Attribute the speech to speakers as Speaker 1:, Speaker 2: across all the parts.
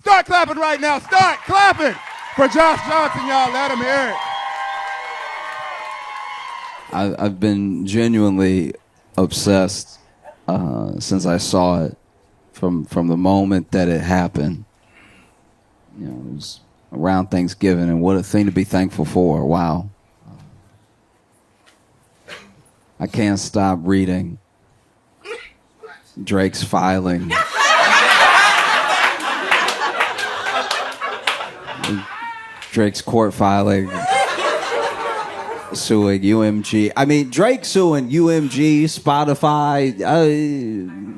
Speaker 1: Start clapping right now. Start clapping for Josh Johnson, y'all. Let him hear it.
Speaker 2: I've been genuinely obsessed since I saw it from the moment that it happened. You know, it was around Thanksgiving, and what a thing to be thankful for. Wow. I can't stop reading Drake's filing. Drake's court filing, suing UMG. I mean, Drake suing UMG, Spotify,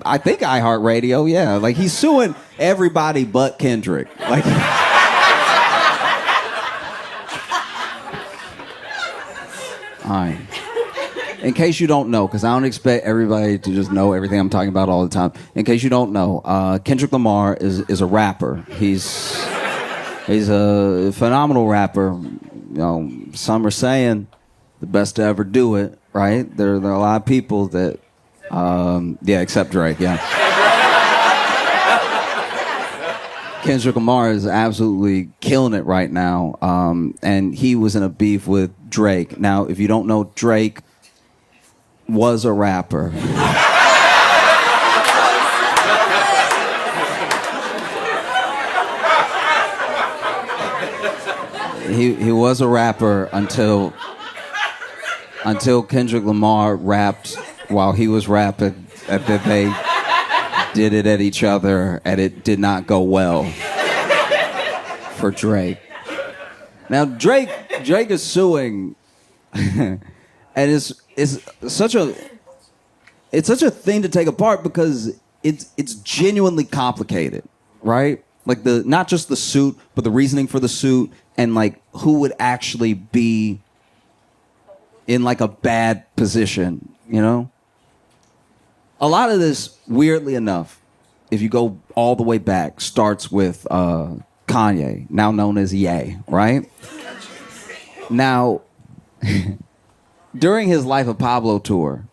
Speaker 2: I think iHeartRadio, yeah. Like, he's suing everybody but Kendrick. Like, all right. In case you don't know, because I don't expect everybody to just know everything I'm talking about all the time. In case you don't know, Kendrick Lamar is a rapper. He's a phenomenal rapper. You know, some are saying the best to ever do it, right? There are a lot of people that, except Drake, yeah. Kendrick Lamar is absolutely killing it right now, and he was in a beef with Drake. Now, if you don't know, Drake was a rapper. He was a rapper until Kendrick Lamar rapped while he was rapping, and then they did it at each other, and it did not go well for Drake. Now Drake is suing, and it's such a thing to take apart because it's genuinely complicated, right? Like not just the suit, but the reasoning for the suit, and like who would actually be in like a bad position, you know? A lot of this, weirdly enough, if you go all the way back, starts with Kanye, now known as Ye, right? Now, during his Life of Pablo tour,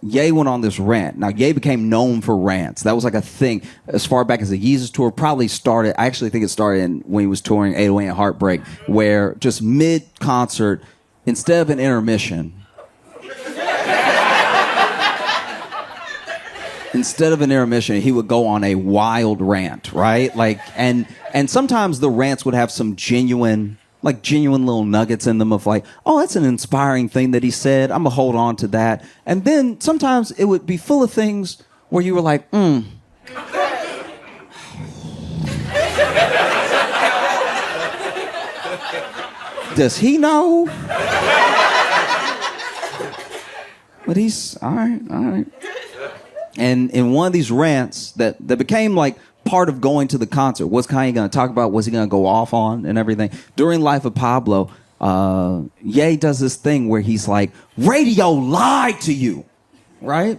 Speaker 2: Ye went on this rant. Now, Ye became known for rants. That was like a thing as far back as the Yeezus tour. Probably started, I actually think it started when he was touring 808 and Heartbreak, where just mid-concert, instead of an intermission, he would go on a wild rant, right? Like, and sometimes the rants would have some genuine little nuggets in them of like, oh, that's an inspiring thing that he said. I'm gonna hold on to that. And then sometimes it would be full of things where you were like, does he know? But he's all right. And in one of these rants that became like part of going to the concert, what's Kanye going to talk about? What's he going to go off on and everything? During Life of Pablo, Ye does this thing where he's like, radio lied to you, right?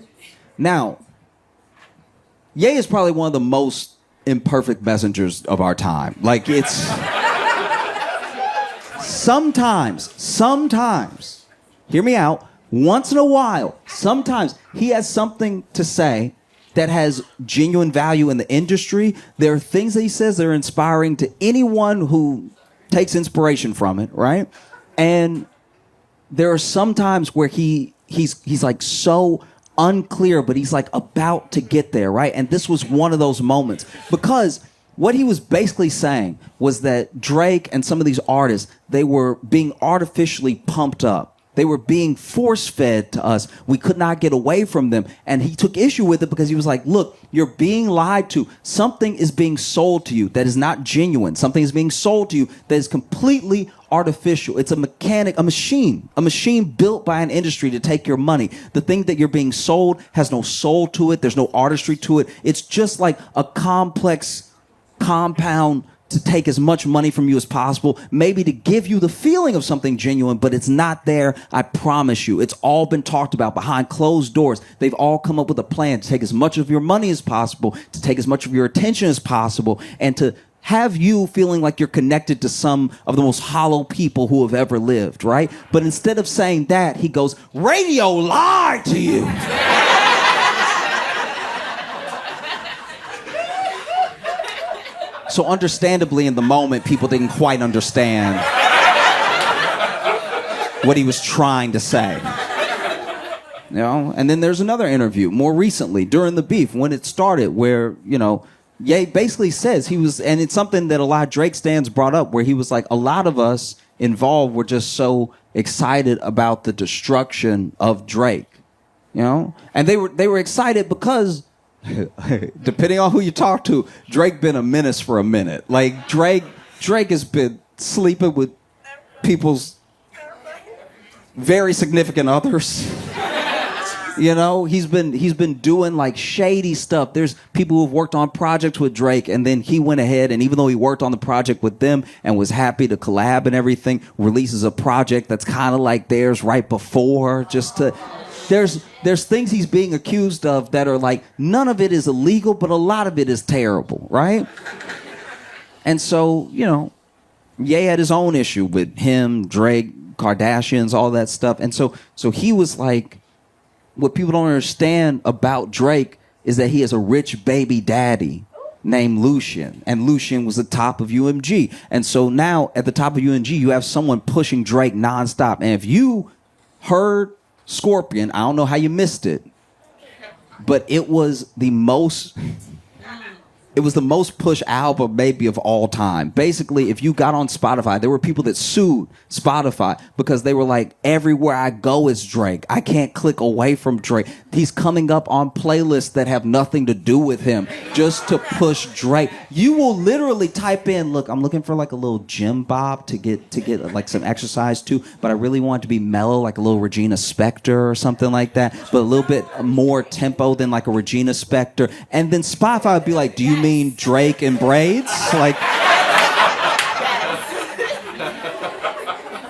Speaker 2: Now, Ye is probably one of the most imperfect messengers of our time. Like, it's sometimes, hear me out, once in a while, sometimes he has something to say that has genuine value in the industry. There are things that he says that are inspiring to anyone who takes inspiration from it, right? And there are some times where he's like so unclear, but he's like about to get there, right? And this was one of those moments, because what he was basically saying was that Drake and some of these artists, they were being artificially pumped up. They were being force-fed to us. We could not get away from them. And he took issue with it because he was like, look, you're being lied to. Something is being sold to you that is not genuine. Something is being sold to you that is completely artificial. It's a machine built by an industry to take your money. The thing that you're being sold has no soul to it. There's no artistry to it. It's just like a complex compound to take as much money from you as possible, maybe to give you the feeling of something genuine, but it's not there. I promise you. It's all been talked about behind closed doors. They've all come up with a plan to take as much of your money as possible, to take as much of your attention as possible, and to have you feeling like you're connected to some of the most hollow people who have ever lived, right? But instead of saying that, he goes, radio lied to you. So understandably, in the moment, people didn't quite understand what he was trying to say. You know? And then there's another interview more recently during the beef when it started where, you know, Ye basically says he was, and it's something that a lot of Drake stans brought up, where he was like, a lot of us involved were just so excited about the destruction of Drake, you know? And they were excited because, depending on who you talk to, Drake been a menace for a minute. Like, Drake has been sleeping with people's very significant others. You know, he's been doing like shady stuff. There's people who've worked on projects with Drake, and then he went ahead and even though he worked on the project with them and was happy to collab and everything, releases a project that's kind of like theirs right before, just to. There's things he's being accused of that are like, none of it is illegal, but a lot of it is terrible, right? And so, you know, Ye had his own issue with him, Drake, Kardashians, all that stuff. And so he was like, what people don't understand about Drake is that he has a rich baby daddy named Lucian. And Lucian was the top of UMG. And so now at the top of UMG, you have someone pushing Drake nonstop. And if you heard Scorpion, I don't know how you missed it, but it was the most pushed album maybe of all time. Basically, if you got on Spotify, there were people that sued Spotify because they were like, everywhere I go is Drake. I can't click away from Drake. He's coming up on playlists that have nothing to do with him just to push Drake. You will literally type in, look, I'm looking for like a little gym bob to get like some exercise too, but I really want it to be mellow, like a little Regina Spektor or something like that, but a little bit more tempo than like a Regina Spektor. And then Spotify would be like, do you mean Drake and braids? Like,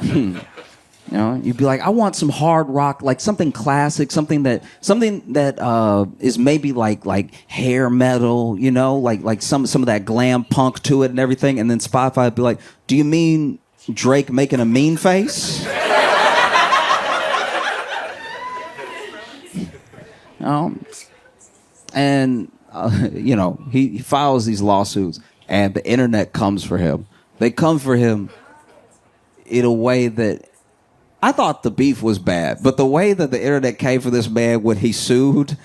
Speaker 2: you know, you'd be like, I want some hard rock, like something classic, something that is maybe like hair metal, you know, like some of that glam punk to it and everything. And then Spotify would be like, do you mean Drake making a mean face? And you know, he files these lawsuits, and the internet comes for him. They come for him in a way that I thought the beef was bad, but the way that the internet came for this man when he sued,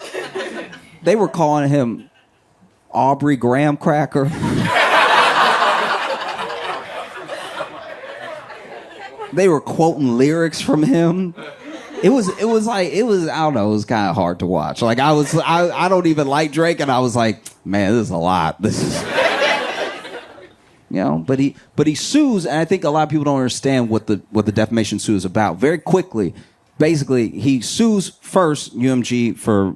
Speaker 2: they were calling him Aubrey Graham Cracker. They were quoting lyrics from him. It was I don't know, it was kind of hard to watch. Like I don't even like Drake, and I was like, man, this is a lot. This is, you know, but he sues, and I think a lot of people don't understand what the defamation suit is about. Very quickly, basically, he sues first UMG for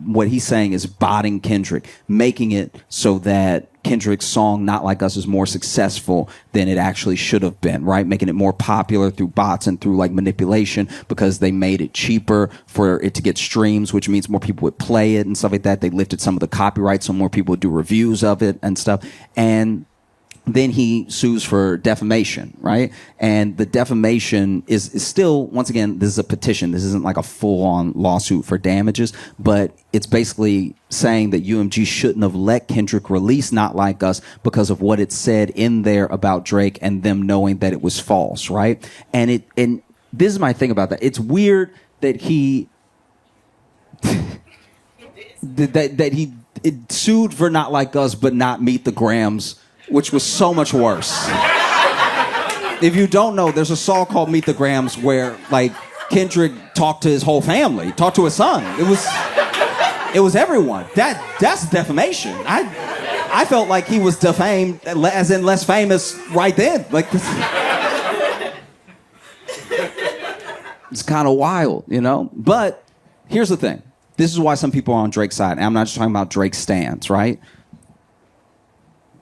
Speaker 2: what he's saying is botting Kendrick, making it so that Kendrick's song Not Like Us is more successful than it actually should have been, right? Making it more popular through bots and through like manipulation because they made it cheaper for it to get streams, which means more people would play it and stuff like that. They lifted some of the copyright so more people would do reviews of it and stuff. And then he sues for defamation, right? And the defamation is still, once again, this is a petition. This isn't like a full-on lawsuit for damages, but it's basically saying that UMG shouldn't have let Kendrick release Not Like Us because of what it said in there about Drake and them knowing that it was false, right? And this is my thing about that. It's weird that he that he sued for Not Like Us but not Meet the Grams, which was so much worse. If you don't know, there's a song called Meet the Grams where, like, Kendrick talked to his whole family, talked to his son. It was everyone. That's defamation. I felt like he was defamed, as in less famous right then. Like, it's kind of wild, you know? But here's the thing. This is why some people are on Drake's side, and I'm not just talking about Drake's stans, right?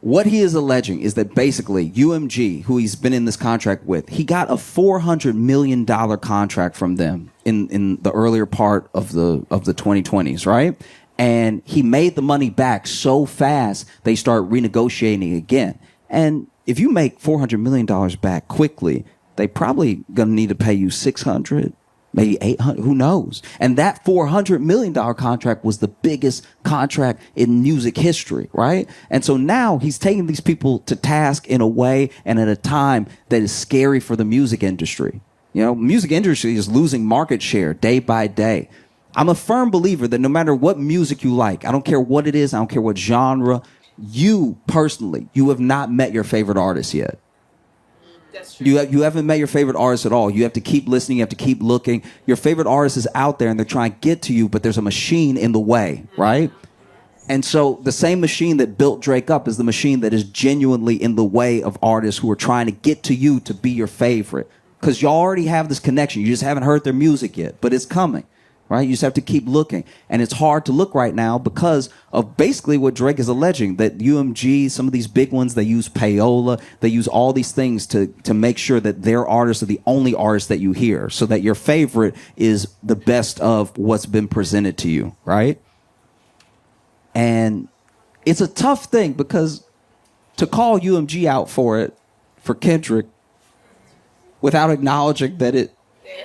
Speaker 2: What he is alleging is that basically UMG, who he's been in this contract with, he got a $400 million contract from them in the earlier part of the 2020s, right? And he made the money back so fast they start renegotiating again. And if you make $400 million back quickly, they probably gonna need to pay you $600 maybe 800, who knows? And that $400 million contract was the biggest contract in music history, right? And so now he's taking these people to task in a way and at a time that is scary for the music industry. You know, music industry is losing market share day by day. I'm a firm believer that no matter what music you like, I don't care what it is, I don't care what genre, you personally, you have not met your favorite artist yet.
Speaker 3: That's true.
Speaker 2: You haven't met your favorite artist at all. You have to keep listening. You have to keep looking. Your favorite artist is out there and they're trying to get to you, but there's a machine in the way, right? And so the same machine that built Drake up is the machine that is genuinely in the way of artists who are trying to get to you to be your favorite. Because you already have this connection. You just haven't heard their music yet, but it's coming. Right? You just have to keep looking. And it's hard to look right now because of basically what Drake is alleging, that UMG, some of these big ones, they use payola, they use all these things to make sure that their artists are the only artists that you hear, so that your favorite is the best of what's been presented to you, right? And it's a tough thing because to call UMG out for it, for Kendrick, without acknowledging that it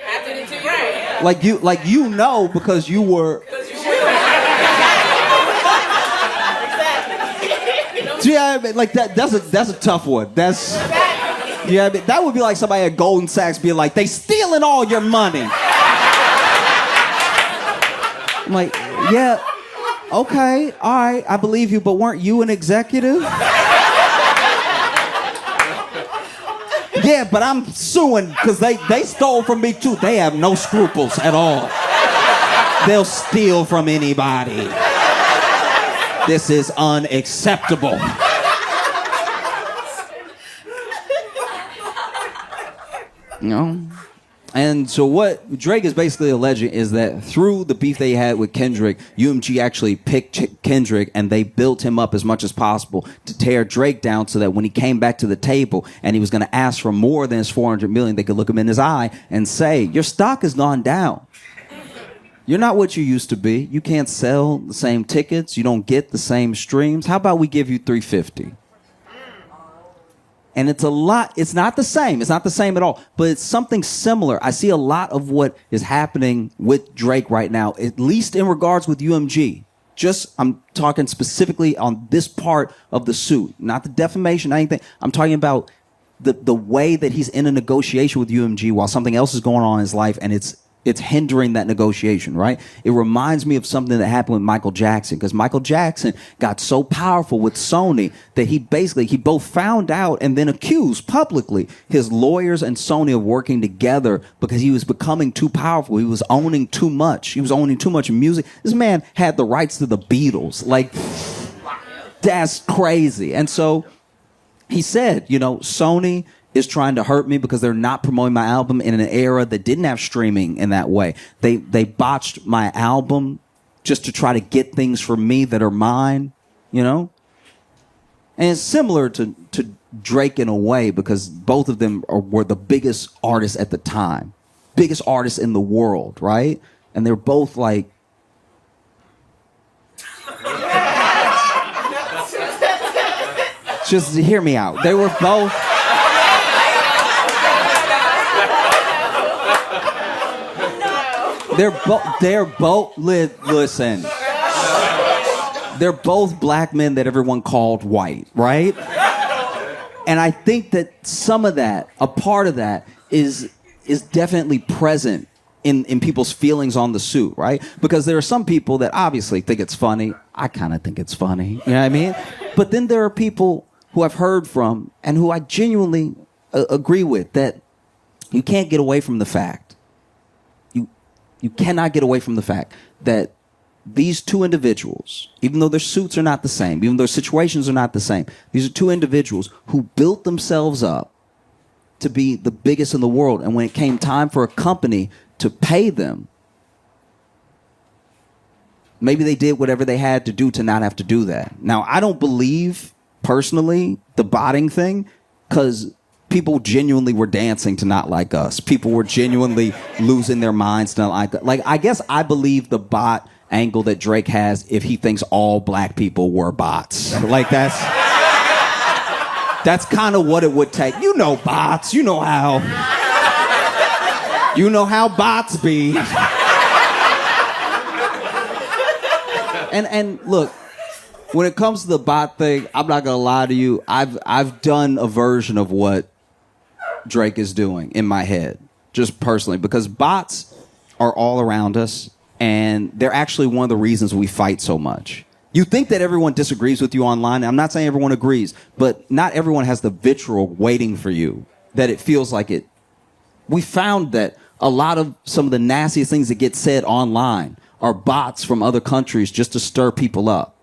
Speaker 3: Happened to you. Right.
Speaker 2: like you know because you were yeah, I mean, like that's a tough one. That's yeah, I mean, that would be like somebody at Goldman Sachs being like, they stealing all your money. I'm like, yeah, okay, all right, I believe you, but weren't you an executive? Yeah, but I'm suing because they stole from me too. They have no scruples at all. They'll steal from anybody. This is unacceptable. You know? And so what Drake is basically alleging is that through the beef they had with Kendrick, UMG actually picked Kendrick and they built him up as much as possible to tear Drake down so that when he came back to the table and he was going to ask for more than his $400 million, they could look him in his eye and say, your stock has gone down. You're not what you used to be. You can't sell the same tickets. You don't get the same streams. How about we give you $350? And it's a lot. It's not the same. It's not the same at all. But it's something similar. I see a lot of what is happening with Drake right now, at least in regards with UMG. Just, I'm talking specifically on this part of the suit, not the defamation, anything. I'm talking about the way that he's in a negotiation with UMG while something else is going on in his life, and it's hindering that negotiation, right? It reminds me of something that happened with Michael Jackson, because Michael Jackson got so powerful with Sony that he both found out and then accused publicly his lawyers and Sony of working together because he was becoming too powerful. He was owning too much. He was owning too much music. This man had the rights to the Beatles. Like, that's crazy. And so he said, you know, Sony is trying to hurt me because they're not promoting my album in an era that didn't have streaming in that way. They botched my album just to try to get things from me that are mine, you know? And it's similar to Drake in a way because both of them were the biggest artists at the time. Biggest artists in the world, right? And they're both like... Just hear me out. They were both... Listen. They're both black men that everyone called white, right? And I think that some of that, a part of that, is definitely present in people's feelings on the suit, right? Because there are some people that obviously think it's funny. I kind of think it's funny, you know what I mean? But then there are people who I've heard from and who I genuinely agree with that you can't get away from the fact. You cannot get away from the fact that these two individuals, even though their suits are not the same, even though their situations are not the same, these are two individuals who built themselves up to be the biggest in the world. And when it came time for a company to pay them, maybe they did whatever they had to do to not have to do that. Now, I don't believe, personally, the botting thing, because people genuinely were dancing to Not Like Us. People were genuinely losing their minds to Not Like Us. Like, I guess I believe the bot angle that Drake has if he thinks all black people were bots. Like, that's kind of what it would take. You know bots. You know how. You know how bots be. And look, when it comes to the bot thing, I'm not gonna lie to you. I've done a version of what Drake is doing in my head, just personally, because bots are all around us, and they're actually one of the reasons we fight so much. You think that everyone disagrees with you online. I'm not saying everyone agrees, but not everyone has the vitriol waiting for you, that it feels like it. We found that a lot of some of the nastiest things that get said online are bots from other countries just to stir people up,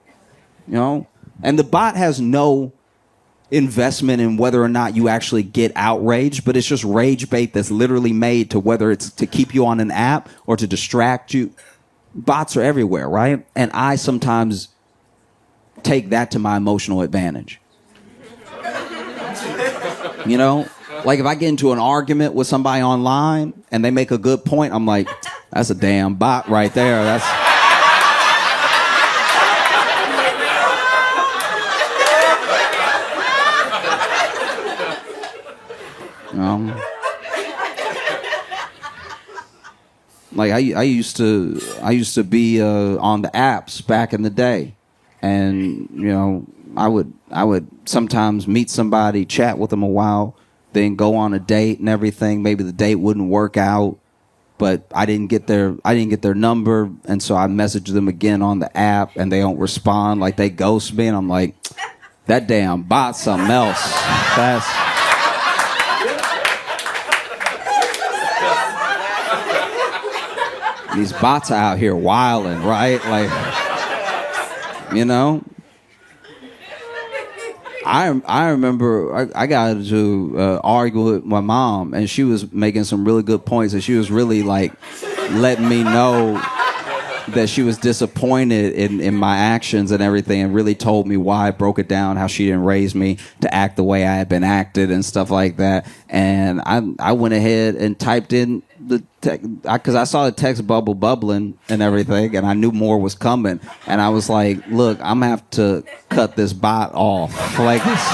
Speaker 2: you know? And the bot has no investment in whether or not you actually get outraged, but it's just rage bait that's literally made to whether it's to keep you on an app or to distract you. Bots are everywhere, right? And I sometimes take that to my emotional advantage. You know? Like if I get into an argument with somebody online and they make a good point, I'm like, that's a damn bot right there. That's like I used to be on the apps back in the day, and you know I would sometimes meet somebody, chat with them a while, then go on a date and everything. Maybe the date wouldn't work out, but I didn't get their number, and so I messaged them again on the app, and they don't respond. Like they ghost me, and I'm like, that damn bot's something else. These bots are out here wilding, right? Like, you know. I remember I got to argue with my mom, and she was making some really good points, and she was really like letting me know that she was disappointed in my actions and everything, and really told me why. Broke it down how she didn't raise me to act the way I had been acted and stuff like that. And I went ahead and typed in the text because I saw the text bubbling and everything, and I knew more was coming. And I was like, look, I'm gonna have to cut this bot off. Like this.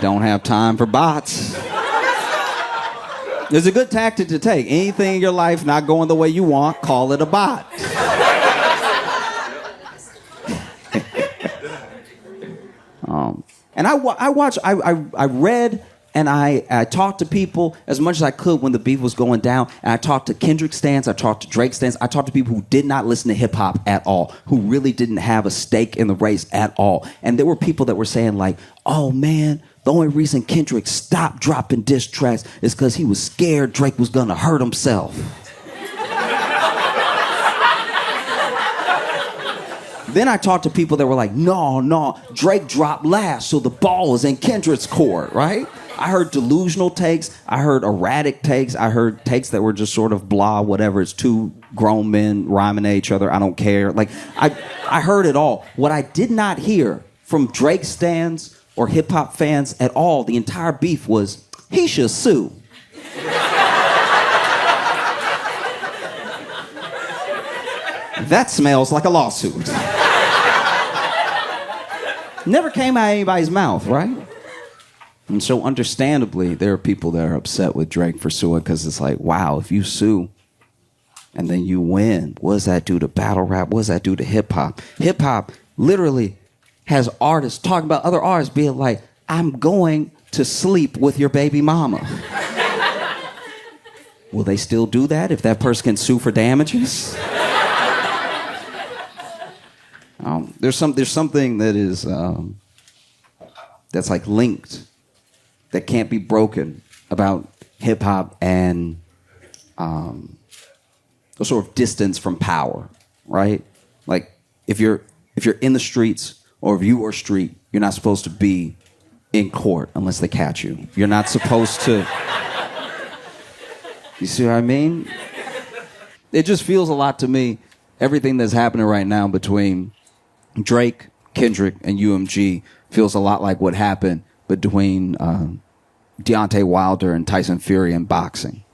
Speaker 2: Don't have time for bots. There's a good tactic to take. Anything in your life not going the way you want, call it a bot. And I read and I talked to people as much as I could when the beef was going down. And I talked to Kendrick stans, I talked to Drake stans, I talked to people who did not listen to hip hop at all, who really didn't have a stake in the race at all. And there were people that were saying like, oh man, the only reason Kendrick stopped dropping diss tracks is because he was scared Drake was gonna hurt himself. Then I talked to people that were like, no, Drake dropped last, so the ball is in Kendrick's court, right? I heard delusional takes, I heard erratic takes, I heard takes that were just sort of blah, whatever. It's two grown men rhyming at each other, I don't care. Like, I heard it all. What I did not hear from Drake stans or hip-hop fans at all, the entire beef was, he should sue. That smells like a lawsuit. Never came out of anybody's mouth, right? And so understandably, there are people that are upset with Drake for suing because it's like, wow, if you sue and then you win, what does that do to battle rap? What does that do to hip-hop? Hip-hop literally has artists talking about other artists being like, I'm going to sleep with your baby mama. Will they still do that if that person can sue for damages? There's something that is that's like linked, that can't be broken about hip hop and a sort of distance from power, right? Like if you're in the streets or if you are street, you're not supposed to be in court unless they catch you. You're not supposed to. You see what I mean? It just feels a lot to me. Everything that's happening right now between Drake, Kendrick, and UMG feels a lot like what happened between Deontay Wilder and Tyson Fury in boxing,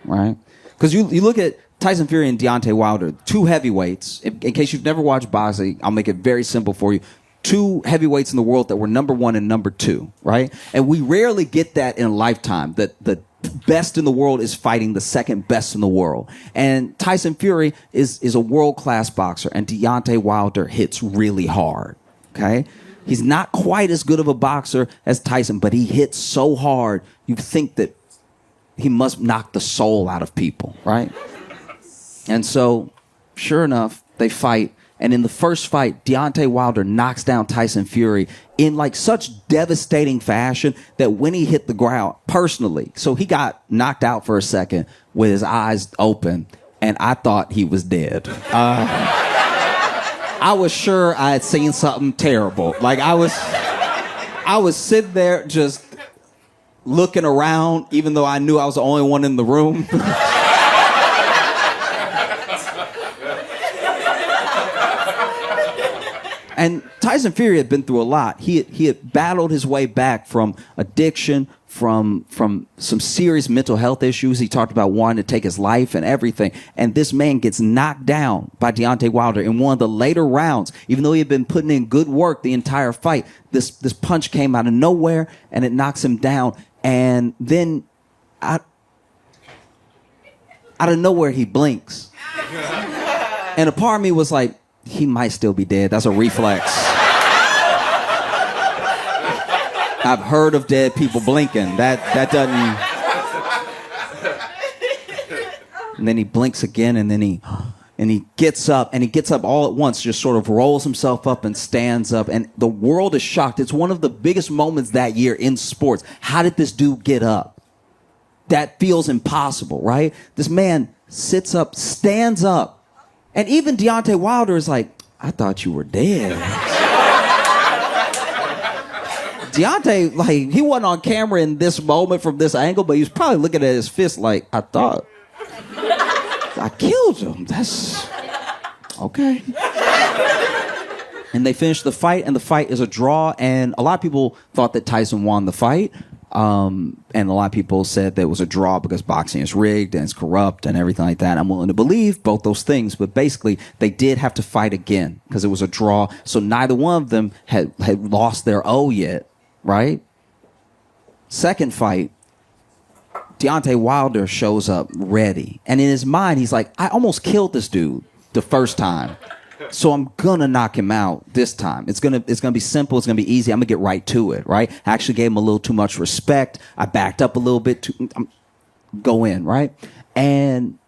Speaker 2: right? Because you look at Tyson Fury and Deontay Wilder, two heavyweights. In case you've never watched boxing, I'll make it very simple for you. two heavyweights in the world that were number one and number two, right? And we rarely get that in a lifetime, that the best in the world is fighting the second best in the world. And Tyson Fury is a world-class boxer, and Deontay Wilder hits really hard, okay? He's not quite as good of a boxer as Tyson, but he hits so hard, you think that he must knock the soul out of people, right? And so, sure enough, they fight. And in the first fight, Deontay Wilder knocks down Tyson Fury in like such devastating fashion that when he hit the ground, personally, so he got knocked out for a second with his eyes open, and I thought he was dead. I was sure I had seen something terrible. Like I was sitting there just looking around, even though I knew I was the only one in the room. And Tyson Fury had been through a lot. He had battled his way back from addiction, from some serious mental health issues. He talked about wanting to take his life and everything. And this man gets knocked down by Deontay Wilder in one of the later rounds. Even though he had been putting in good work the entire fight, this punch came out of nowhere and it knocks him down. And then out of nowhere, he blinks. And a part of me was like, he might still be dead. That's a reflex. I've heard of dead people blinking. That doesn't... And then he blinks again, and then he gets up, and he gets up all at once, just sort of rolls himself up and stands up, and the world is shocked. It's one of the biggest moments that year in sports. How did this dude get up? That feels impossible, right? This man sits up, stands up, and even Deontay Wilder is like, I thought you were dead. Deontay, like, he wasn't on camera in this moment from this angle, but he was probably looking at his fist like, I thought I killed him. That's okay. And they finished the fight, and the fight is a draw, and a lot of people thought that Tyson won the fight. And a lot of people said that it was a draw because boxing is rigged and it's corrupt and everything like that. I'm willing to believe both those things, but basically they did have to fight again because it was a draw. So neither one of them had lost their O yet, right? Second fight, Deontay Wilder shows up ready. And in his mind, he's like, I almost killed this dude the first time. So I'm gonna knock him out this time. It's gonna be simple. It's gonna be easy. I'm gonna get right to it, right? I actually gave him a little too much respect. I backed up a little bit. Go in, right? And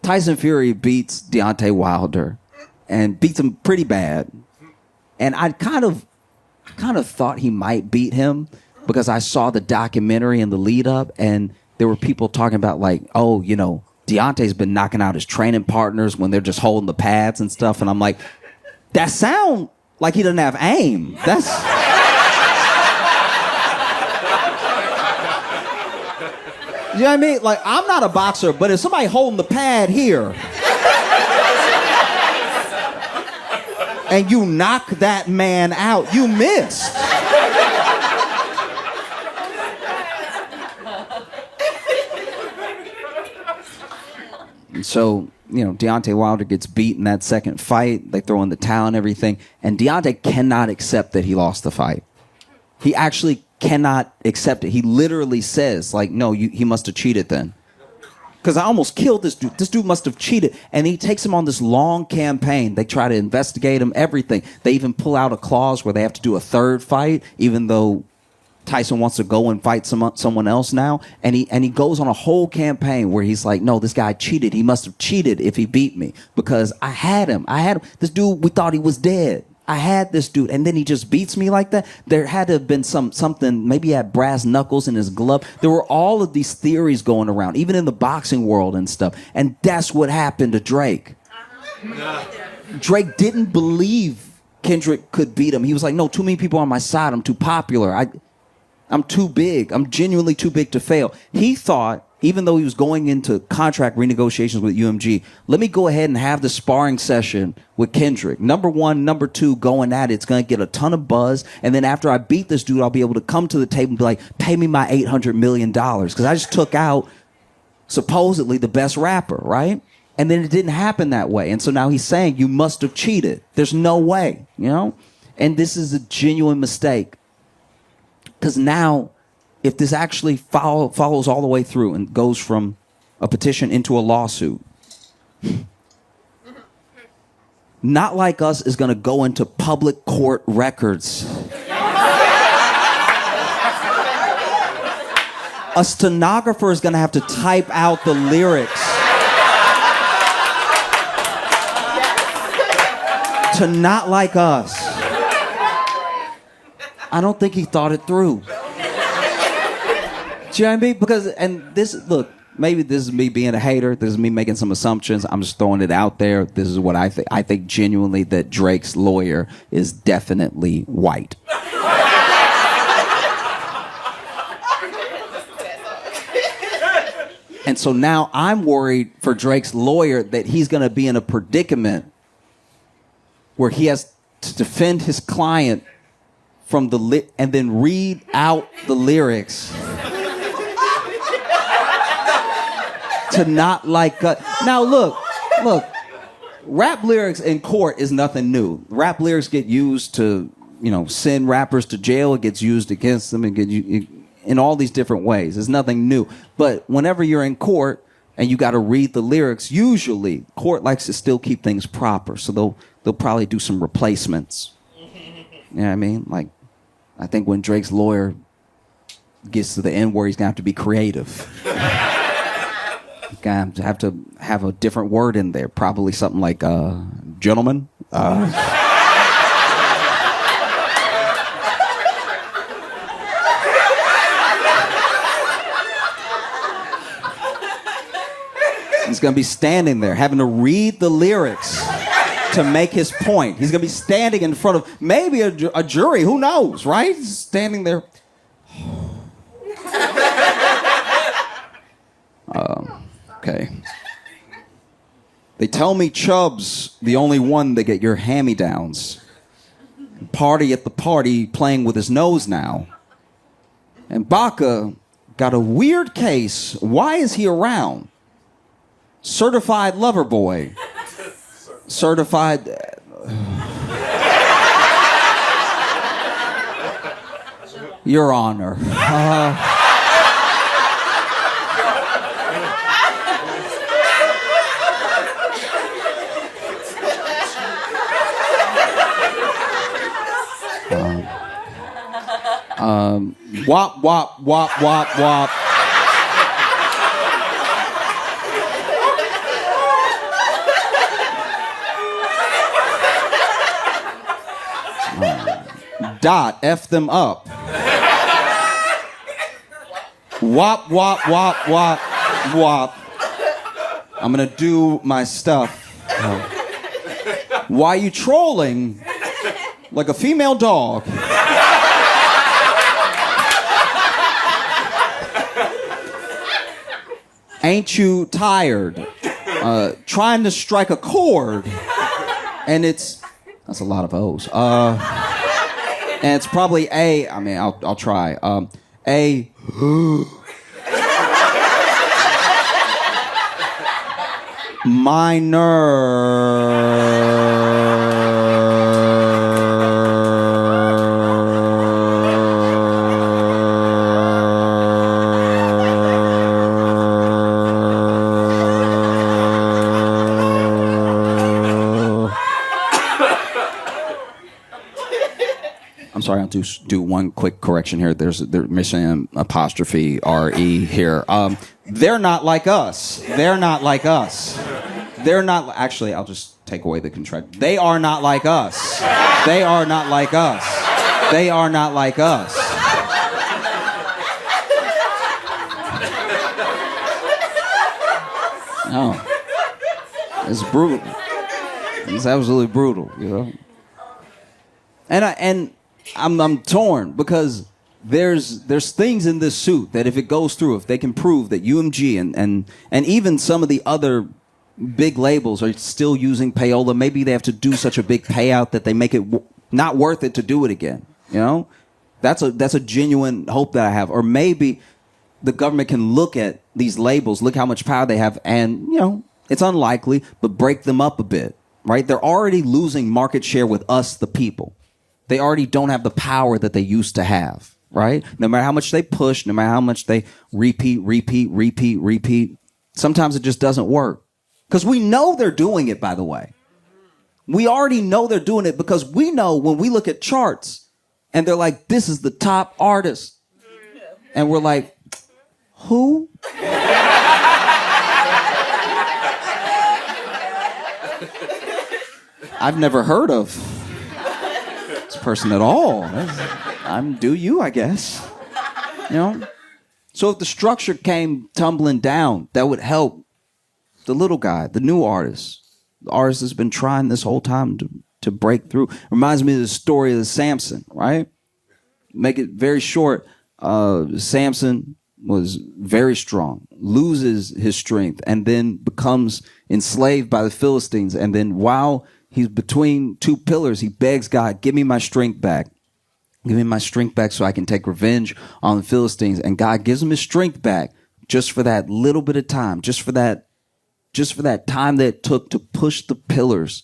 Speaker 2: Tyson Fury beats Deontay Wilder and beats him pretty bad. And I kind of thought he might beat him because I saw the documentary and the lead up, and there were people talking about like, oh, you know, Deontay's been knocking out his training partners when they're just holding the pads and stuff. And I'm like, that sound like he doesn't have aim. That's... You know what I mean? Like, I'm not a boxer, but if somebody holding the pad here and you knock that man out, you missed. So, you know, Deontay Wilder gets beat in that second fight. They throw in the towel and everything. And Deontay cannot accept that he lost the fight. He actually cannot accept it. He literally says, like, no, he must have cheated then. Because I almost killed this dude. This dude must have cheated. And he takes him on this long campaign. They try to investigate him, everything. They even pull out a clause where they have to do a third fight, even though Tyson wants to go and fight someone else now, and he goes on a whole campaign where he's like, no, this guy cheated. He must have cheated if he beat me because I had him. This dude, we thought he was dead. I had this dude, and then he just beats me like that. There had to have been something. Maybe he had brass knuckles in his glove. There were all of these theories going around, even in the boxing world and stuff. And that's what happened to Drake. Drake didn't believe Kendrick could beat him. He was like, no, too many people on my side. I'm too popular. I'm too big. I'm genuinely too big to fail. He thought, even though he was going into contract renegotiations with UMG, let me go ahead and have the sparring session with Kendrick. Number one, number two, going at it. It's going to get a ton of buzz. And then after I beat this dude, I'll be able to come to the table and be like, pay me my $800 million. Because I just took out supposedly the best rapper, right? And then it didn't happen that way. And so now he's saying you must have cheated. There's no way, you know? And this is a genuine mistake. Because now, if this actually follows all the way through and goes from a petition into a lawsuit, Not Like Us is going to go into public court records. A stenographer is going to have to type out the lyrics to Not Like Us. I don't think he thought it through. Do you know what I mean? Because, and this, look, maybe this is me being a hater. This is me making some assumptions. I'm just throwing it out there. This is what I think. I think genuinely that Drake's lawyer is definitely white. And so now I'm worried for Drake's lawyer that he's going to be in a predicament where he has to defend his client from the and then read out the lyrics to Not Like Us. Now look, rap lyrics in court is nothing new. Rap lyrics get used to, send rappers to jail. It gets used against them and get in all these different ways. It's nothing new. But whenever you're in court and you got to read the lyrics, usually court likes to still keep things proper. So they'll probably do some replacements. You know what I mean? Like, I think when Drake's lawyer gets to the end where he's going to have to be creative. He's going to have a different word in there. Probably something like, gentlemen. He's going to be standing there having to read the lyrics to make his point. He's going to be standing in front of maybe a jury. Who knows, right? He's standing there. Okay. They tell me Chubb's the only one that get your hand-me-downs. Party at the party playing with his nose now. And Baca got a weird case. Why is he around? Certified lover boy. Certified. Your Honor. Wop, wop, wop, wop, wop. Dot, F them up. Wop, wop, wop, wop, wop. I'm gonna do my stuff. Why you trolling like a female dog? Ain't you tired? Trying to strike a chord. And that's a lot of O's. And it's probably I'll try. A. Minor. I'm sorry, I'll do one quick correction here. They're missing apostrophe R-E here. They're not like us. They're not like us. They're not... Actually, I'll just take away the contract. They are not like us. They are not like us. They are not like us. No. It's brutal. It's absolutely brutal, And I'm torn because there's things in this suit that if it goes through, if they can prove that UMG and even some of the other big labels are still using payola, maybe they have to do such a big payout that they make it not worth it to do it again. That's a genuine hope that I have. Or maybe the government can look at these labels, look how much power they have, and It's unlikely, but break them up a bit, right? They're already losing market share with us, the people. They already don't have the power that they used to have, right? No matter how much they push, no matter how much they repeat, sometimes it just doesn't work. Because we know they're doing it, by the way. We already know they're doing it because we know when we look at charts and they're like, this is the top artist. And we're like, who? I've never heard of this person at all. Do you, I guess. You know? So if the structure came tumbling down, that would help the little guy, the new artist. The artist has been trying this whole time to break through. Reminds me of the story of Samson, right? Make it very short. Samson was very strong, loses his strength, and then becomes enslaved by the Philistines. And then while he's between two pillars, he begs God, give me my strength back. Give me my strength back so I can take revenge on the Philistines. And God gives him his strength back just for that little bit of time, just for that time that it took to push the pillars,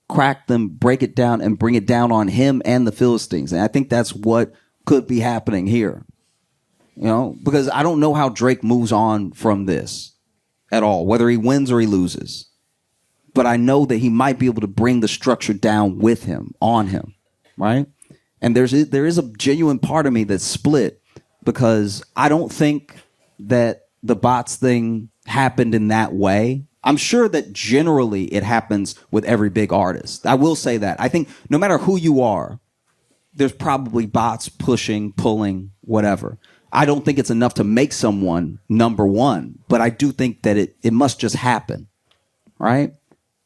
Speaker 2: crack them, break it down, and bring it down on him and the Philistines. And I think that's what could be happening here. You know, because I don't know how Drake moves on from this at all, whether he wins or he loses. But I know that he might be able to bring the structure down with him, on him, right? And there is a genuine part of me that's split because I don't think that the bots thing happened in that way. I'm sure that generally it happens with every big artist. I will say that. I think no matter who you are, there's probably bots pushing, pulling, whatever. I don't think it's enough to make someone number one, but I do think that it must just happen, right?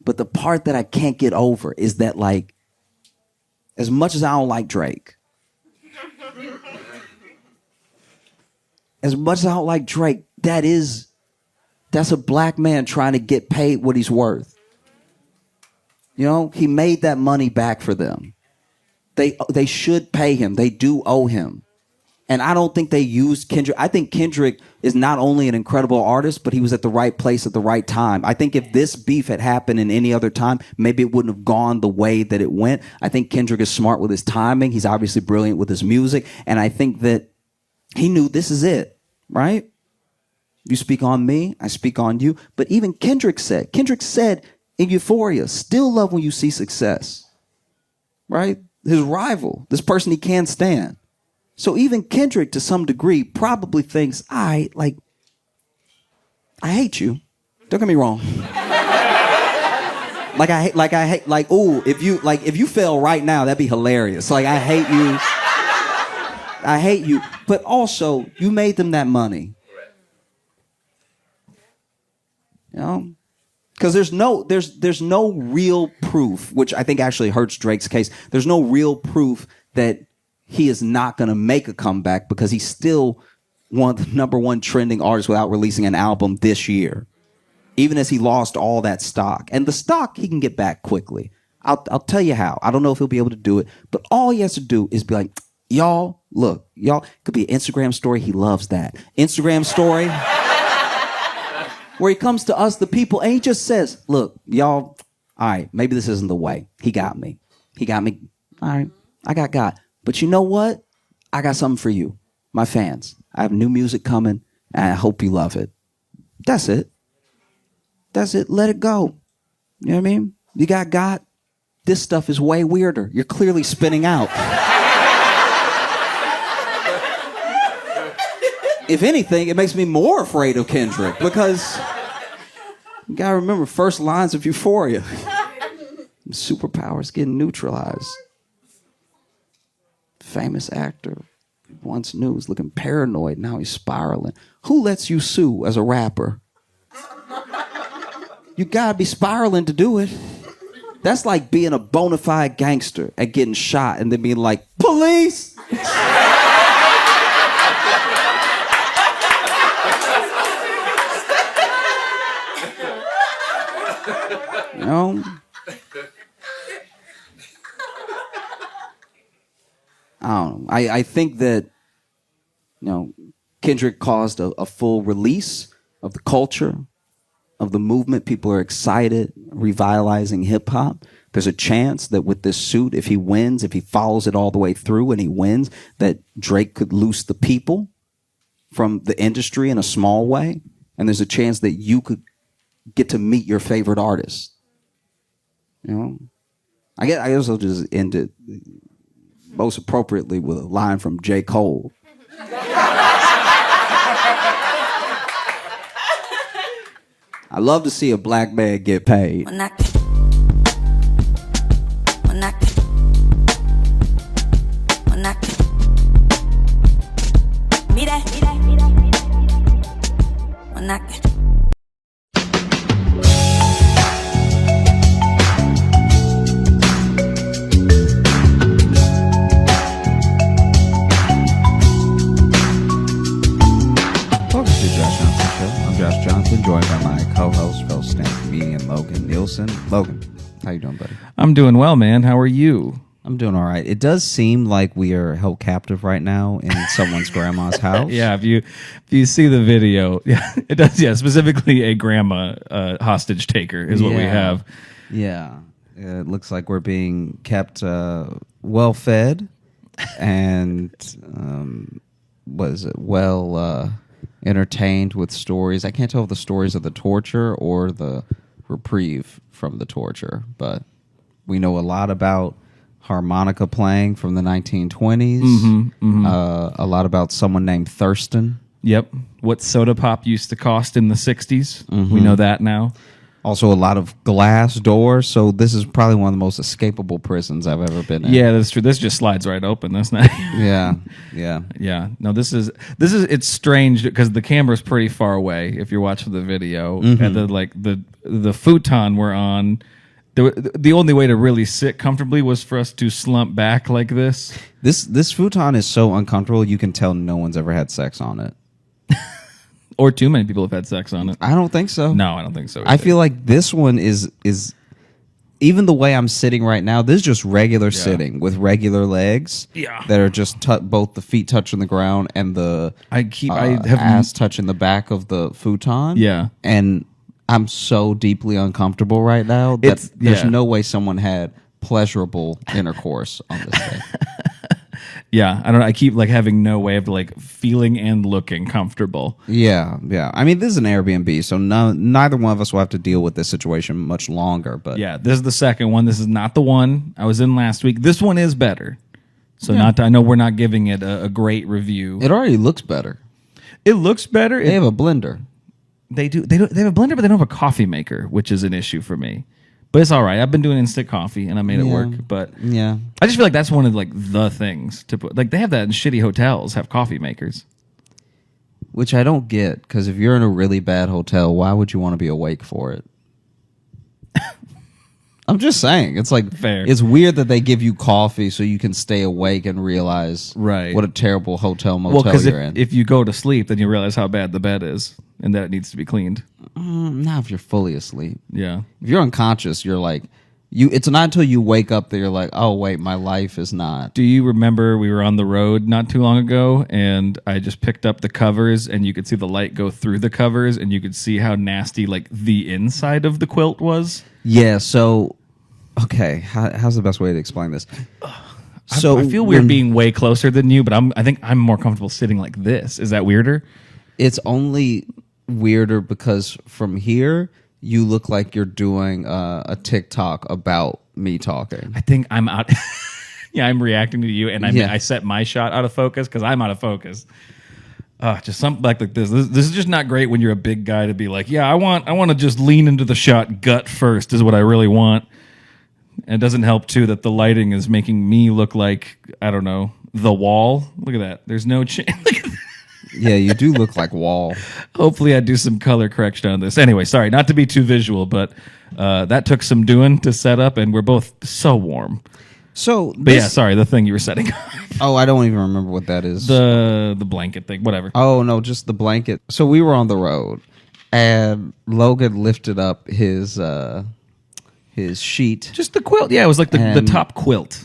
Speaker 2: But the part that I can't get over is that, like, as much as I don't like Drake, that's a black man trying to get paid what he's worth. You know, he made that money back for them. They should pay him. They do owe him. And I don't think they used Kendrick. I think Kendrick is not only an incredible artist, but he was at the right place at the right time. I think if this beef had happened in any other time, maybe it wouldn't have gone the way that it went. I think Kendrick is smart with his timing. He's obviously brilliant with his music. And I think that he knew this is it, right? You speak on me, I speak on you. But even Kendrick said in Euphoria, still love when you see success, right? His rival, this person he can't stand. So even Kendrick, to some degree, probably thinks, I hate you. Don't get me wrong. If you fail right now, that'd be hilarious. Like, I hate you. But also, you made them that money. You know? Because there's no real proof, which I think actually hurts Drake's case. There's no real proof that he is not going to make a comeback because he's still one of the number one trending artists without releasing an album this year, even as he lost all that stock. And the stock he can get back quickly. I'll tell you how. I don't know if he'll be able to do it, but all he has to do is be like, y'all, look, y'all, could be an Instagram story. He loves that. Instagram story where he comes to us, the people, and he just says, look, y'all, all right, maybe this isn't the way. He got me. All right, I got God. But you know what? I got something for you, my fans. I have new music coming, and I hope you love it. That's it. Let it go. You know what I mean? You got God. This stuff is way weirder. You're clearly spinning out. If anything, it makes me more afraid of Kendrick because you gotta remember first lines of Euphoria. Superpowers getting neutralized. Famous actor once knew was looking paranoid. Now he's spiraling. Who lets you sue as a rapper? You gotta be spiraling to do it. That's like being a bona fide gangster and getting shot and then being like, police! You know? I don't know. I think that, you know, Kendrick caused a full release of the culture. of the movement. People are excited, revitalizing hip hop. There's a chance that with this suit, if he wins, if he follows it all the way through and he wins, that Drake could loose the people from the industry in a small way. And there's a chance that you could get to meet your favorite artist. You know? I guess I'll just end it most appropriately with a line from J. Cole. I love to see a black man get paid. Joined by my co-host, fellow stand comedian Logan Nielsen. Logan, how you doing, buddy?
Speaker 4: I'm doing well, man. How are you?
Speaker 2: I'm doing all right. It does seem like we are held captive right now in someone's grandma's house.
Speaker 4: Yeah, if you see the video, yeah, it does. Yeah, specifically a grandma hostage taker is what we have.
Speaker 2: Yeah, it looks like we're being kept well fed and entertained with stories. I can't tell if the stories of the torture or the reprieve from the torture, but we know a lot about harmonica playing from the 1920s. A lot about someone named Thurston.
Speaker 4: Yep. What soda pop used to cost in the 60s. We know that now.
Speaker 2: Also a lot of glass doors, so this is probably one of the most escapable prisons I've ever been in.
Speaker 4: Yeah, that's true. This just slides right open. That's not.
Speaker 2: Yeah.
Speaker 4: No, this is. It's strange because the camera's pretty far away. If you're watching the video, and the futon we're on, the only way to really sit comfortably was for us to slump back like this.
Speaker 2: This futon is so uncomfortable. You can tell no one's ever had sex on it.
Speaker 4: Or too many people have had sex on it.
Speaker 2: I don't think so.
Speaker 4: No, I don't think so either.
Speaker 2: I feel like this one is even the way I'm sitting right now, this is just regular sitting with regular legs that are just both the feet touching the ground and the ass touching the back of the futon.
Speaker 4: Yeah.
Speaker 2: And I'm so deeply uncomfortable right now that there's no way someone had pleasurable intercourse on this thing.
Speaker 4: Yeah, I don't know. I keep having no way of feeling and looking comfortable.
Speaker 2: Yeah. I mean, this is an Airbnb, so neither one of us will have to deal with this situation much longer. But
Speaker 4: yeah, this is the second one. This is not the one I was in last week. This one is better. So I know we're not giving it a great review.
Speaker 2: It already looks better.
Speaker 4: It looks better.
Speaker 2: They have a blender.
Speaker 4: They do. They have a blender, but they don't have a coffee maker, which is an issue for me. But it's all right. I've been doing instant coffee, and I made it work. But I just feel like that's one of the things to put. They have that in shitty hotels, have coffee makers.
Speaker 2: Which I don't get, because if you're in a really bad hotel, why would you want to be awake for it? I'm just saying. It's
Speaker 4: fair.
Speaker 2: It's weird that they give you coffee so you can stay awake and realize
Speaker 4: right.
Speaker 2: what a terrible motel you're in.
Speaker 4: If you go to sleep, then you realize how bad the bed is and that it needs to be cleaned.
Speaker 2: Not if you're fully asleep.
Speaker 4: Yeah.
Speaker 2: If you're unconscious, you're it's not until you wake up that you're like, oh, wait, my life is not.
Speaker 4: Do you remember we were on the road not too long ago and I just picked up the covers and you could see the light go through the covers and you could see how nasty the inside of the quilt was?
Speaker 2: Yeah, so, okay, how's the best way to explain this?
Speaker 4: So I feel weird being way closer than you, but I think I'm more comfortable sitting like this. Is that weirder?
Speaker 2: It's only weirder because from here you look like you're doing a TikTok about me talking.
Speaker 4: I think I'm out. Yeah, I'm reacting to you, and I set my shot out of focus because I'm out of focus. Just something like this. This is just not great when you're a big guy to be like, yeah, I want to just lean into the shot gut first is what I really want. And it doesn't help too that the lighting is making me look like, I don't know, the wall. Look at that. There's no chance.
Speaker 2: Yeah, you do look like Wall.
Speaker 4: Hopefully I do some color correction on this. Anyway, sorry, not to be too visual, but that took some doing to set up, and we're both so warm. But sorry, the thing you were setting up.
Speaker 2: Oh, I don't even remember what that is.
Speaker 4: The blanket thing, whatever.
Speaker 2: Oh, no, just the blanket. So we were on the road, and Logan lifted up his sheet.
Speaker 4: Just the quilt. Yeah, it was the top quilt.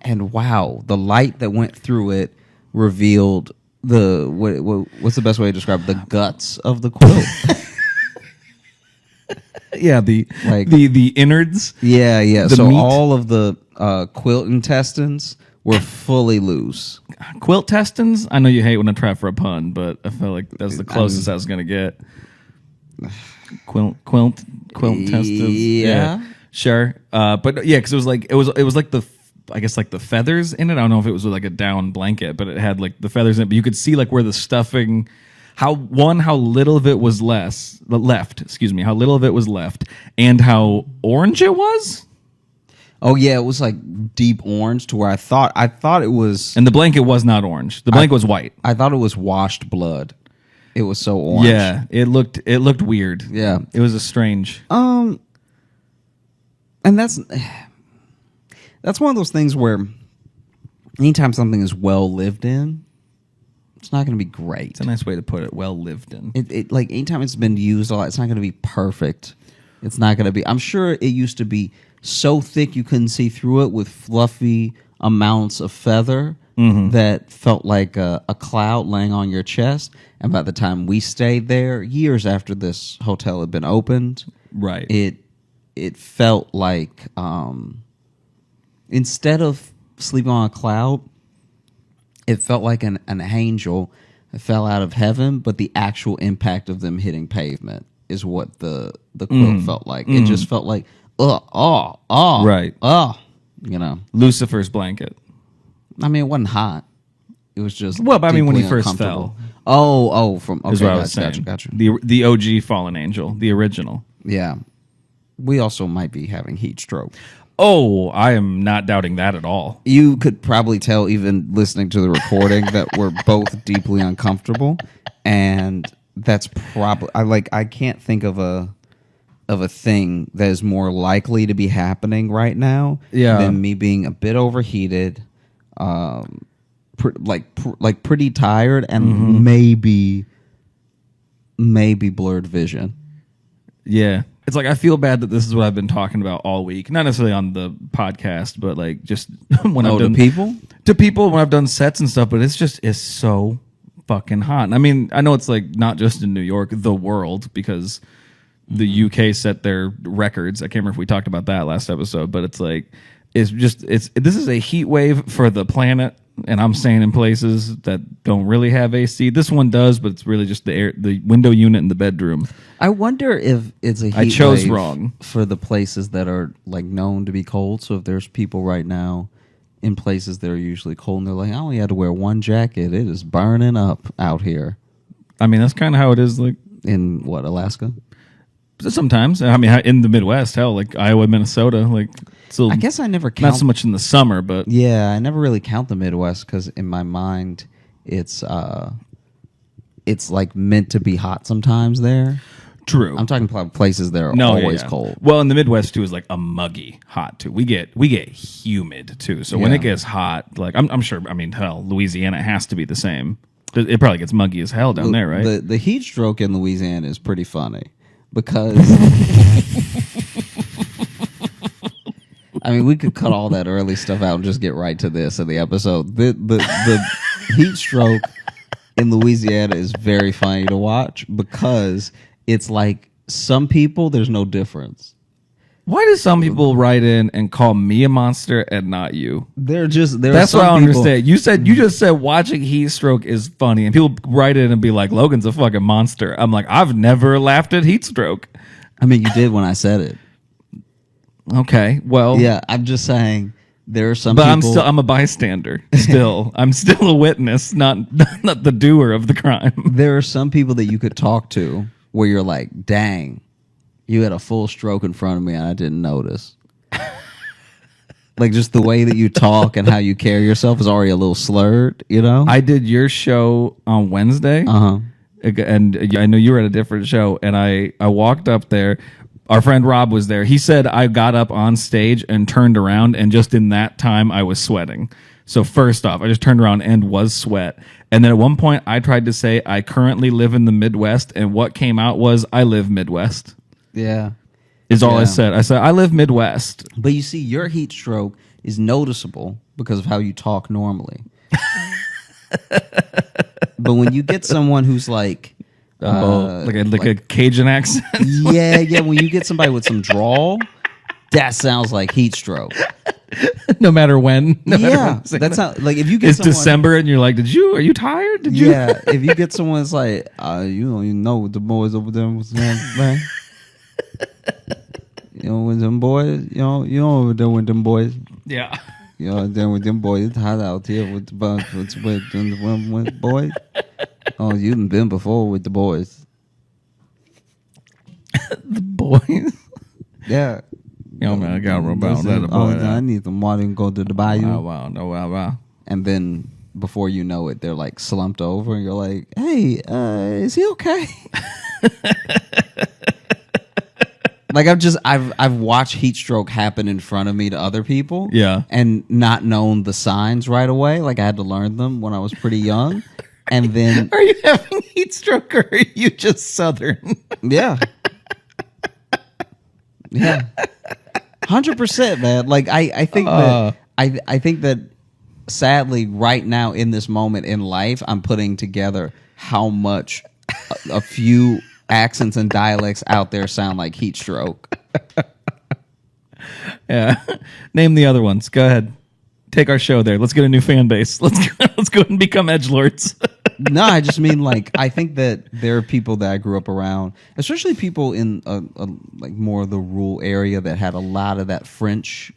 Speaker 2: And wow, the light that went through it revealed what's the best way to describe it? The guts of the quilt.
Speaker 4: Yeah, the
Speaker 2: Like-
Speaker 4: the innards.
Speaker 2: Yeah, yeah.
Speaker 4: The
Speaker 2: So
Speaker 4: meat?
Speaker 2: all of the quilt intestines were fully loose.
Speaker 4: Quilt testins? I know you hate when I try for a pun, but I felt like that's the closest I was gonna get. Quilt testins.
Speaker 2: Yeah.
Speaker 4: Sure. But yeah, because it was like the I guess like the feathers in it. I don't know if it was like a down blanket, but it had like the feathers in it. But you could see like where the stuffing, how little of it was left. Excuse me, how little of it was left, and how orange it was.
Speaker 2: Oh yeah, it was like deep orange to where I thought it was.
Speaker 4: And the blanket was not orange. The blanket was white.
Speaker 2: I thought it was washed blood. It was so orange.
Speaker 4: Yeah, it looked weird.
Speaker 2: Yeah.
Speaker 4: It was a strange.
Speaker 2: And that's one of those things where anytime something is well lived in, it's not going to be great.
Speaker 4: It's a nice way to put it. Well lived in.
Speaker 2: It like anytime it's been used a lot, it's not going to be perfect. It's not going to be. I'm sure it used to be so thick you couldn't see through it with fluffy amounts of feather that felt like a cloud laying on your chest. And by the time we stayed there, years after this hotel had been opened,
Speaker 4: Right.
Speaker 2: it felt like instead of sleeping on a cloud, it felt like an angel fell out of heaven, but the actual impact of them hitting pavement is what the quilt felt like. It just felt like
Speaker 4: Right.
Speaker 2: you know.
Speaker 4: Lucifer's blanket.
Speaker 2: I mean, it wasn't hot. It was just
Speaker 4: Well, but I mean, when he
Speaker 2: deeply
Speaker 4: first
Speaker 2: uncomfortable.
Speaker 4: fell.
Speaker 2: From
Speaker 4: Is
Speaker 2: okay,
Speaker 4: what I was saying.
Speaker 2: gotcha.
Speaker 4: The OG fallen angel, the original.
Speaker 2: Yeah, we also might be having heat stroke.
Speaker 4: Oh, I am not doubting that at all.
Speaker 2: You could probably tell, even listening to the recording, that we're both deeply uncomfortable, and that's probably I can't think of a thing that is more likely to be happening right now than me being a bit overheated, pretty tired, and maybe blurred vision.
Speaker 4: Yeah. It's like I feel bad that this is what I've been talking about all week. Not necessarily on the podcast, but like just when I've done to people when I've done sets and stuff, but it's so fucking hot. And I mean, I know it's like not just in New York, the world, because the UK set their records. I can't remember if we talked about that last episode, but it's like this is a heat wave for the planet. And I'm staying in places that don't really have AC. This one does, but it's really just the window unit in the bedroom.
Speaker 2: I wonder if it's a heat
Speaker 4: I chose
Speaker 2: wave
Speaker 4: wrong
Speaker 2: for the places that are like known to be cold. So if there's people right now in places that are usually cold and they're like, I only had to wear one jacket. It is burning up out here.
Speaker 4: I mean, that's kind of how it is. Like
Speaker 2: in what, Alaska?
Speaker 4: Sometimes. I mean, in the Midwest, hell, like Iowa, Minnesota, like. So
Speaker 2: I guess I never count.
Speaker 4: Not so much in the summer, but
Speaker 2: yeah, I never really count the Midwest because in my mind, it's like meant to be hot sometimes there.
Speaker 4: True.
Speaker 2: I'm talking about places that are always cold.
Speaker 4: Well, in the Midwest too is like a muggy hot too. We get humid too. So when it gets hot, like I'm sure. I mean, hell, Louisiana has to be the same. It probably gets muggy as hell down there, right?
Speaker 2: The heat stroke in Louisiana is pretty funny because. I mean, we could cut all that early stuff out and just get right to this in the episode. The heat stroke in Louisiana is very funny to watch because it's like some people, there's no difference.
Speaker 4: Why do some people write in and call me a monster and not you?
Speaker 2: That's
Speaker 4: what I don't understand. You just said watching heat stroke is funny, and people write in and be like, "Logan's a fucking monster." I'm like, I've never laughed at heat stroke.
Speaker 2: I mean, you did when I said it.
Speaker 4: Okay, well,
Speaker 2: yeah, I'm just saying there are some people.
Speaker 4: But I'm a bystander. Still, I'm still a witness, not the doer of the crime.
Speaker 2: There are some people that you could talk to where you're like, "Dang, you had a full stroke in front of me and I didn't notice." Like just the way that you talk and how you carry yourself is already a little slurred, you know?
Speaker 4: I did your show on Wednesday. And I know you were at a different show, and I walked up there. Our friend Rob was there. He said I got up on stage and turned around, and just in that time, I was sweating. So first off, I just turned around and was sweat. And then at one point, I tried to say I currently live in the Midwest, and what came out was I live Midwest.
Speaker 2: Yeah.
Speaker 4: Is all I said. I said I live Midwest.
Speaker 2: But you see, your heat stroke is noticeable because of how you talk normally. But when you get someone who's like
Speaker 4: Like a Cajun accent.
Speaker 2: Yeah. When you get somebody with some drawl, that sounds like heat stroke.
Speaker 4: No matter when.
Speaker 2: That's how. Like if you get
Speaker 4: it's December and you're like, are you tired? Did you?
Speaker 2: Yeah, if you get someone that's like, you don't even know what the boys over there was man. You know with them boys, you know over there with them boys.
Speaker 4: Yeah.
Speaker 2: You know there with them boys. It's hot out here with the boys. Oh, you done been before with the boys.
Speaker 4: The boys.
Speaker 2: Yeah.
Speaker 4: Yo, man, I got to about that.
Speaker 2: I need some water and go to the bayou.
Speaker 4: Wow.
Speaker 2: And then before you know it, they're like slumped over, and you're like, "Hey, is he okay?" Like I've watched heat stroke happen in front of me to other people, and not known the signs right away. Like I had to learn them when I was pretty young, and then
Speaker 4: are you having heat stroke or are you just Southern?
Speaker 2: Yeah. 100%, man. Like I think that sadly right now in this moment in life, I'm putting together how much a few accents and dialects out there sound like heat stroke.
Speaker 4: Yeah. Name the other ones. Go ahead. Take our show there. Let's get a new fan base. Let's go and become edgelords.
Speaker 2: No, I just mean like I think that there are people that I grew up around, especially people in like more of the rural area that had a lot of that French.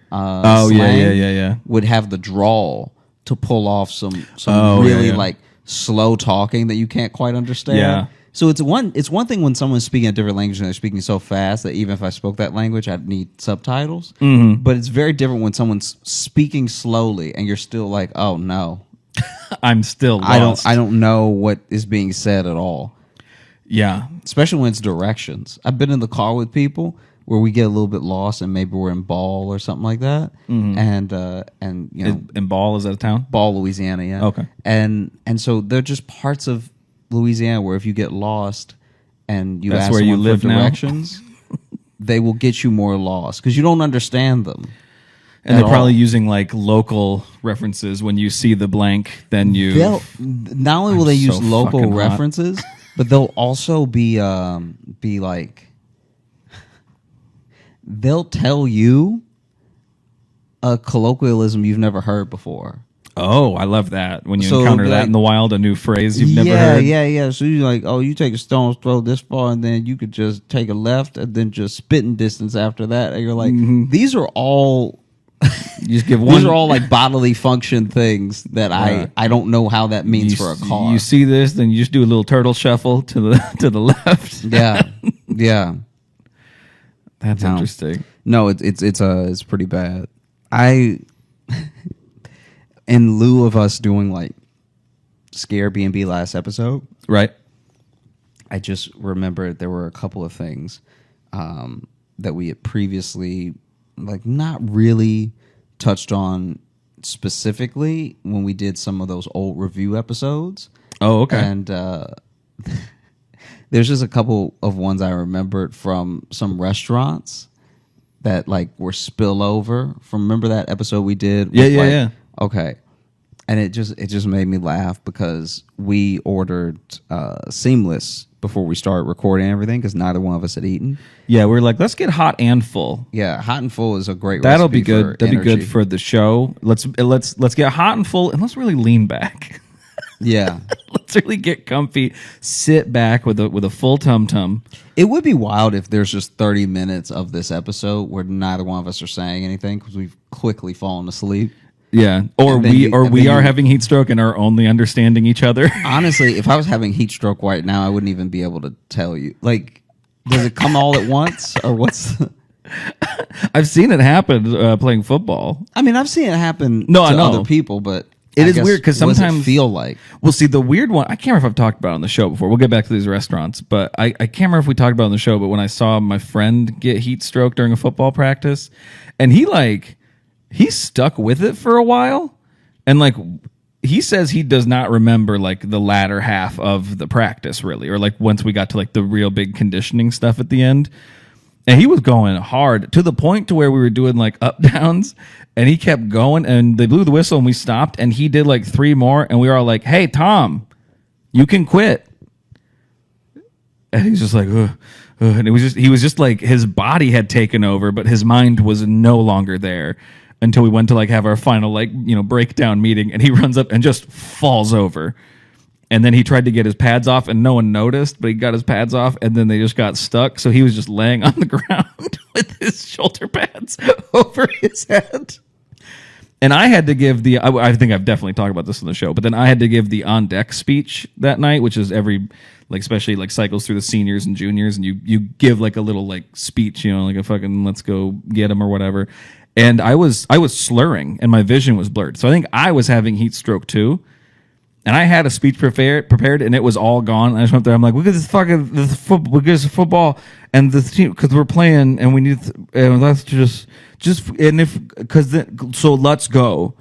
Speaker 2: Slang,
Speaker 4: yeah.
Speaker 2: Would have the drawl to pull off some like slow talking that you can't quite understand.
Speaker 4: Yeah.
Speaker 2: So it's one thing when someone's speaking a different language and they're speaking so fast that even if I spoke that language, I'd need subtitles.
Speaker 4: Mm-hmm.
Speaker 2: But it's very different when someone's speaking slowly and you're still like, oh no.
Speaker 4: I'm still lost.
Speaker 2: I don't know what is being said at all.
Speaker 4: Yeah.
Speaker 2: Especially when it's directions. I've been in the car with people where we get a little bit lost and maybe we're in Ball or something like that.
Speaker 4: Mm-hmm.
Speaker 2: And you know,
Speaker 4: in Ball, is that a town?
Speaker 2: Ball, Louisiana, yeah.
Speaker 4: Okay.
Speaker 2: And so they're just parts of Louisiana where if you get lost and you
Speaker 4: That's
Speaker 2: ask
Speaker 4: where you
Speaker 2: someone
Speaker 4: live
Speaker 2: for directions, they will get you more lost because you don't understand them.
Speaker 4: And they're probably using like local references. When you see the blank, then
Speaker 2: not only will they use local references, but they'll also be like, they'll tell you a colloquialism you've never heard before.
Speaker 4: Oh, I love that. When you encounter that in the wild, a new phrase you've never heard.
Speaker 2: Yeah. So you're like, oh, you take a stone's throw this far, and then you could just take a left, and then just spitting distance after that. And you're like, these are all...
Speaker 4: You just give one.
Speaker 2: These are all like bodily function things that I don't know how that means for a car.
Speaker 4: You see this, then you just do a little turtle shuffle to the left.
Speaker 2: Yeah.
Speaker 4: That's interesting.
Speaker 2: No, it's pretty bad. In lieu of us doing like Scare B&B last episode,
Speaker 4: right?
Speaker 2: I just remembered there were a couple of things that we had previously like not really touched on specifically when we did some of those old review episodes.
Speaker 4: Oh, okay.
Speaker 2: And there's just a couple of ones I remembered from some restaurants that like were spillover from. Remember that episode we did?
Speaker 4: Yeah.
Speaker 2: Okay. And it just made me laugh because we ordered Seamless before we started recording everything because neither one of us had eaten.
Speaker 4: Yeah, we're like, let's get hot and full.
Speaker 2: Yeah, hot and full is a great
Speaker 4: That'll
Speaker 2: recipe
Speaker 4: be good.
Speaker 2: for
Speaker 4: That'll
Speaker 2: energy.
Speaker 4: be good for the show. Let's get hot and full and let's really lean back.
Speaker 2: Yeah.
Speaker 4: Let's really get comfy, sit back with a full tum-tum.
Speaker 2: It would be wild if there's just 30 minutes of this episode where neither one of us are saying anything because we've quickly fallen asleep.
Speaker 4: Yeah, or we are having heat stroke and are only understanding each other.
Speaker 2: Honestly, if I was having heat stroke right now, I wouldn't even be able to tell you. Like, does it come all at once, or what's?
Speaker 4: I've seen it happen playing football.
Speaker 2: I mean, I've seen it happen
Speaker 4: to
Speaker 2: other people, but
Speaker 4: it is weird because sometimes
Speaker 2: what does it feel like.
Speaker 4: Well, see, the weird one, I can't remember if I've talked about it on the show before. We'll get back to these restaurants, but I can't remember if we talked about it on the show. But when I saw my friend get heat stroke during a football practice, and he stuck with it for a while, and like he says he does not remember like the latter half of the practice really, or like once we got to like the real big conditioning stuff at the end. And he was going hard to the point to where we were doing like up downs, and he kept going, and they blew the whistle and we stopped, and he did like 3 more, and we were all like, "Hey, Tom, you can quit." And he's just like, ugh, ugh. And he was just like, his body had taken over, but his mind was no longer there until we went to like have our final like, breakdown meeting, and he runs up and just falls over. And then he tried to get his pads off, and no one noticed, but he got his pads off, and then they just got stuck. So he was just laying on the ground with his shoulder pads over his head. And I had to give I think I've definitely talked about this on the show, but then I had to give the on deck speech that night, which is especially like cycles through the seniors and juniors, and you give like a little like speech, like a fucking let's go get him or whatever. And I was slurring, and my vision was blurred. So I think I was having heat stroke too. And I had a speech prepared, and it was all gone. I just went there. I'm like, look at this football, and this team because we're playing, and we need, and let's just so let's go.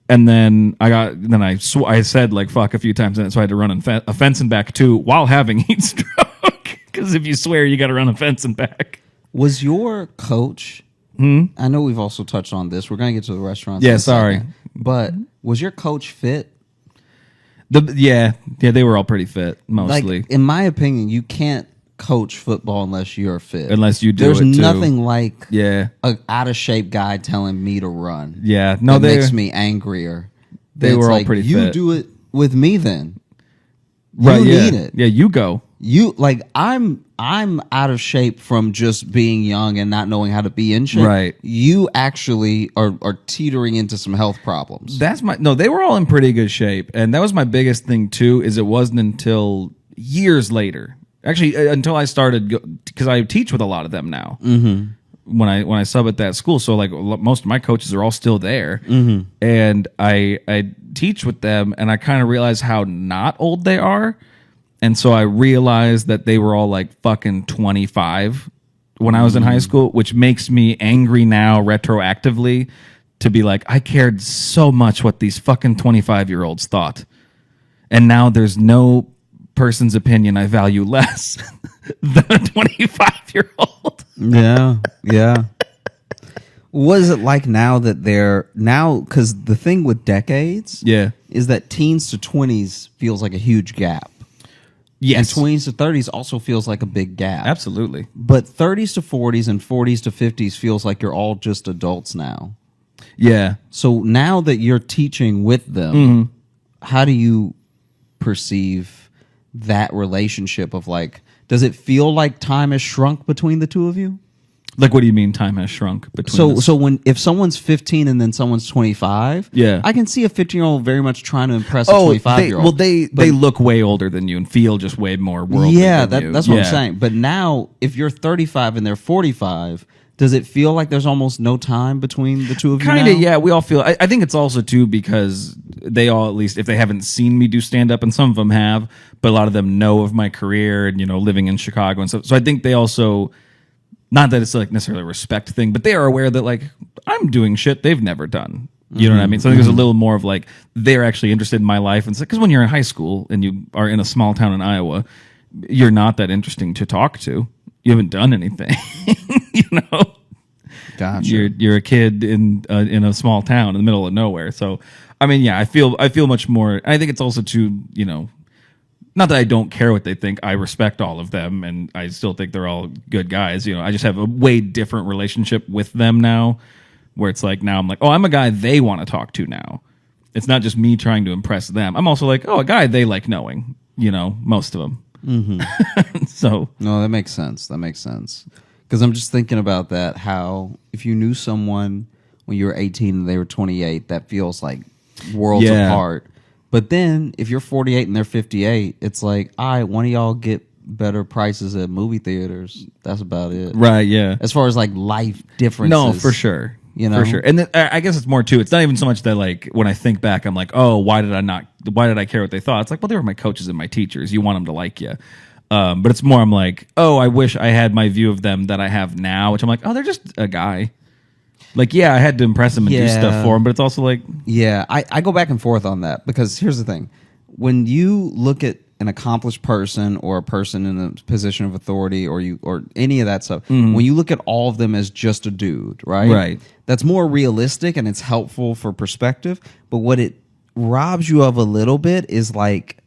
Speaker 4: And then I said like fuck a few times, and so I had to run a fence and back too while having heat stroke. Because if you swear, you got to run a fence and back.
Speaker 2: Was your coach? I know we've also touched on this. We're gonna get to the restaurants.
Speaker 4: Yeah, sorry,
Speaker 2: but was your coach fit?
Speaker 4: Yeah, they were all pretty fit, mostly.
Speaker 2: Like, in my opinion, you can't coach football unless you're fit.
Speaker 4: Unless you do
Speaker 2: There's
Speaker 4: it too.
Speaker 2: nothing like
Speaker 4: a
Speaker 2: out of shape guy telling me to run.
Speaker 4: Yeah, no,
Speaker 2: that makes me angrier.
Speaker 4: They were all pretty fit.
Speaker 2: You do it with me then.
Speaker 4: Right,
Speaker 2: you need it.
Speaker 4: Yeah, you go.
Speaker 2: I'm out of shape from just being young and not knowing how to be in shape.
Speaker 4: Right.
Speaker 2: You actually are teetering into some health problems.
Speaker 4: They were all in pretty good shape. And that was my biggest thing too, is it wasn't until years later, actually until I started, because I teach with a lot of them now. Mm-hmm. When I sub at that school. So like most of my coaches are all still there. Mm-hmm. And I teach with them, and I kind of realize how not old they are. And so I realized that they were all like fucking 25 when I was in high school, which makes me angry now retroactively to be like, I cared so much what these fucking 25-year-olds thought. And now there's no person's opinion I value less than a 25-year-old.
Speaker 2: Yeah. What is it like now that because the thing with decades is that teens to 20s feels like a huge gap.
Speaker 4: Yes.
Speaker 2: And 20s to 30s also feels like a big gap.
Speaker 4: Absolutely.
Speaker 2: But 30s to 40s and 40s to 50s feels like you're all just adults now.
Speaker 4: Yeah.
Speaker 2: So now that you're teaching with them, how do you perceive that relationship of like, does it feel like time has shrunk between the two of you?
Speaker 4: Like, what do you mean time has shrunk between us?
Speaker 2: So if someone's 15 and then someone's 25, I can see a 15-year-old very much trying to impress a 25-year-old.
Speaker 4: They look way older than you and feel just way more worldly than you.
Speaker 2: That's what I'm saying. But now, if you're 35 and they're 45, does it feel like there's almost no time between the two of you now?
Speaker 4: Kind of, yeah. We all feel... I think it's also, too, because they all, at least, if they haven't seen me do stand-up, and some of them have, but a lot of them know of my career and, living in Chicago and stuff. So I think they also... Not that it's like necessarily a respect thing, but they are aware that like I'm doing shit they've never done. You know what I mean? So I think there's a little more of like they're actually interested in my life, and because when you're in high school and you are in a small town in Iowa, you're not that interesting to talk to. You haven't done anything,
Speaker 2: Gotcha.
Speaker 4: You're a kid in a small town in the middle of nowhere. So I mean, yeah, I feel much more. I think it's also too, not that I don't care what they think. I respect all of them, and I still think they're all good guys. I just have a way different relationship with them now, where it's like now I'm like, oh, I'm a guy they want to talk to now. It's not just me trying to impress them. I'm also like, oh, a guy they like knowing. Most of them. Mm-hmm. So
Speaker 2: no, that makes sense. Because I'm just thinking about that. How if you knew someone when you were 18 and they were 28, that feels like worlds apart. But then, if you're 48 and they're 58, it's like, all right, one of y'all get better prices at movie theaters. That's about it.
Speaker 4: Right, yeah.
Speaker 2: As far as, like, life differences.
Speaker 4: No, for sure. For sure. And I guess it's more, too. It's not even so much that, like, when I think back, I'm like, oh, why did I care what they thought? It's like, well, they were my coaches and my teachers. You want them to like you. But it's more, I'm like, oh, I wish I had my view of them that I have now, which I'm like, oh, they're just a guy. Like, yeah, I had to impress him and do stuff for him, but it's also like...
Speaker 2: Yeah, I go back and forth on that, because here's the thing. When you look at an accomplished person or a person in a position of authority or any of that stuff, when you look at all of them as just a dude, right?
Speaker 4: Right.
Speaker 2: That's more realistic and it's helpful for perspective, but what it robs you of a little bit is like...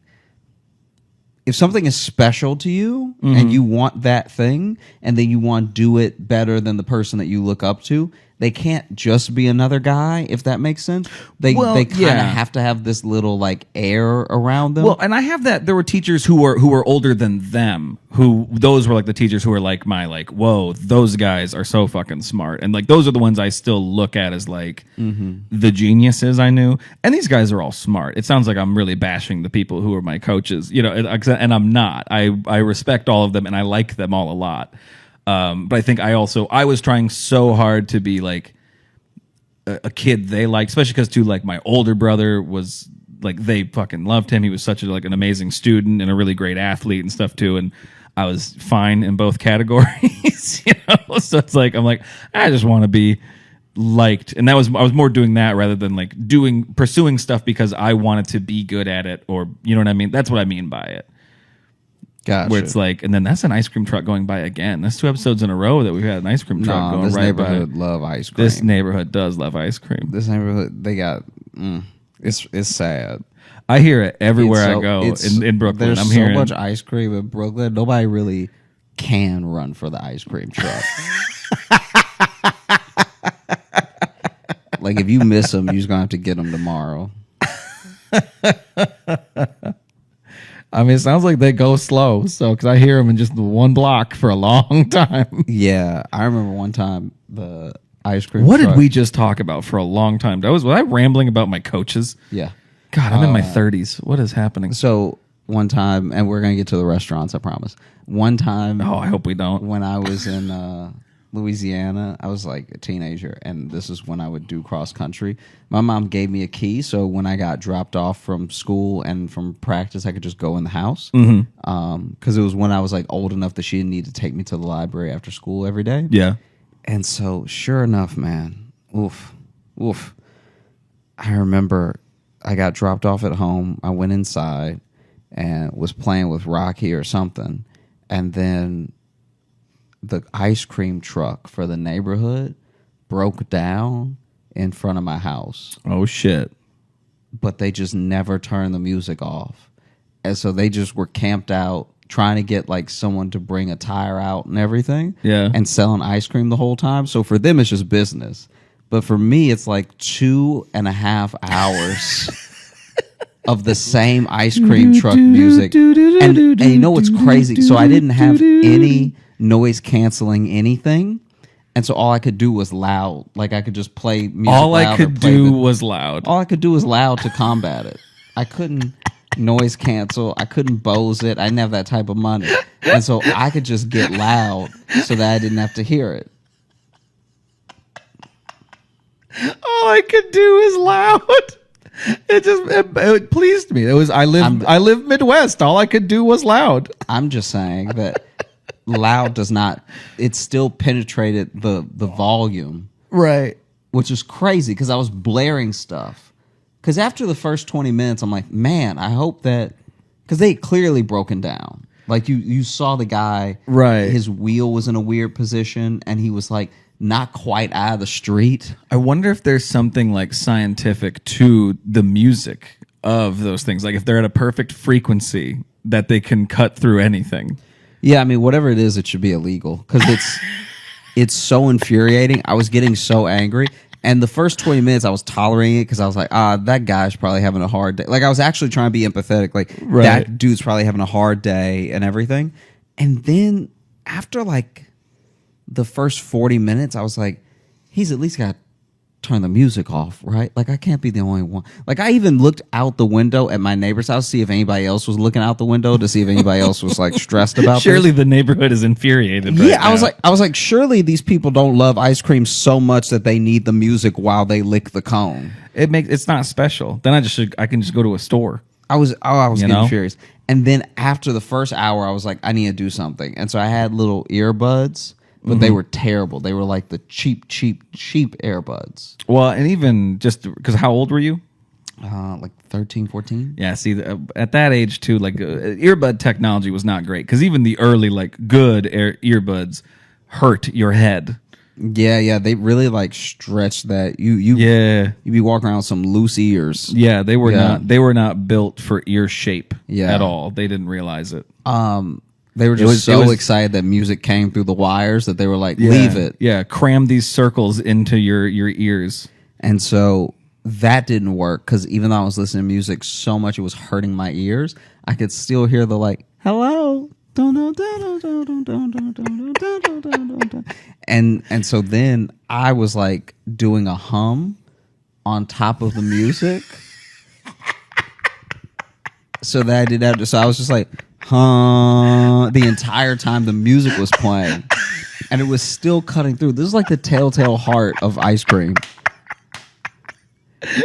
Speaker 5: if something is special to you and you want that thing and then you want to do it better than the person that you look up to, they can't just be another guy, if that makes sense. They kind of have to have this little like air around them.
Speaker 4: Well, and I have that. There were teachers who were older than them. Those were like the teachers who were like whoa, those guys are so fucking smart. And like those are the ones I still look at as like the geniuses I knew. And these guys are all smart. It sounds like I'm really bashing the people who are my coaches, and I'm not. I respect all of them and I like them all a lot. But I think I was trying so hard to be like a kid they liked, especially because too, like my older brother was like, they fucking loved him. He was such an amazing student and a really great athlete and stuff too. And I was fine in both categories, So it's like, I'm like, I just want to be liked. And I was more doing that rather than like pursuing stuff because I wanted to be good at it, or, you know what I mean? That's what I mean by it.
Speaker 5: Gotcha.
Speaker 4: Where it's like, and then that's an ice cream truck going by again. That's 2 episodes in a row that we've had an ice cream truck going
Speaker 5: this
Speaker 4: right by.
Speaker 5: neighborhood love ice cream.
Speaker 4: This neighborhood does love ice cream.
Speaker 5: This neighborhood, they got, it's sad.
Speaker 4: I hear it everywhere I go in Brooklyn.
Speaker 5: There's
Speaker 4: I'm
Speaker 5: so
Speaker 4: hearing
Speaker 5: much ice cream in Brooklyn. Nobody really can run for the ice cream truck. Like if you miss them, you're just gonna have to get them tomorrow.
Speaker 4: I mean, it sounds like they go slow. So, because I hear them in just the one block for a long time.
Speaker 5: Yeah, I remember one time the ice cream.
Speaker 4: What
Speaker 5: truck,
Speaker 4: did we just talk about for a long time? Was I rambling about my coaches?
Speaker 5: Yeah.
Speaker 4: God, I'm in my 30s. What is happening?
Speaker 5: So one time, and we're gonna get to the restaurants, I promise. One time,
Speaker 4: Oh, I hope we don't.
Speaker 5: when I was in Louisiana, I was like a teenager, and this is when I would do cross country. My mom gave me a key, so when I got dropped off from school and from practice, I could just go in the house. Because it was when I was like old enough that she didn't need to take me to the library after school every day.
Speaker 4: Yeah.
Speaker 5: And so, sure enough, man, oof. I remember I got dropped off at home. I went inside and was playing with Rocky or something, and then the ice cream truck for the neighborhood broke down in front of my house.
Speaker 4: Oh, shit.
Speaker 5: But they just never turned the music off. And so they just were camped out trying to get like someone to bring a tire out and everything.
Speaker 4: Yeah.
Speaker 5: And selling ice cream the whole time. So for them, it's just business. But for me, it's like 2.5 hours of the same ice cream truck music. And you know what's crazy? So I didn't have any noise canceling anything, and so all I could do was loud. Like I could just play music.
Speaker 4: All I could do was loud.
Speaker 5: All I could do was loud to combat it. I couldn't noise cancel. I couldn't Bose it. I didn't have that type of money, and so I could just get loud so that I didn't have to hear it.
Speaker 4: All I could do is loud. It pleased me. I live Midwest. All I could do was loud.
Speaker 5: I'm just saying that loud does not. It still penetrated the volume,
Speaker 4: Right.
Speaker 5: which is crazy because I was blaring stuff. Because after the first 20 minutes, I'm like, man, I hope that, because they had clearly broken down. Like you saw the guy,
Speaker 4: Right.
Speaker 5: His wheel was in a weird position, and he was like not quite out of the street.
Speaker 4: I wonder if there's something like scientific to the music of those things. Like if they're at a perfect frequency that they can cut through anything.
Speaker 5: Yeah, I mean, whatever it is, it should be illegal because it's so infuriating. I was getting so angry. And the first 20 minutes, I was tolerating it because I was like, that guy's probably having a hard day. Like, I was actually trying to be empathetic. Like,
Speaker 4: Right.
Speaker 5: That dude's probably having a hard day and everything. And then after, like, the first 40 minutes, I was like, he's at least got to turn the music off, right? Like, I can't be the only one. Like, I even looked out the window at my neighbor's house to see if anybody else was looking out the window to see if anybody else was, like, stressed about
Speaker 4: Surely
Speaker 5: this.
Speaker 4: the neighborhood is infuriated.
Speaker 5: Yeah,
Speaker 4: right
Speaker 5: I was like, surely these people don't love ice cream so much that they need the music while they lick the cone.
Speaker 4: It's not special. Then I can just go to a store.
Speaker 5: I was getting
Speaker 4: know?
Speaker 5: furious. And then after the first hour, I was like, I need to do something. And so I had little earbuds, but they were terrible. They were like the cheap earbuds.
Speaker 4: Well, and even just because how old were you?
Speaker 5: Like 13, 14.
Speaker 4: Yeah, see, at that age too, like earbud technology was not great because even the early like good earbuds hurt your head.
Speaker 5: Yeah. They really like stretched that. You be walking around with some loose ears.
Speaker 4: Yeah, they were not built for ear shape
Speaker 5: Yeah.
Speaker 4: at all. They didn't realize it.
Speaker 5: They were just so excited that music came through the wires that they were like, leave it.
Speaker 4: Yeah, cram these circles into your ears.
Speaker 5: And so that didn't work because even though I was listening to music so much it was hurting my ears, I could still hear the like, hello. And so then I was like doing a hum on top of the music. So that I did that. So I was just like, the entire time the music was playing. And it was still cutting through. This is like the telltale heart of ice cream.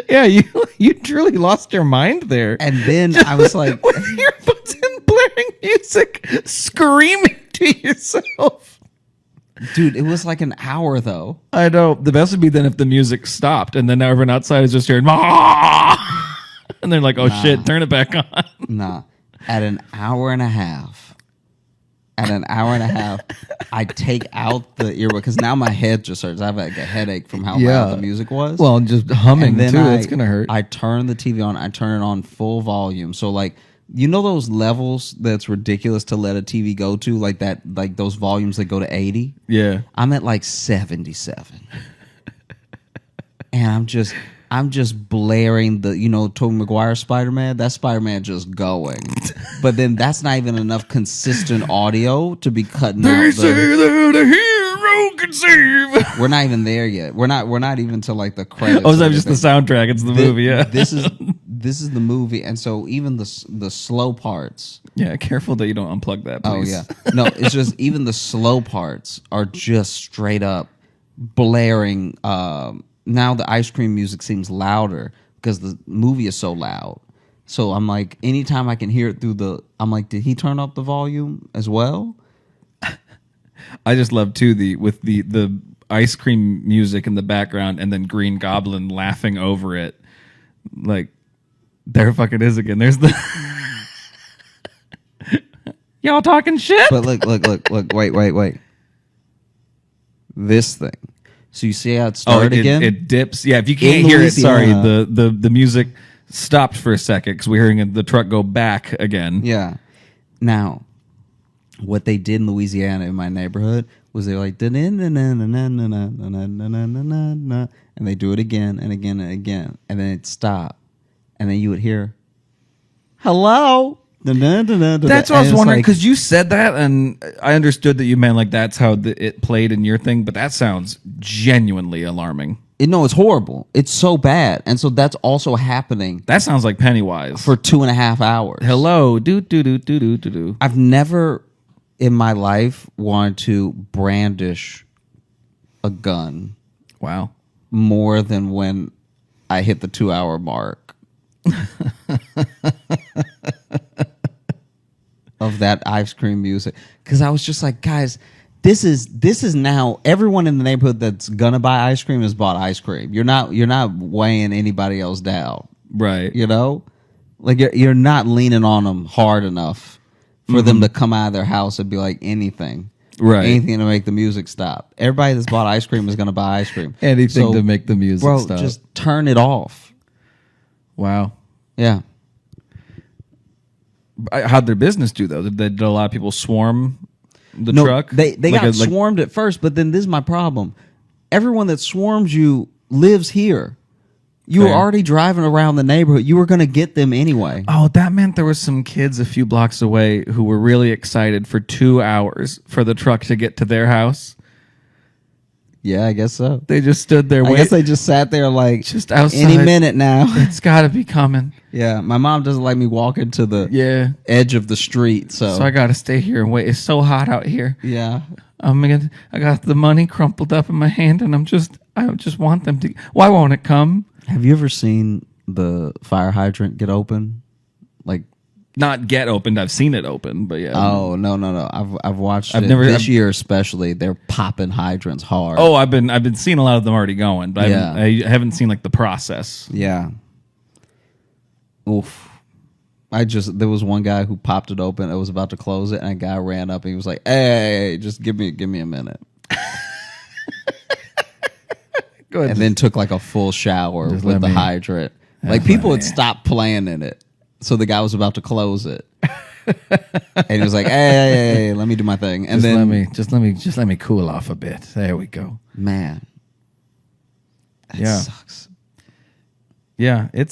Speaker 4: Yeah, you truly lost your mind there.
Speaker 5: And then I was like,
Speaker 4: with earbuds and blaring music, screaming to yourself.
Speaker 5: Dude, it was like an hour though.
Speaker 4: I know. The best would be then if the music stopped and then everyone outside is just hearing, "Ah!" And they're like, oh shit, turn it back on.
Speaker 5: Nah. At an hour and a half, I take out the earbud because now my head just hurts. I have like a headache from how loud the music was.
Speaker 4: Well, just humming
Speaker 5: and then
Speaker 4: too. It's gonna hurt.
Speaker 5: I turn the TV on. I turn it on full volume. So like, you know those levels that's ridiculous to let a TV go to, like that, like those volumes that go to 80.
Speaker 4: Yeah,
Speaker 5: I'm at like 77, and I'm just blaring the, Tobey Maguire Spider-Man. That Spider-Man just going. But then that's not even enough consistent audio to be cutting out.
Speaker 4: They say that a hero can save.
Speaker 5: We're not even there yet. We're not even to like the credits.
Speaker 4: Oh, is that just the soundtrack? It's the movie, yeah.
Speaker 5: This is the movie, and so even the slow parts.
Speaker 4: Yeah, careful that you don't unplug that, please.
Speaker 5: Oh yeah. No, it's just even the slow parts are just straight up blaring. Now the ice cream music seems louder because the movie is so loud. So I'm like, anytime I can hear it I'm like, did he turn up the volume as well?
Speaker 4: I just love too the ice cream music in the background and then Green Goblin laughing over it. Like, there fucking is again. There's the y'all talking shit.
Speaker 5: But look, wait. This thing. So you see how it started again?
Speaker 4: It dips. Yeah, if you can't hear it, sorry, the music stopped for a second because we're hearing the truck go back again.
Speaker 5: Yeah. Now, what they did in Louisiana in my neighborhood was they were like, and they do it again and again and again, and then it stopped, and then you would hear, hello.
Speaker 4: That's what I was wondering, because you said that, and I understood that you meant like that's how it played in your thing, but that sounds genuinely alarming.
Speaker 5: No, it's horrible. It's so bad, and so that's also happening.
Speaker 4: That sounds like Pennywise
Speaker 5: for 2.5 hours.
Speaker 4: Hello, do.
Speaker 5: I've never in my life wanted to brandish a gun.
Speaker 4: Wow,
Speaker 5: more than when I hit the 2-hour mark. Of that ice cream music, because I was just like, guys, this is now everyone in the neighborhood that's gonna buy ice cream has bought ice cream. You're not weighing anybody else down,
Speaker 4: right?
Speaker 5: Like you're not leaning on them hard enough for them to come out of their house and be like anything to make the music stop. Everybody that's bought ice cream is gonna buy ice cream.
Speaker 4: Anything to make the music stop.
Speaker 5: Just turn it off.
Speaker 4: Wow.
Speaker 5: Yeah.
Speaker 4: How'd their business do though? Did a lot of people swarm the truck?
Speaker 5: They got swarmed at first, but then this is my problem. Everyone that swarms you lives here. You were already driving around the neighborhood. You were going to get them anyway.
Speaker 4: Oh, that meant there was some kids a few blocks away who were really excited for 2 hours for the truck to get to their house.
Speaker 5: Yeah, I guess so.
Speaker 4: They just stood there waiting.
Speaker 5: I guess they just sat there like,
Speaker 4: just outside.
Speaker 5: Any minute now.
Speaker 4: It's got to be coming.
Speaker 5: Yeah, my mom doesn't like me walking to the edge of the street, so
Speaker 4: I got to stay here and wait. It's so hot out here.
Speaker 5: Yeah.
Speaker 4: I got the money crumpled up in my hand, and I just want them to. Why won't it come?
Speaker 5: Have you ever seen the fire hydrant get open? Like,
Speaker 4: not get opened. I've seen it open, but yeah.
Speaker 5: Oh no! I've watched it this year especially. They're popping hydrants hard.
Speaker 4: Oh, I've been seeing a lot of them already going, but I haven't seen like the process.
Speaker 5: Yeah. Oof. There was one guy who popped it open. I was about to close it, and a guy ran up and he was like, "Hey, just give me a minute."
Speaker 4: Go ahead.
Speaker 5: and then took like a full shower
Speaker 4: Just
Speaker 5: with
Speaker 4: let
Speaker 5: the
Speaker 4: me-
Speaker 5: hydrant. Like people had stopped playing in it, so the guy was about to close it, and he was like, "Hey, let me do my thing." And
Speaker 4: just let me cool off a bit. There we go.
Speaker 5: man, that
Speaker 4: Yeah.
Speaker 5: sucks.
Speaker 4: Yeah, it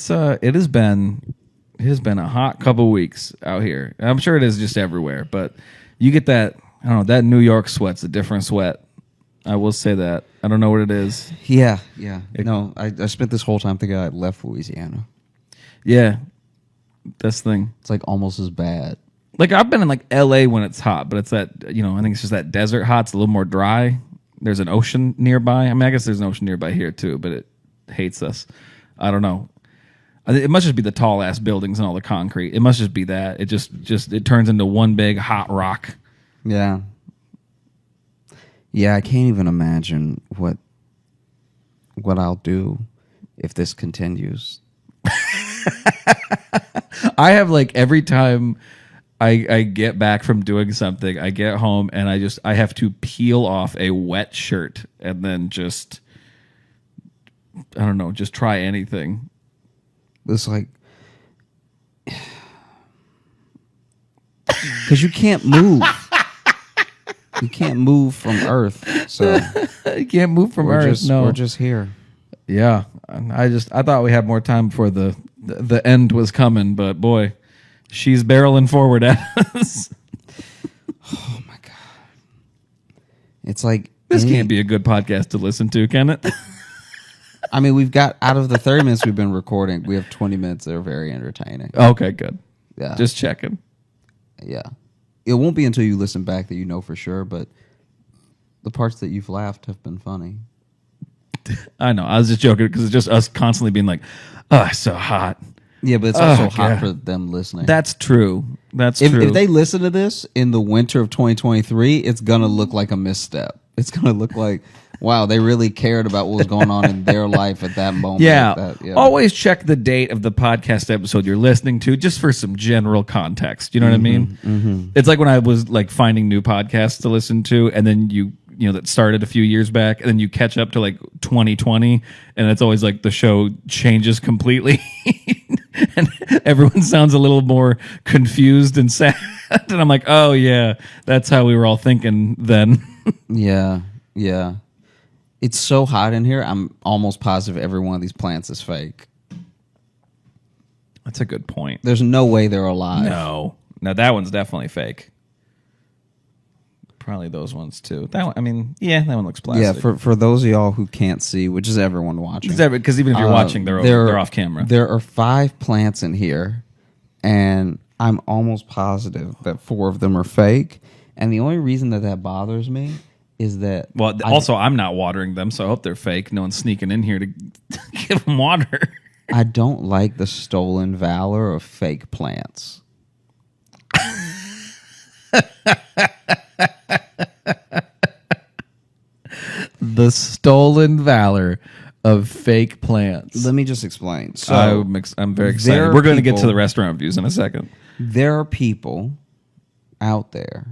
Speaker 4: has been a hot couple weeks out here. I'm sure it is just everywhere, but you get that, I don't know, that New York sweat's a different sweat. I will say that. I don't know what it is.
Speaker 5: Yeah. No, I spent this whole time thinking I left Louisiana.
Speaker 4: Yeah. That's the thing.
Speaker 5: It's like almost as bad.
Speaker 4: Like I've been in like LA when it's hot, but it's that, I think it's just that desert hot. It's a little more dry. There's an ocean nearby. I mean, I guess there's an ocean nearby here too, but it hates us. I don't know. It must just be the tall ass buildings and all the concrete. It must just be that. It just it turns into one big hot rock.
Speaker 5: Yeah. Yeah, I can't even imagine what I'll do if this continues.
Speaker 4: I have like every time I get back from doing something, I get home and I have to peel off a wet shirt and then just, I don't know, just try anything.
Speaker 5: It's like because you can't move. You can't move from Earth, so
Speaker 4: You can't move from Earth.
Speaker 5: we're just here.
Speaker 4: Yeah, I thought we had more time before the end was coming, but boy, she's barreling forward at us.
Speaker 5: Oh my god! It's like
Speaker 4: This can't be a good podcast to listen to, can it?
Speaker 5: I mean, we've got out of the 30 minutes we've been recording, we have 20 minutes that are very entertaining.
Speaker 4: Okay, good.
Speaker 5: Yeah,
Speaker 4: Just checking.
Speaker 5: yeah. It won't be until you listen back that you know for sure, but the parts that you've laughed have been funny.
Speaker 4: I know. I was just joking because it's just us constantly being like, "Oh, it's so hot."
Speaker 5: Yeah, but it's also hot
Speaker 4: God.
Speaker 5: for them listening.
Speaker 4: That's true. That's
Speaker 5: if,
Speaker 4: true.
Speaker 5: if they listen to this in the winter of 2023, it's gonna look like a misstep. It's gonna look like, wow, they really cared about what was going on in their life at that moment.
Speaker 4: Yeah.
Speaker 5: That,
Speaker 4: Always check the date of the podcast episode you're listening to just for some general context. You know what I mean? Mm-hmm. It's like when I was like finding new podcasts to listen to and then you that started a few years back and then you catch up to like 2020 and it's always like the show changes completely and everyone sounds a little more confused and sad. And I'm like, oh yeah, that's how we were all thinking then.
Speaker 5: Yeah. It's so hot in here. I'm almost positive every one of these plants is fake.
Speaker 4: That's a good point.
Speaker 5: There's no way they're alive.
Speaker 4: No, that one's definitely fake. Probably those ones too. That one, I mean, yeah, that one looks plastic.
Speaker 5: Yeah, for those of y'all who can't see, which is everyone watching.
Speaker 4: Because even if you're watching, they're off camera.
Speaker 5: There are 5 plants in here, and I'm almost positive that 4 of them are fake. And the only reason that bothers me is that...
Speaker 4: Well, also, I'm not watering them, so I hope they're fake. No one's sneaking in here to give them water.
Speaker 5: I don't like the stolen valor of fake plants.
Speaker 4: The stolen valor of fake plants.
Speaker 5: Let me just explain. So
Speaker 4: I'm very
Speaker 5: there
Speaker 4: excited.
Speaker 5: are
Speaker 4: We're going to get to
Speaker 5: people-
Speaker 4: the restaurant reviews in a second.
Speaker 5: there are people out there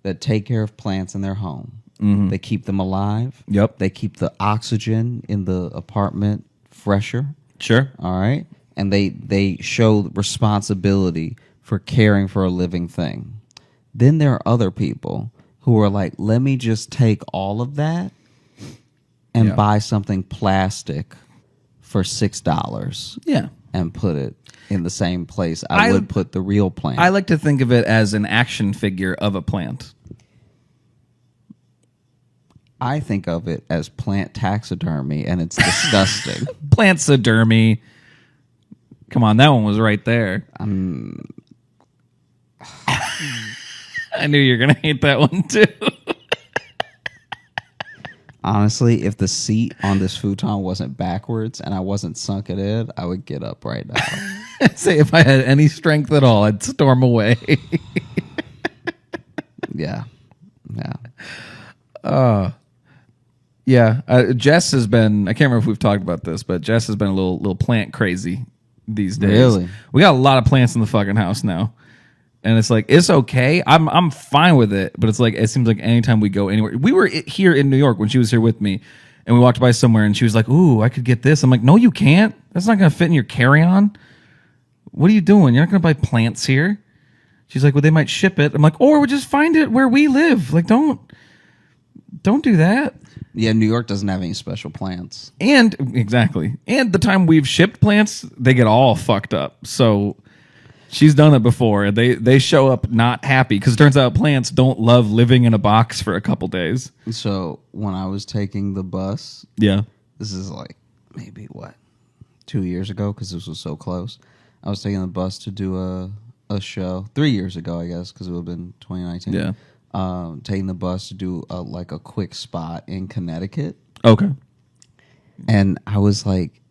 Speaker 5: that take care of plants in their home.
Speaker 4: Mm-hmm.
Speaker 5: They keep them alive.
Speaker 4: Yep.
Speaker 5: They keep the oxygen in the apartment fresher.
Speaker 4: Sure.
Speaker 5: All right. And they show responsibility for caring for a living thing. Then there are other people who are like, let me just take all of that and
Speaker 4: Yeah.
Speaker 5: buy something plastic for $6
Speaker 4: Yeah.
Speaker 5: and put it in the same place I would put the real plant.
Speaker 4: I like to think of it as an action figure of a plant.
Speaker 5: I think of it as plant taxidermy, and it's disgusting.
Speaker 4: Plantsodermy. Come on, that one was right there. I knew you were going to hate that one too.
Speaker 5: Honestly, if the seat on this futon wasn't backwards and I wasn't sunk in it, I would get up right now.
Speaker 4: Say if I had any strength at all, I'd storm away.
Speaker 5: Yeah.
Speaker 4: Yeah, Jess has been. I can't remember if we've talked about this, but Jess has been a little plant crazy these days.
Speaker 5: Really?
Speaker 4: We got a lot of plants in the fucking house now, and it's like it's okay. I'm fine with it, but it's like it seems like anytime we go anywhere, we were here in New York when she was here with me, and we walked by somewhere, and she was like, "Ooh, I could get this." I'm like, "No, you can't. That's not going to fit in your carry-on. What are you doing? You're not going to buy plants here." She's like, "Well, they might ship it." I'm like, "Or we'll just find it where we live. Like, don't do that."
Speaker 5: Yeah, New York doesn't have any special plants.
Speaker 4: And exactly. And the time we've shipped plants, they get all fucked up. So she's done it before. They show up not happy because it turns out plants don't love living in a box for a couple days.
Speaker 5: So when I was taking the bus,
Speaker 4: Yeah.
Speaker 5: this is like maybe 2 years ago because this was so close. I was taking the bus to do a show 3 years ago, I guess, because it would have been 2019.
Speaker 4: Yeah.
Speaker 5: Taking the bus to do a quick spot in Connecticut,
Speaker 4: Okay.
Speaker 5: and I was like,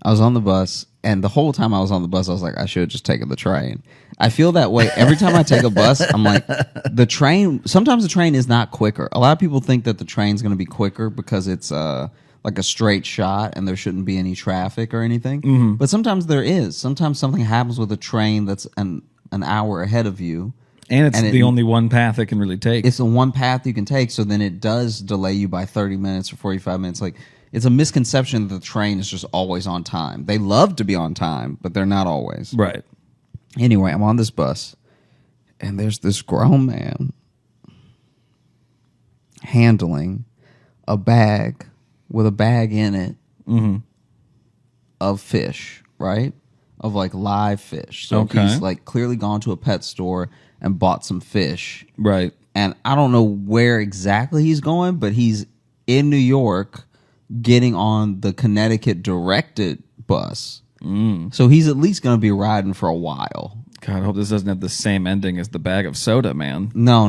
Speaker 5: I was on the bus, and the whole time I was on the bus, I was like, I should have just taken the train. I feel that way every time I take a bus. I'm like, the train. Sometimes the train is not quicker. A lot of people think that the train's going to be quicker because it's like a straight shot and there shouldn't be any traffic or anything. Mm-hmm. But sometimes there is. Sometimes something happens with a train that's an hour ahead of you.
Speaker 4: And it's the only one path it can really take.
Speaker 5: It's the one path you can take, so then it does delay you by 30 minutes or 45 minutes. Like, it's a misconception that the train is just always on time. They love to be on time, but they're not always.
Speaker 4: Right.
Speaker 5: Anyway, I'm on this bus, and there's this grown man handling a bag with a bag in it of fish, right? Of like live fish. So he's like clearly gone to a pet store and bought some fish.
Speaker 4: Right.
Speaker 5: And I don't know where exactly he's going, but he's in New York getting on the Connecticut directed bus. So he's at least going to be riding for a while.
Speaker 4: God, I hope this doesn't have the same ending as the bag of soda, man.
Speaker 5: No.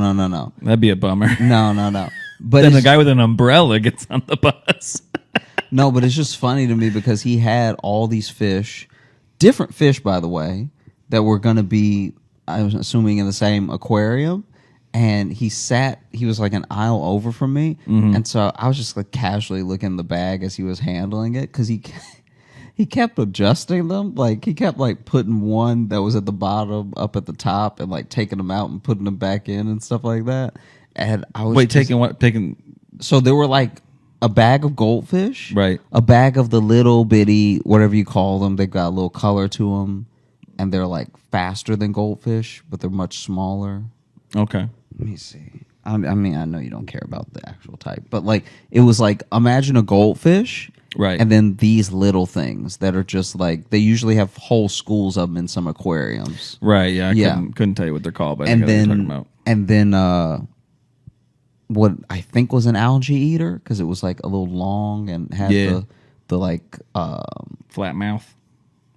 Speaker 4: That'd be a bummer.
Speaker 5: No. But
Speaker 4: then the guy with an umbrella gets on the bus.
Speaker 5: No, but it's just funny to me because he had all these fish, different fish, by the way, that were going to be, I was assuming, in the same aquarium. And he was like an aisle over from me. And so I was just like casually looking in the bag as he was handling it because he kept adjusting them. Like, he kept like putting one that was at the bottom up at the top and like taking them out and putting them back in and stuff like that. And I was
Speaker 4: taking what?
Speaker 5: So there were like a bag of goldfish,
Speaker 4: right?
Speaker 5: A bag of the little bitty, whatever you call them. They've got a little color to them, and they're like faster than goldfish, but they're much smaller.
Speaker 4: Okay.
Speaker 5: Let me see. I mean, I know you don't care about the actual type, but like it was like, imagine a goldfish,
Speaker 4: right?
Speaker 5: And then these little things that are just like, they usually have whole schools of them in some aquariums,
Speaker 4: right? Yeah, couldn't tell you what they're called, but
Speaker 5: and
Speaker 4: I think I know what you're talking about.
Speaker 5: And then what I think was an algae eater because it was like a little long and had the like
Speaker 4: flat mouth,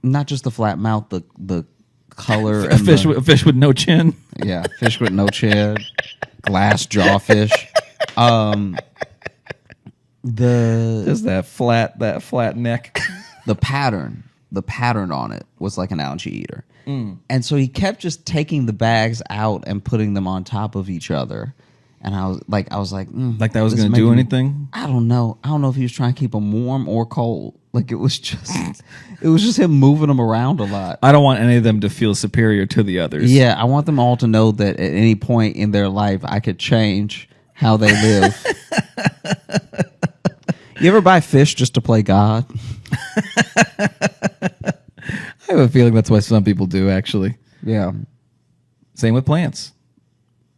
Speaker 5: not just the flat mouth, the color.
Speaker 4: A fish with no chin.
Speaker 5: Yeah, fish with no chin, glass jawfish.
Speaker 4: Just that flat neck.
Speaker 5: The pattern on it was like an algae eater, and so he kept just taking the bags out and putting them on top of each other. And I was like,
Speaker 4: like that was going to do anything.
Speaker 5: I don't know if he was trying to keep them warm or cold. Like it was just him moving them around a lot.
Speaker 4: I don't want any of them to feel superior to the others.
Speaker 5: Yeah, I want them all to know that at any point in their life, I could change how they live. You ever buy fish just to play God?
Speaker 4: I have a feeling that's why some people do, actually.
Speaker 5: Yeah.
Speaker 4: Same with plants.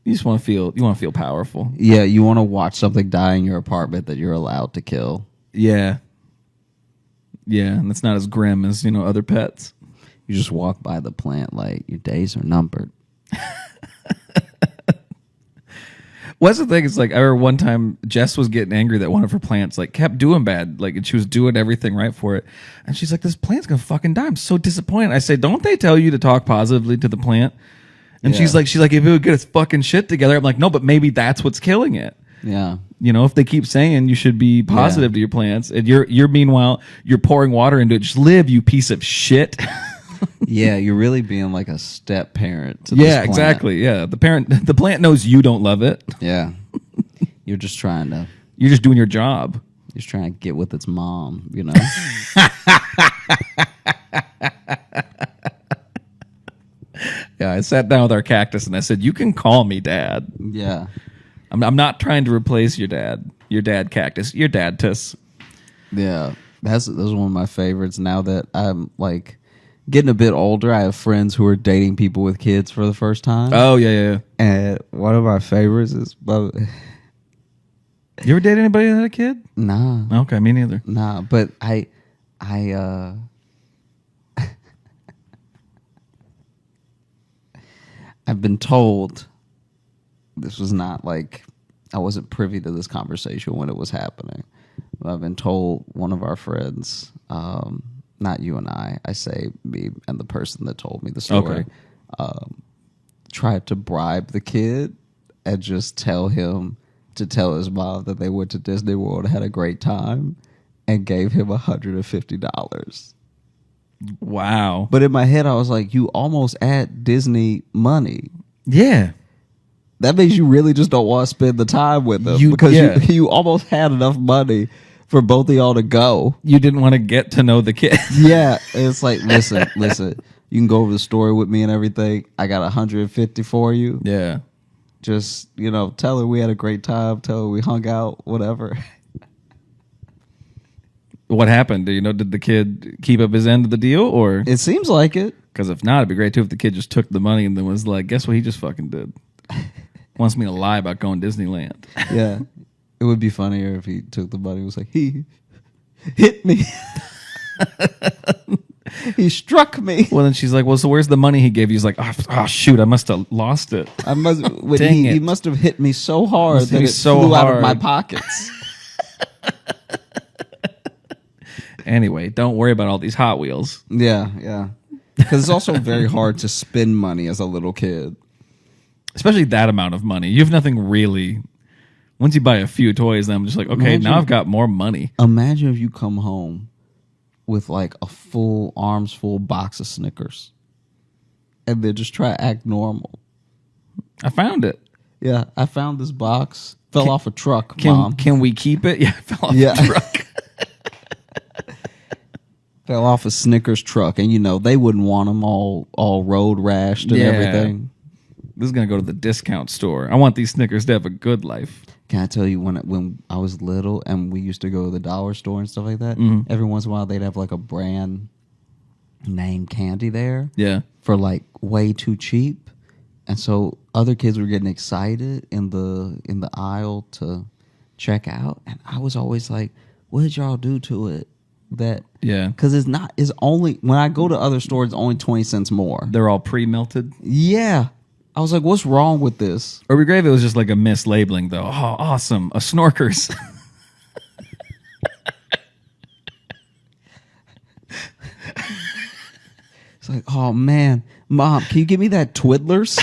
Speaker 4: You just want to feel powerful.
Speaker 5: Yeah, you want to watch something die in your apartment that you're allowed to kill.
Speaker 4: Yeah. Yeah, and it's not as grim as, other pets.
Speaker 5: You just walk by the plant like your days are numbered.
Speaker 4: What's the thing? It's like I remember one time Jess was getting angry that one of her plants like kept doing bad, like, and she was doing everything right for it, and she's like, "This plant's gonna fucking die. I'm so disappointed." I say, "Don't they tell you to talk positively to the plant?" And she's like, "If it would get its fucking shit together." I'm like, "No, but maybe that's what's killing it."
Speaker 5: Yeah.
Speaker 4: If they keep saying you should be positive to your plants, and you're meanwhile you're pouring water into it. Just live, you piece of shit.
Speaker 5: Yeah, you're really being like a step parent to this plant.
Speaker 4: Exactly. Yeah, the plant knows you don't love it.
Speaker 5: Yeah. You're just trying
Speaker 4: doing your job.
Speaker 5: You're just trying to get with its mom,
Speaker 4: Yeah, I sat down with our cactus and I said, "You can call me Dad."
Speaker 5: Yeah.
Speaker 4: I'm not trying to replace your dad. Your dad cactus. Your dad tuss.
Speaker 5: Yeah, that's one of my favorites. Now that I'm like getting a bit older, I have friends who are dating people with kids for the first time.
Speaker 4: Oh yeah.
Speaker 5: And one of my favorites is,
Speaker 4: you ever dated anybody that had a kid?
Speaker 5: nah,
Speaker 4: Okay, me neither.
Speaker 5: nah. But I I've been told, this was not like, I wasn't privy to this conversation when it was happening. But I've been told one of our friends, not you and I say me and the person that told me the story, tried to bribe the kid and just tell him to tell his mom that they went to Disney World and had a great time and gave him $150.
Speaker 4: Wow.
Speaker 5: But in my head, I was like, you almost at Disney money.
Speaker 4: Yeah.
Speaker 5: That means you really just don't want to spend the time with them because you almost had enough money for both of y'all to go.
Speaker 4: You didn't want to get to know the kid.
Speaker 5: Yeah. It's like, listen, you can go over the story with me and everything. I got 150 for you.
Speaker 4: Yeah.
Speaker 5: Just, tell her we had a great time. Tell her we hung out, whatever.
Speaker 4: What happened? Did the kid keep up his end of the deal, or?
Speaker 5: It seems like it.
Speaker 4: Because if not, it'd be great too if the kid just took the money and then was like, "Guess what? He just fucking did. Wants me to lie about going to Disneyland."
Speaker 5: Yeah, it would be funnier if he took the money and was like, "He hit me. He struck me."
Speaker 4: Well, then she's like, "Well, so where's the money he gave you?" He's like, "Oh shoot, I must have lost it.
Speaker 5: He must have hit me so hard that it flew out of my pockets."
Speaker 4: Anyway, don't worry about all these Hot Wheels.
Speaker 5: Yeah. Because it's also very hard to spend money as a little kid.
Speaker 4: Especially that amount of money. You have nothing really. Once you buy a few toys, then I'm just like, okay, now I've got more money.
Speaker 5: Imagine if you come home with like a full, arms full box of Snickers and then just try to act normal.
Speaker 4: I found it.
Speaker 5: Yeah, I found this box. Fell off a truck, Mom.
Speaker 4: Can we keep it? Yeah, it fell off a truck.
Speaker 5: Fell off a Snickers truck, and they wouldn't want them all road rashed and everything.
Speaker 4: This is gonna go to the discount store. I want these Snickers to have a good life.
Speaker 5: Can I tell you when I was little and we used to go to the dollar store and stuff like that? Every once in a while they'd have like a brand name candy there.
Speaker 4: Yeah,
Speaker 5: for like way too cheap, and so other kids were getting excited in the aisle to check out, and I was always like, "What did y'all do to it?" Because it's only when I go to other stores, it's only 20 cents more.
Speaker 4: They're all pre-melted.
Speaker 5: Yeah, I was like, what's wrong with this?
Speaker 4: Or we grave it was just like a mislabeling though. Oh, awesome, a Snorkers.
Speaker 5: It's like, oh man, Mom, can you give me that Twiddlers?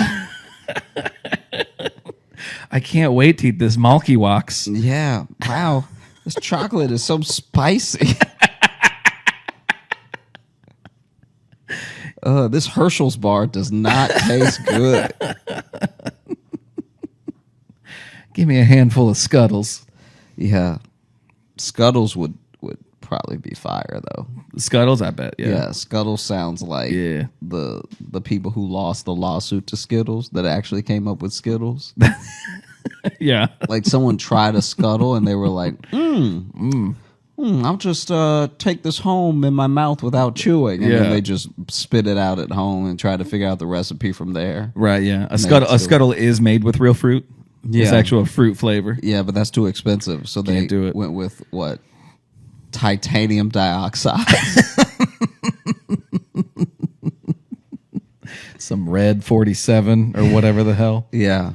Speaker 4: I can't wait to eat this Malky Walks.
Speaker 5: Yeah, wow, this chocolate is so spicy. This Herschel's bar does not taste good.
Speaker 4: Give me a handful of Scuttles.
Speaker 5: Yeah. Scuttles would probably be fire, though.
Speaker 4: Scuttles, I bet, yeah.
Speaker 5: Yeah, Scuttles sounds like the people who lost the lawsuit to Skittles that actually came up with Skittles.
Speaker 4: Yeah.
Speaker 5: Like someone tried a Scuttle and they were like, I'll just take this home in my mouth without chewing. And then they just spit it out at home and try to figure out the recipe from there.
Speaker 4: Right, yeah. A Scuttle is made with real fruit.
Speaker 5: Yeah.
Speaker 4: It's actual fruit flavor.
Speaker 5: Yeah, but that's too expensive. So they went with what? Titanium dioxide.
Speaker 4: Some red 47 or whatever the hell.
Speaker 5: Yeah.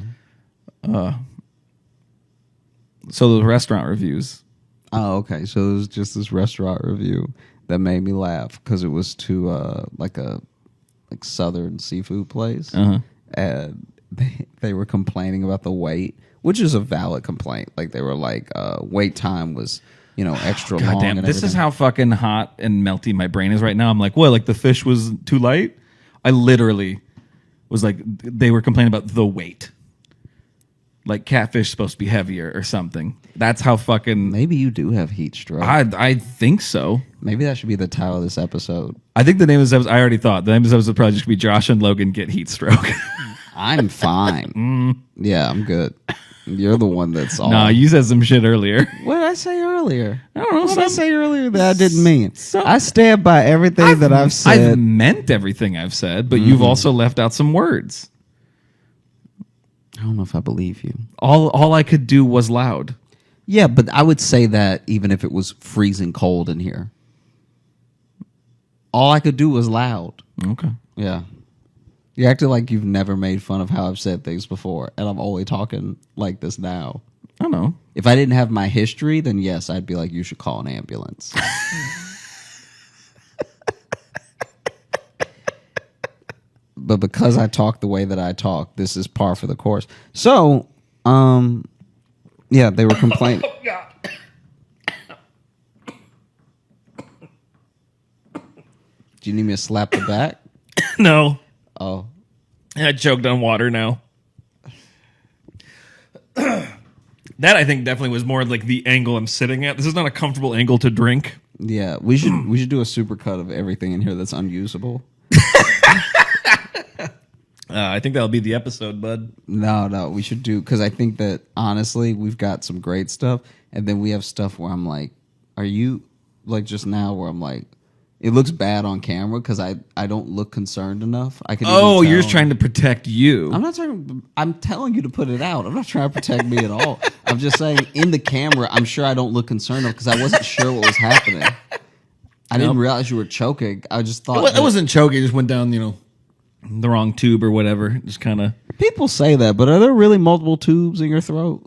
Speaker 4: So the restaurant reviews.
Speaker 5: Oh, okay. So it was just this restaurant review that made me laugh because it was to like southern seafood place, and they were complaining about the wait, which is a valid complaint. Like they were like, wait time was extra long.
Speaker 4: God damn,
Speaker 5: and
Speaker 4: this
Speaker 5: everything.
Speaker 4: is how fucking hot and melty my brain is right now. I'm like, what? Like the fish was too light? I literally was like, they were complaining about the weight. Like catfish supposed to be heavier or something. That's how fucking.
Speaker 5: Maybe you do have heat stroke.
Speaker 4: I think so.
Speaker 5: Maybe that should be the title of this episode.
Speaker 4: I think the name of this episode, I already thought. The name of this episode probably should be Josh and Logan Get Heat Stroke.
Speaker 5: I'm fine. Yeah, I'm good. You're the one that's all.
Speaker 4: Nah, you said some shit earlier.
Speaker 5: What did I say earlier?
Speaker 4: I don't know.
Speaker 5: What did I say earlier that I didn't mean?
Speaker 4: So-
Speaker 5: I stand by everything that I've said.
Speaker 4: I've meant everything I've said, but you've also left out some words.
Speaker 5: I don't know if I believe you.
Speaker 4: All I could do was loud.
Speaker 5: Yeah, but I would say that even if it was freezing cold in here. All I could do was loud.
Speaker 4: Okay.
Speaker 5: Yeah. You acted like you've never made fun of how I've said things before, and I'm only talking like this now.
Speaker 4: I don't know.
Speaker 5: If I didn't have my history, then yes, I'd be like, you should call an ambulance. But because I talk the way that I talk, this is par for the course. So, yeah, they were complaining. Do you need me to slap the back?
Speaker 4: No.
Speaker 5: Oh.
Speaker 4: I choked on water now. That I think definitely was more like the angle I'm sitting at. This is not a comfortable angle to drink.
Speaker 5: Yeah, we should do a supercut of everything in here that's unusable.
Speaker 4: I think that'll be the episode, bud.
Speaker 5: No, we should do, because I think that honestly we've got some great stuff, and then we have stuff where I'm like, are you like just now where I'm like, it looks bad on camera because I don't look concerned enough. I can.
Speaker 4: Oh, you're just trying to protect you.
Speaker 5: I'm not trying. I'm telling you to put it out. I'm not trying to protect me at all. I'm just saying in the camera, I'm sure I don't look concerned enough because I wasn't sure what was happening. I didn't realize you were choking. I just thought
Speaker 4: it wasn't choking. It just went down, the wrong tube or whatever. Just kind of.
Speaker 5: People say that, but are there really multiple tubes in your throat?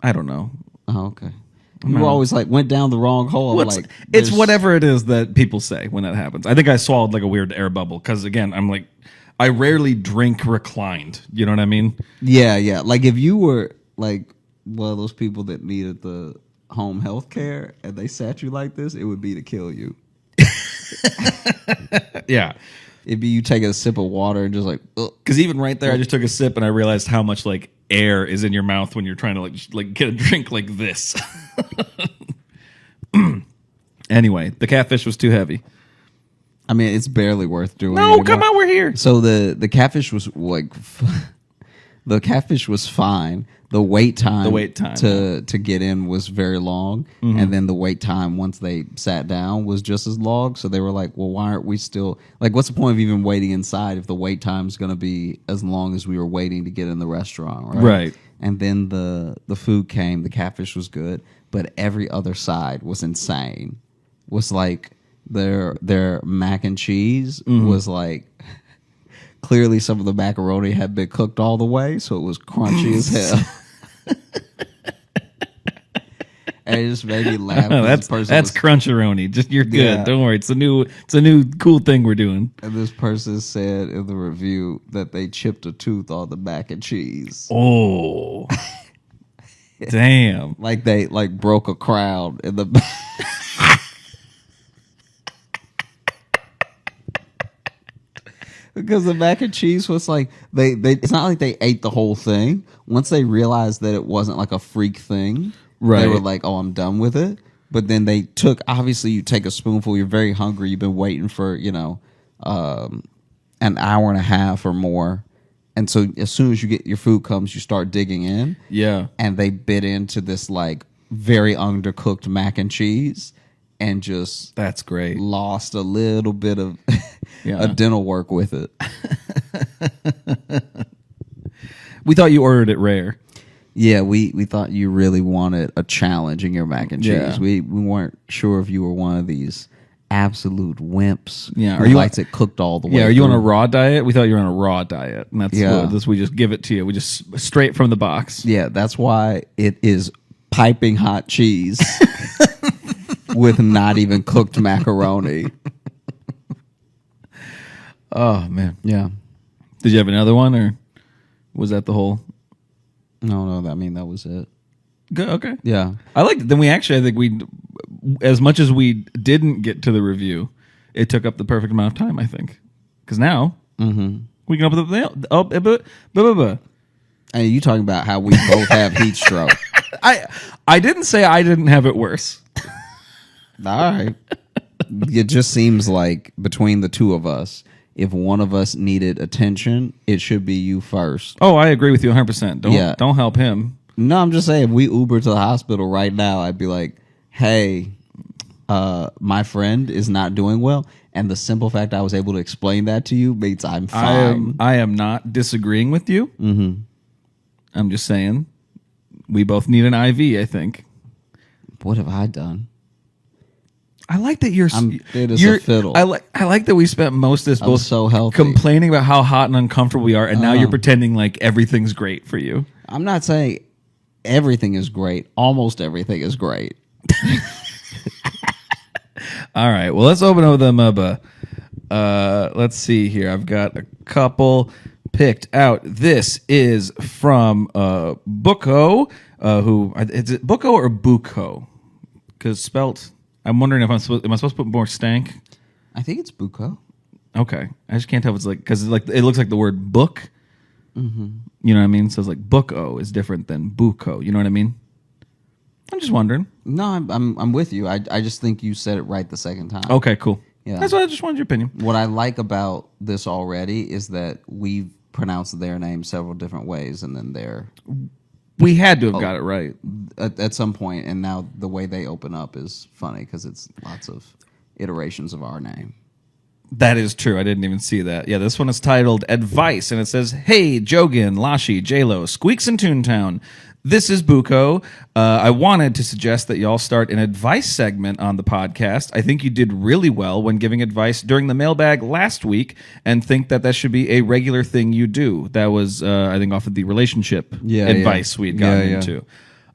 Speaker 4: I don't know.
Speaker 5: Oh, okay. You were always like, went down the wrong hole.
Speaker 4: It's whatever it is that people say when that happens. I think I swallowed like a weird air bubble because, again, I'm like, I rarely drink reclined. You know what I mean?
Speaker 5: Yeah. Like if you were like one of those people that needed the home health care and they sat you like this, it would be to kill you.
Speaker 4: Yeah.
Speaker 5: It'd be you taking a sip of water and just like,
Speaker 4: because even right there, I just took a sip and I realized how much like air is in your mouth when you're trying to like get a drink like this. Anyway, the catfish was too heavy.
Speaker 5: I mean, it's barely worth doing.
Speaker 4: No,
Speaker 5: anymore.
Speaker 4: come on, we're here.
Speaker 5: So the catfish was like, the catfish was fine. The wait time to get in was very long, and then the wait time once they sat down was just as long. So they were like, "Well, why aren't we still like? What's the point of even waiting inside if the wait time's going to be as long as we were waiting to get in the restaurant?" Right. And then the food came. The catfish was good, but every other side was insane. Was like their mac and cheese was like. Clearly, some of the macaroni had been cooked all the way, so it was crunchy as hell. And it just made me laugh.
Speaker 4: That's cruncheroni. Just you're good. Yeah. Don't worry. It's a new cool thing we're doing.
Speaker 5: And this person said in the review that they chipped a tooth on the mac and cheese.
Speaker 4: Oh, damn!
Speaker 5: Like they broke a crown in the. Because the mac and cheese was like they it's not like they ate the whole thing. Once they realized that it wasn't like a freak thing, they were like, "Oh, I'm done with it." But then they took. Obviously, you take a spoonful. You're very hungry. You've been waiting for an hour and a half or more, and so as soon as your food comes, you start digging in.
Speaker 4: Yeah,
Speaker 5: and they bit into this like very undercooked mac and cheese. And just
Speaker 4: that's great.
Speaker 5: Lost a little bit of a dental work with it.
Speaker 4: We thought you ordered it rare.
Speaker 5: Yeah, we thought you really wanted a challenge in your mac and cheese.
Speaker 4: Yeah.
Speaker 5: We weren't sure if you were one of these absolute wimps.
Speaker 4: Yeah,
Speaker 5: who likes it cooked all the way.
Speaker 4: Yeah, are you on a raw diet? We thought you were on a raw diet, and that's we just give it to you. We just straight from the box.
Speaker 5: Yeah, that's why it is piping hot cheese. With not even cooked macaroni.
Speaker 4: Oh, man.
Speaker 5: Yeah.
Speaker 4: Did you have another one, or was that the whole?
Speaker 5: No, that was it.
Speaker 4: Good, okay.
Speaker 5: Yeah.
Speaker 4: I think we, as much as we didn't get to the review, it took up the perfect amount of time, I think. Because now, we can open the...
Speaker 5: And you talking about how we both have heat stroke.
Speaker 4: I didn't say I didn't have it worse.
Speaker 5: All right. It just seems like between the two of us, if one of us needed attention, it should be you first.
Speaker 4: Oh, I agree with you 100%. Don't help him.
Speaker 5: No, I'm just saying, if we Uber to the hospital right now, I'd be like, hey, my friend is not doing well. And the simple fact I was able to explain that to you means I'm fine.
Speaker 4: I am not disagreeing with you.
Speaker 5: Mm-hmm.
Speaker 4: I'm just saying we both need an IV, I think.
Speaker 5: What have I done?
Speaker 4: I like that you're
Speaker 5: a fiddle.
Speaker 4: I like that we spent most of this both
Speaker 5: so healthy,
Speaker 4: complaining about how hot and uncomfortable we are, and now you're pretending like everything's great for you.
Speaker 5: I'm not saying everything is great. Almost everything is great.
Speaker 4: All right. Well, let's open up the Mubba. Let's see here. I've got a couple picked out. This is from Buko. Who is it? Buko or Buko? Because spelt. I'm wondering if am I supposed to put more stank?
Speaker 5: I think it's Buko.
Speaker 4: Okay. I just can't tell if it's like because like it looks like the word book.
Speaker 5: Mm-hmm.
Speaker 4: You know what I mean? So it's like Buko is different than Buko. You know what I mean? I'm just wondering.
Speaker 5: No, I'm with you. I just think you said it right the second time.
Speaker 4: Okay, cool.
Speaker 5: Yeah.
Speaker 4: That's what I just wanted your opinion.
Speaker 5: What I like about this already is that we've pronounced their name several different ways, and then
Speaker 4: we had to have got it right
Speaker 5: at some point, and now the way they open up is funny because it's lots of iterations of our name.
Speaker 4: That is true. I didn't even see that. Yeah, this one is titled Advice, and it says, Hey, Jogan, Lashi, J-Lo, Squeaks in Toontown. This is Buko. I wanted to suggest that y'all start an advice segment on the podcast. I think you did really well when giving advice during the mailbag last week and think that should be a regular thing you do. That was, I think, off of the relationship advice we had gotten into.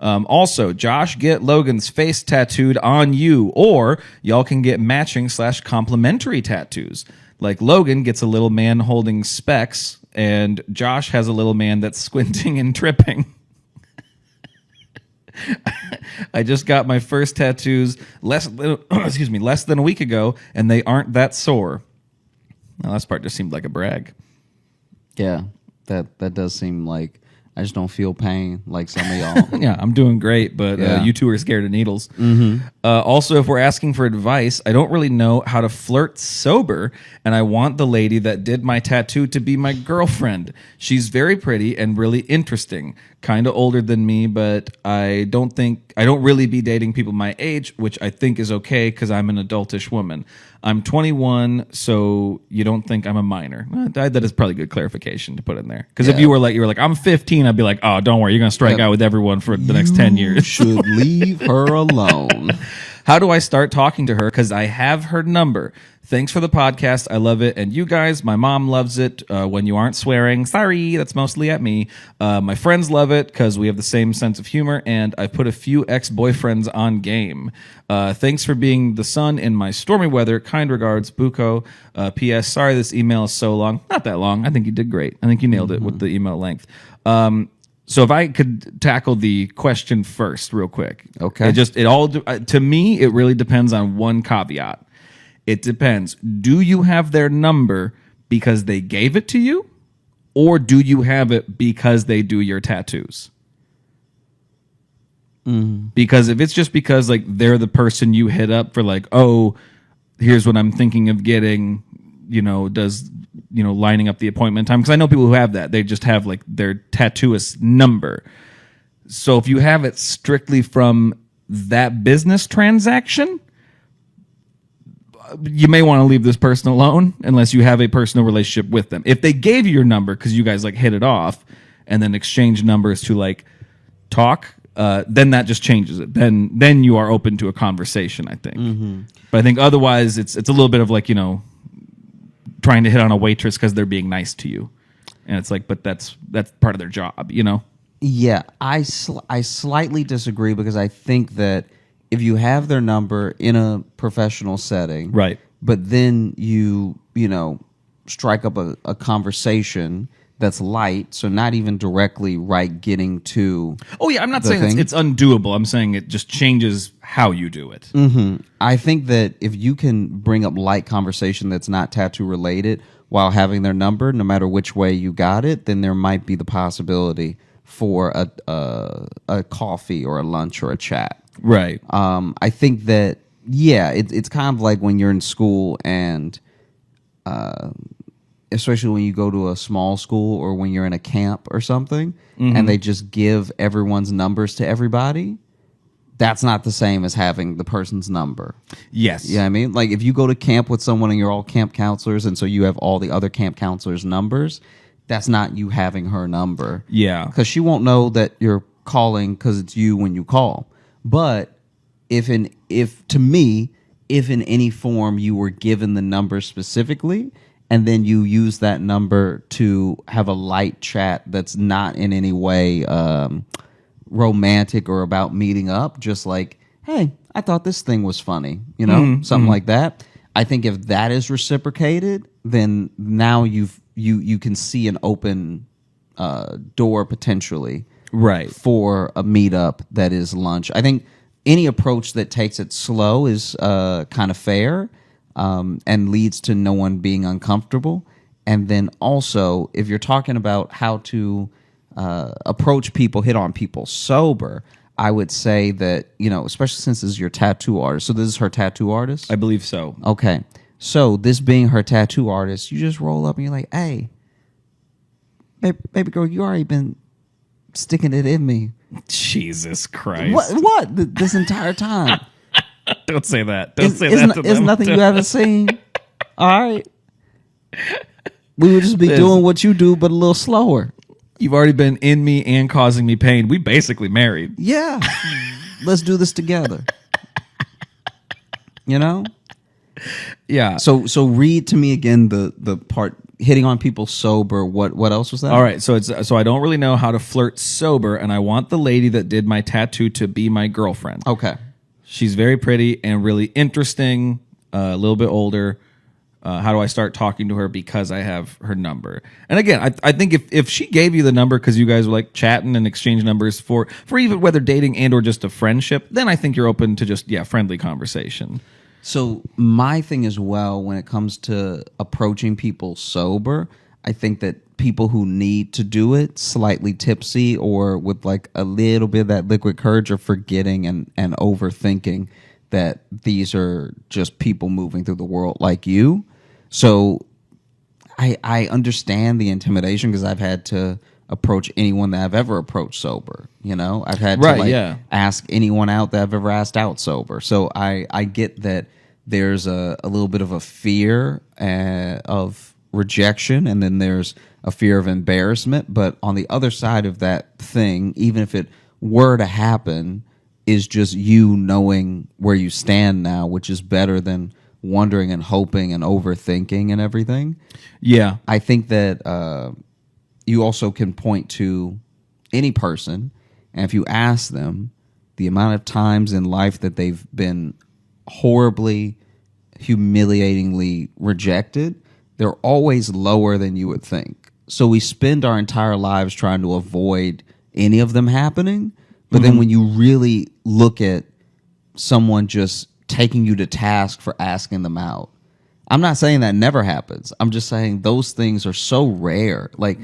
Speaker 4: Also, Josh, get Logan's face tattooed on you, or y'all can get matching / complimentary tattoos. Like Logan gets a little man holding specs, and Josh has a little man that's squinting and tripping. I just got my first tattoos less than a week ago, and they aren't that sore. Now, last part just seemed like a brag.
Speaker 5: Yeah, that does seem like I just don't feel pain like some of y'all.
Speaker 4: Yeah, I'm doing great, but you two are scared of needles.
Speaker 5: Mm-hmm.
Speaker 4: Also, if we're asking for advice, I don't really know how to flirt sober, and I want the lady that did my tattoo to be my girlfriend. She's very pretty and really interesting. Kind of older than me, but I don't really be dating people my age, which I think is okay because I'm an adultish woman. I'm 21, so you don't think I'm a minor. That is probably good clarification to put in there. Because if you were like, I'm 15, I'd be like, oh, don't worry, you're going to strike out with everyone for the next 10 years.
Speaker 5: You should leave her alone.
Speaker 4: How do I start talking to her? Because I have her number. Thanks for the podcast. I love it. And you guys, my mom loves it when you aren't swearing. Sorry, that's mostly at me. My friends love it because we have the same sense of humor. And I've put a few ex-boyfriends on game. Thanks for being the sun in my stormy weather. Kind regards, Buko. P.S. Sorry this email is so long. Not that long. I think you did great. I think you nailed it with the email length. So if I could tackle the question first real quick.
Speaker 5: Okay.
Speaker 4: To me, it really depends on one caveat. It depends. Do you have their number because they gave it to you? Or do you have it because they do your tattoos? Because if it's just because like they're the person you hit up for like, oh, here's what I'm thinking of getting, lining up the appointment time. Because I know people who have that. They just have like their tattooist number. So if you have it strictly from that business transaction, you may want to leave this person alone unless you have a personal relationship with them. If they gave you your number because you guys like hit it off and then exchange numbers to like talk, then that just changes it. Then you are open to a conversation, I think. Mm-hmm. But I think otherwise it's a little bit of like, trying to hit on a waitress because they're being nice to you. And it's like, but that's part of their job,
Speaker 5: Yeah, I slightly disagree because I think that if you have their number in a professional setting,
Speaker 4: right,
Speaker 5: but then you strike up a conversation that's light, so not even directly getting to. Oh yeah,
Speaker 4: I'm not saying it's undoable. I'm saying it just changes how you do it.
Speaker 5: Mm-hmm. I think that if you can bring up light conversation that's not tattoo related while having their number, no matter which way you got it, then there might be the possibility for a coffee or a lunch or a chat.
Speaker 4: Right.
Speaker 5: I think that, it's kind of like when you're in school and especially when you go to a small school or when you're in a camp or something, and they just give everyone's numbers to everybody, that's not the same as having the person's number.
Speaker 4: Yes.
Speaker 5: Yeah, I mean, like if you go to camp with someone and you're all camp counselors, and so you have all the other camp counselors' numbers, that's not you having her number.
Speaker 4: Yeah.
Speaker 5: Because she won't know that you're calling because it's you when you call. But if in any form you were given the number specifically, and then you use that number to have a light chat that's not in any way romantic or about meeting up, just like, hey, I thought this thing was funny, something like that. I think if that is reciprocated, then now you can see an open door potentially,
Speaker 4: right,
Speaker 5: for a meetup that is lunch. I think any approach that takes it slow is kind of fair. And leads to no one being uncomfortable. And then also, if you're talking about how to approach people, hit on people sober, I would say that, especially since this is your tattoo artist. So this is her tattoo artist?
Speaker 4: I believe so.
Speaker 5: Okay. So this being her tattoo artist, you just roll up and you're like, hey, baby girl, you already been sticking it in me.
Speaker 4: Jesus Christ.
Speaker 5: What? This entire time.
Speaker 4: Don't say that. Don't say that to them.
Speaker 5: It's nothing you haven't seen. All right. We would just be doing what you do, but a little slower.
Speaker 4: You've already been in me and causing me pain. We basically married.
Speaker 5: Yeah. Let's do this together. Yeah. So read to me again the part hitting on people sober. What else was that?
Speaker 4: All right. So I don't really know how to flirt sober, and I want the lady that did my tattoo to be my girlfriend.
Speaker 5: Okay.
Speaker 4: She's very pretty and really interesting, a little bit older. How do I start talking to her because I have her number? And again, I think if she gave you the number because you guys were like chatting and exchange numbers for even whether dating and or just a friendship, then I think you're open to just, friendly conversation.
Speaker 5: So my thing as well, when it comes to approaching people sober, I think that people who need to do it slightly tipsy or with like a little bit of that liquid courage are forgetting and overthinking that these are just people moving through the world like you. So I understand the intimidation because I've had to approach anyone that I've ever approached sober. I've had to ask anyone out that I've ever asked out sober. So I get that there's a little bit of a fear of rejection, and then there's a fear of embarrassment. But on the other side of that thing, even if it were to happen, is just you knowing where you stand now, which is better than wondering and hoping and overthinking and everything.
Speaker 4: Yeah.
Speaker 5: I think that you also can point to any person, and if you ask them the amount of times in life that they've been horribly, humiliatingly rejected, they're always lower than you would think. So we spend our entire lives trying to avoid any of them happening. But then when you really look at someone just taking you to task for asking them out, I'm not saying that never happens. I'm just saying those things are so rare. Like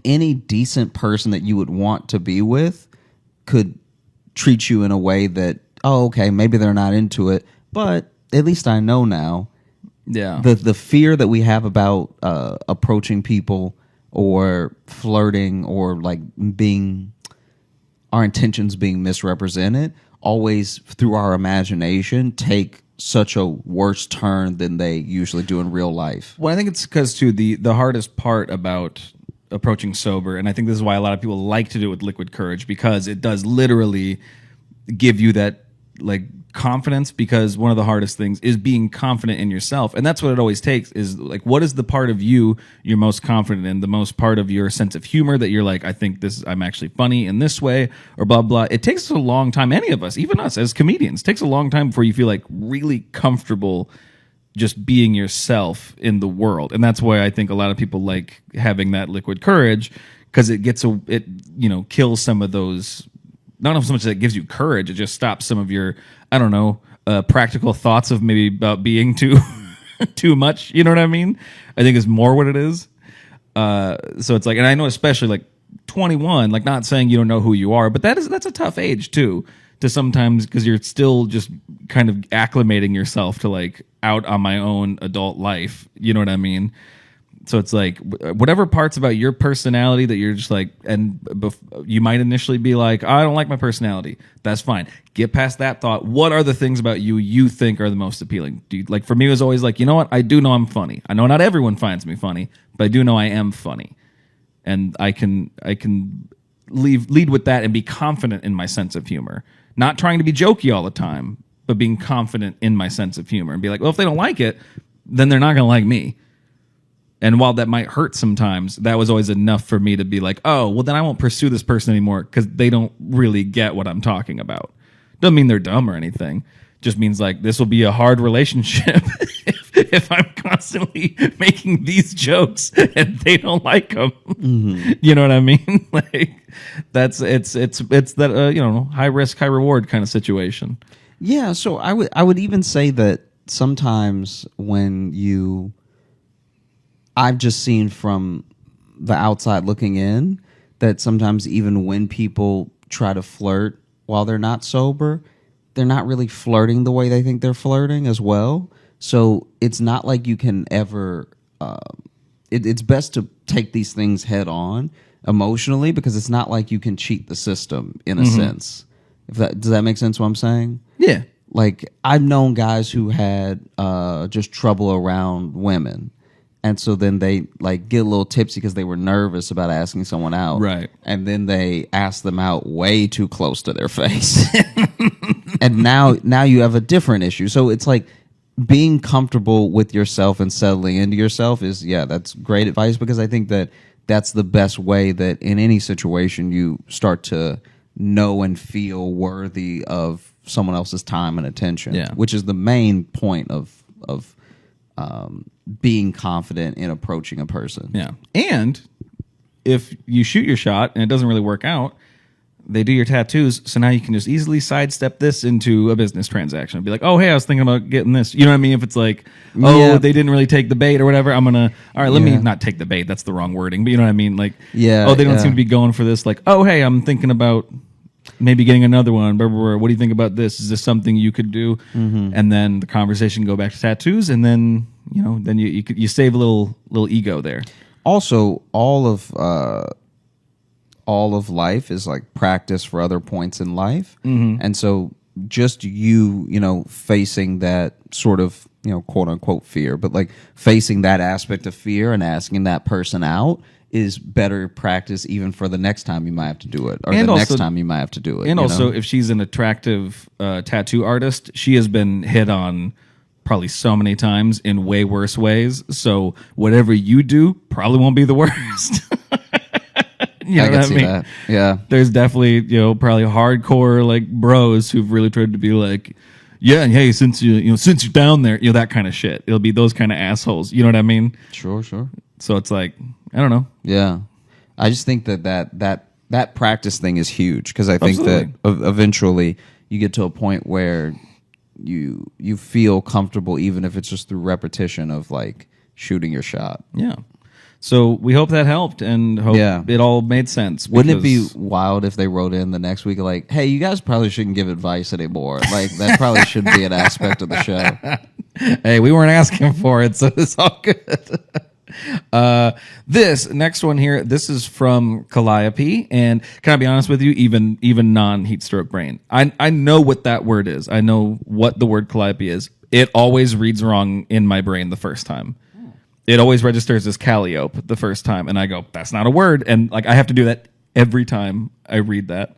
Speaker 5: any decent person that you would want to be with could treat you in a way that, okay, maybe they're not into it, but at least I know now.
Speaker 4: Yeah.
Speaker 5: The fear that we have about approaching people or flirting or like our intentions being misrepresented always through our imagination take such a worse turn than they usually do in real life.
Speaker 4: Well, I think it's because too the hardest part about approaching sober, and I think this is why a lot of people like to do it with liquid courage, because it does literally give you that like confidence, because one of the hardest things is being confident in yourself, and that's what it always takes, is like, what is the part of you you're most confident in, the most part of your sense of humor that you're like, I think I'm actually funny in this way, or blah blah. It takes a long time, any of us, even us as comedians, takes a long time before you feel like really comfortable just being yourself in the world. And that's why I think a lot of people like having that liquid courage, because it kills some of those. Not so much that it gives you courage, it just stops some of your, I don't know, practical thoughts of maybe about being too much. You know what I mean? I think is more what it is. So it's like, and I know especially like 21, like not saying you don't know who you are, but that's a tough age too, to sometimes, because you're still just kind of acclimating yourself to like out on my own adult life. You know what I mean? So it's like whatever parts about your personality that you're just like, and you might initially be like, I don't like my personality. That's fine. Get past that thought. What are the things about you think are the most appealing? Like for me, it was always like, you know what? I do know I'm funny. I know not everyone finds me funny, but I do know I am funny, and I can lead with that and be confident in my sense of humor. Not trying to be jokey all the time, but being confident in my sense of humor and be like, well, if they don't like it, then they're not going to like me. And while that might hurt sometimes, that was always enough for me to be like, oh, well, then I won't pursue this person anymore because they don't really get what I'm talking about. Doesn't mean they're dumb or anything. Just means like this will be a hard relationship if I'm constantly making these jokes and they don't like them. Mm-hmm. You know what I mean? Like it's that high risk, high reward kind of situation.
Speaker 5: Yeah. So I would even say that sometimes when I've just seen from the outside looking in that sometimes even when people try to flirt while they're not sober, they're not really flirting the way they think they're flirting as well. So it's not like you can ever. It's best to take these things head on emotionally because it's not like you can cheat the system in a sense. Does that make sense? What I'm saying?
Speaker 4: Yeah.
Speaker 5: Like I've known guys who had just trouble around women. And so then they like get a little tipsy because they were nervous about asking someone out.
Speaker 4: Right.
Speaker 5: And then they ask them out way too close to their face. And now you have a different issue. So it's like being comfortable with yourself and settling into yourself that's great advice because I think that that's the best way that in any situation you start to know and feel worthy of someone else's time and attention.
Speaker 4: Yeah.
Speaker 5: Which is the main point of being confident in approaching a person.
Speaker 4: Yeah. And if you shoot your shot and it doesn't really work out, they do your tattoos. So now you can just easily sidestep this into a business transaction. Be like, oh, hey, I was thinking about getting this. You know what I mean? If it's like, they didn't really take the bait or whatever, all right, let me not take the bait. That's the wrong wording. But you know what I mean? Like, they don't seem to be going for this. Like, oh, hey, I'm thinking about maybe getting another one. Blah, blah, blah. What do you think about this? Is this something you could do? Mm-hmm. And then the conversation can go back to tattoos, and then then you save a little ego there. Also, all of life is like practice for other points in life, and so just facing that sort of quote unquote fear, but like facing that aspect of fear and asking that person out is better practice even for the next time you might have to do it, or and the also, next time you might have to do it. And also, if she's an attractive tattoo artist, she has been hit on probably so many times in way worse ways. So whatever you do probably won't be the worst.
Speaker 5: I can see that. Yeah.
Speaker 4: There's definitely, probably hardcore like bros who've really tried to be like, yeah, and hey, since you're down there, that kind of shit. It'll be those kind of assholes. You know what I mean?
Speaker 5: Sure.
Speaker 4: So it's like, I don't know.
Speaker 5: Yeah. I just think that practice thing is huge because I think that eventually you get to a point where you feel comfortable even if it's just through repetition of like shooting your shot.
Speaker 4: Yeah. So we hope that helped and hope it all made sense.
Speaker 5: Wouldn't it be wild if they wrote in the next week like, hey, you guys probably shouldn't give advice anymore. Like that probably shouldn't be an aspect of the show.
Speaker 4: Hey, we weren't asking for it, so it's all good. This next one here, this is from Calliope, and can I be honest with you, even non-heat stroke brain, I know what that word is. I know what the word Calliope is. It always reads wrong in my brain the first time. It always registers as Calliope the first time, and I go, that's not a word, and like I have to do that every time I read that.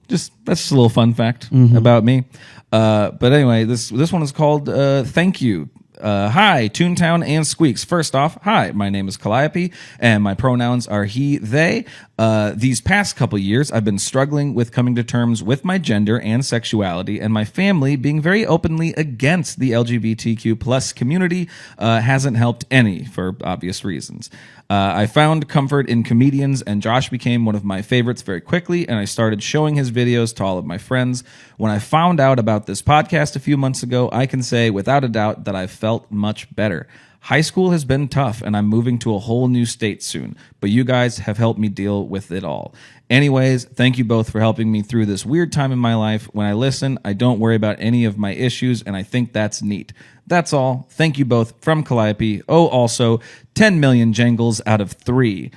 Speaker 4: That's just a little fun fact about me. But anyway, this one is called Thank You. Hi, Toontown and Squeaks. First off, hi, my name is Calliope, and my pronouns are he, they. These past couple years, I've been struggling with coming to terms with my gender and sexuality, and my family being very openly against the LGBTQ plus community hasn't helped any, for obvious reasons. I found comfort in comedians, and Josh became one of my favorites very quickly, and I started showing his videos to all of my friends. When I found out about this podcast a few months ago, I can say without a doubt that I felt much better. High school has been tough, and I'm moving to a whole new state soon, but you guys have helped me deal with it all. Anyways, thank you both for helping me through this weird time in my life. When I listen, I don't worry about any of my issues, and I think that's neat. That's all. Thank you both from Calliope. Oh, also, 10 million jangles out of 3.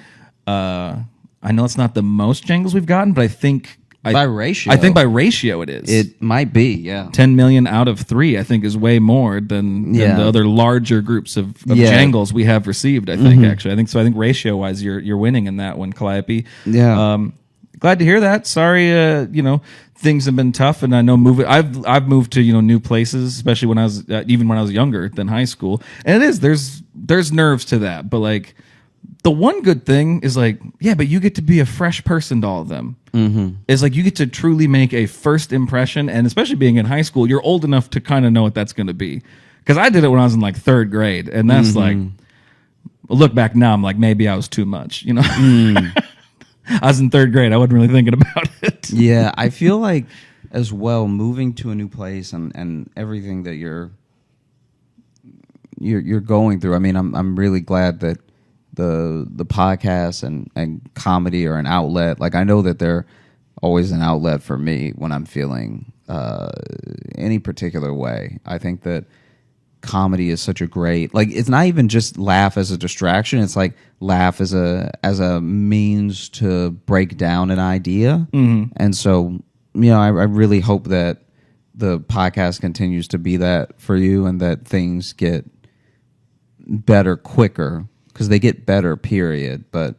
Speaker 4: I know it's not the most jangles we've gotten, but I think...
Speaker 5: By ratio.
Speaker 4: I think by ratio it is.
Speaker 5: It might be, yeah.
Speaker 4: 10 million out of 3, I think, is way more than the other larger groups of jangles we have received, I think, actually. I think ratio-wise, you're winning in that one, Calliope.
Speaker 5: Yeah.
Speaker 4: Glad to hear that. Sorry, things have been tough, and I know I've moved to new places, especially when I was even when I was younger than high school. And it is there's nerves to that, but like the one good thing is like but you get to be a fresh person to all of them. It's like you get to truly make a first impression, and especially being in high school, you're old enough to kind of know what that's going to be. Because I did it when I was in like 3rd grade, and that's like look back now, I'm like maybe I was too much, I was in 3rd grade. I wasn't really thinking about it.
Speaker 5: Yeah, I feel like as well moving to a new place and everything that you're going through. I mean, I'm really glad that the podcast and comedy are an outlet. Like I know that they're always an outlet for me when I'm feeling any particular way. I think that comedy is such a great, like, it's not even just laugh as a distraction. It's like laugh as a means to break down an idea. And so, I really hope that the podcast continues to be that for you, and that things get better quicker, because they get better, period. But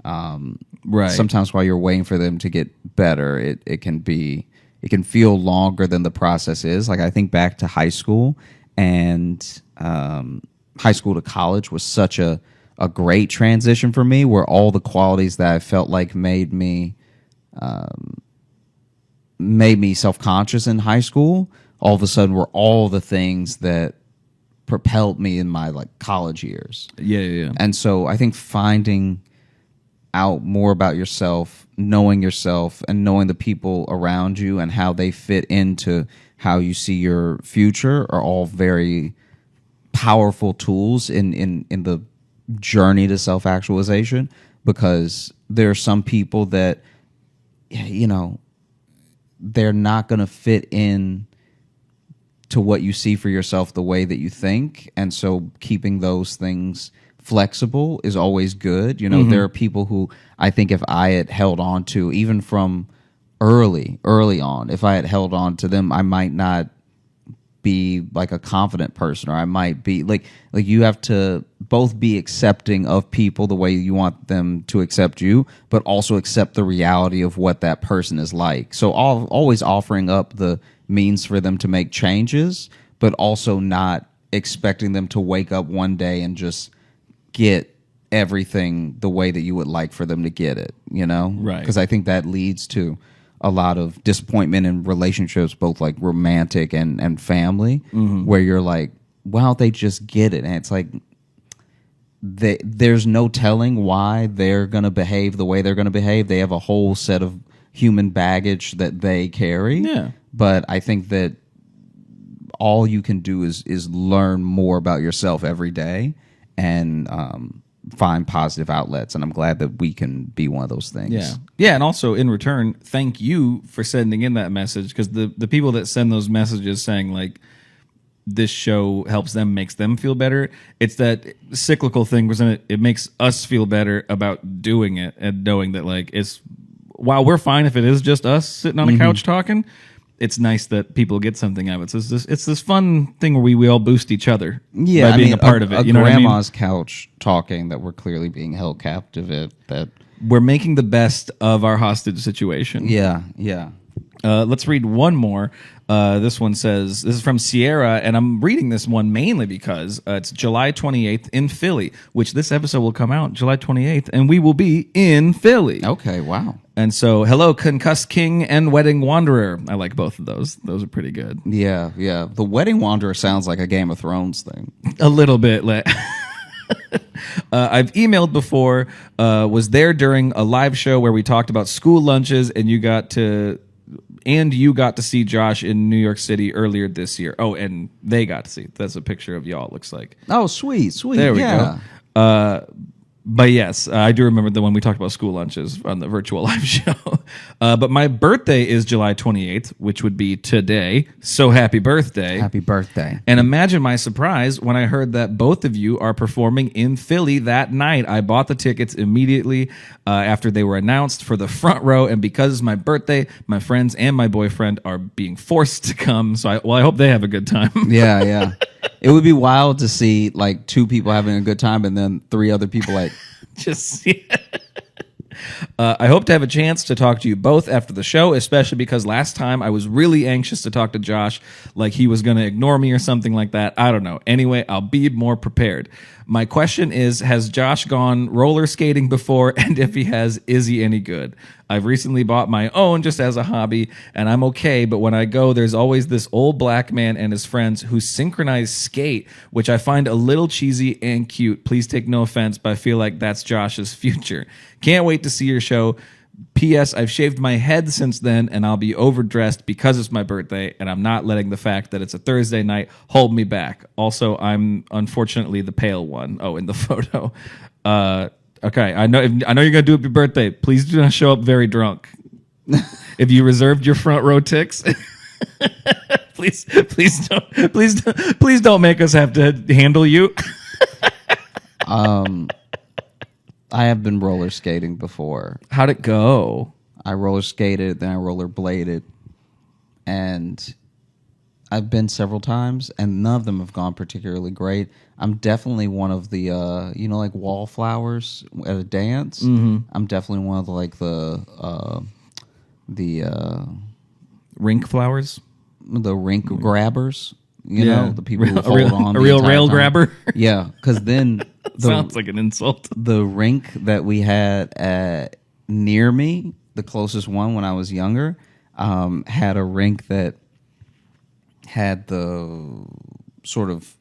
Speaker 4: right.
Speaker 5: Sometimes while you're waiting for them to get better, it can feel longer than the process is. Like I think back to high school, and high school to college was such a great transition for me, where all the qualities that I felt like made me self-conscious in high school, all of a sudden were all the things that propelled me in my like college years.
Speaker 4: Yeah.
Speaker 5: And so I think finding out more about yourself, knowing yourself, and knowing the people around you and how they fit into how you see your future are all very powerful tools in the journey to self-actualization. Because there are some people that, they're not going to fit in to what you see for yourself the way that you think. And so keeping those things flexible is always good. There are people who I think if I had held on to, even from early on, if I had held on to them, I might not be like a confident person, or I might be like you have to both be accepting of people the way you want them to accept you, but also accept the reality of what that person is like. So always offering up the means for them to make changes, but also not expecting them to wake up one day and just get everything the way that you would like for them to get it, Right. Because I think that leads to a lot of disappointment in relationships, both like romantic and family, where you're like, why don't they just get it? And it's like, there's no telling why they're going to behave the way they're going to behave. They have a whole set of human baggage that they carry.
Speaker 4: Yeah.
Speaker 5: But I think that all you can do is learn more about yourself every day, and find positive outlets. And I'm glad that we can be one of those things.
Speaker 4: Yeah. And also in return, thank you for sending in that message, because the people that send those messages saying like this show helps them, makes them feel better, it's that cyclical thing where it makes us feel better about doing it, and knowing that like while we're fine if it is just us sitting on a couch talking, it's nice that people get something out of it. So it's this fun thing where we all boost each other by being a part of it.
Speaker 5: You know, grandma's couch talking that we're clearly being held captive at. That
Speaker 4: we're making the best of our hostage situation.
Speaker 5: Yeah.
Speaker 4: Let's read one more. This one says, this is from Sierra, and I'm reading this one mainly because it's July 28th in Philly, which this episode will come out July 28th, and we will be in Philly.
Speaker 5: Okay, wow.
Speaker 4: And so, hello, Concussed King and Wedding Wanderer. I like both of those. Those are pretty good.
Speaker 5: Yeah. The Wedding Wanderer sounds like a Game of Thrones thing.
Speaker 4: A little bit. I've emailed before, was there during a live show where we talked about school lunches, and you got to and you got to see Josh in New York City earlier this year. Oh, and they got to see. That's a picture of y'all, it looks like.
Speaker 5: Oh, sweet.
Speaker 4: There we go. But yes, I do remember the one we talked about school lunches on the virtual live show. But my birthday is July 28th, which would be today. So happy birthday.
Speaker 5: Happy birthday.
Speaker 4: And imagine my surprise when I heard that both of you are performing in Philly that night. I bought the tickets immediately after they were announced for the front row. And because it's my birthday, my friends and my boyfriend are being forced to come. So I hope they have a good time.
Speaker 5: Yeah. It would be wild to see like 2 people having a good time and then 3 other people like
Speaker 4: just I hope to have a chance to talk to you both after the show, especially because last time I was really anxious to talk to Josh, like he was going to ignore me or something like that. I don't know. Anyway, I'll be more prepared. My question is, has Josh gone roller skating before? And if he has, is he any good? I've recently bought my own just as a hobby, and I'm okay, but when I go, there's always this old black man and his friends who synchronize skate, which I find a little cheesy and cute. Please take no offense, but I feel like that's Josh's future. Can't wait to see your show. P.S. I've shaved my head since then, and I'll be overdressed because it's my birthday, and I'm not letting the fact that it's a Thursday night hold me back. Also, I'm unfortunately the pale one. Oh, in the photo. Okay, I know you're gonna do it for your birthday. Please do not show up very drunk. If you reserved your front row ticks, please don't make us have to handle you.
Speaker 5: I have been roller skating before.
Speaker 4: How'd it go?
Speaker 5: I roller skated, then I roller bladed, and I've been several times, and none of them have gone particularly great. I'm definitely one of the, like wallflowers at a dance. Mm-hmm. I'm definitely one of the
Speaker 4: rink flowers,
Speaker 5: the rink grabbers. You know, the people who hold on.
Speaker 4: A real rail grabber.
Speaker 5: Yeah, because then
Speaker 4: sounds like an insult.
Speaker 5: The rink that we had near me, the closest one when I was younger, had a rink that had the sort of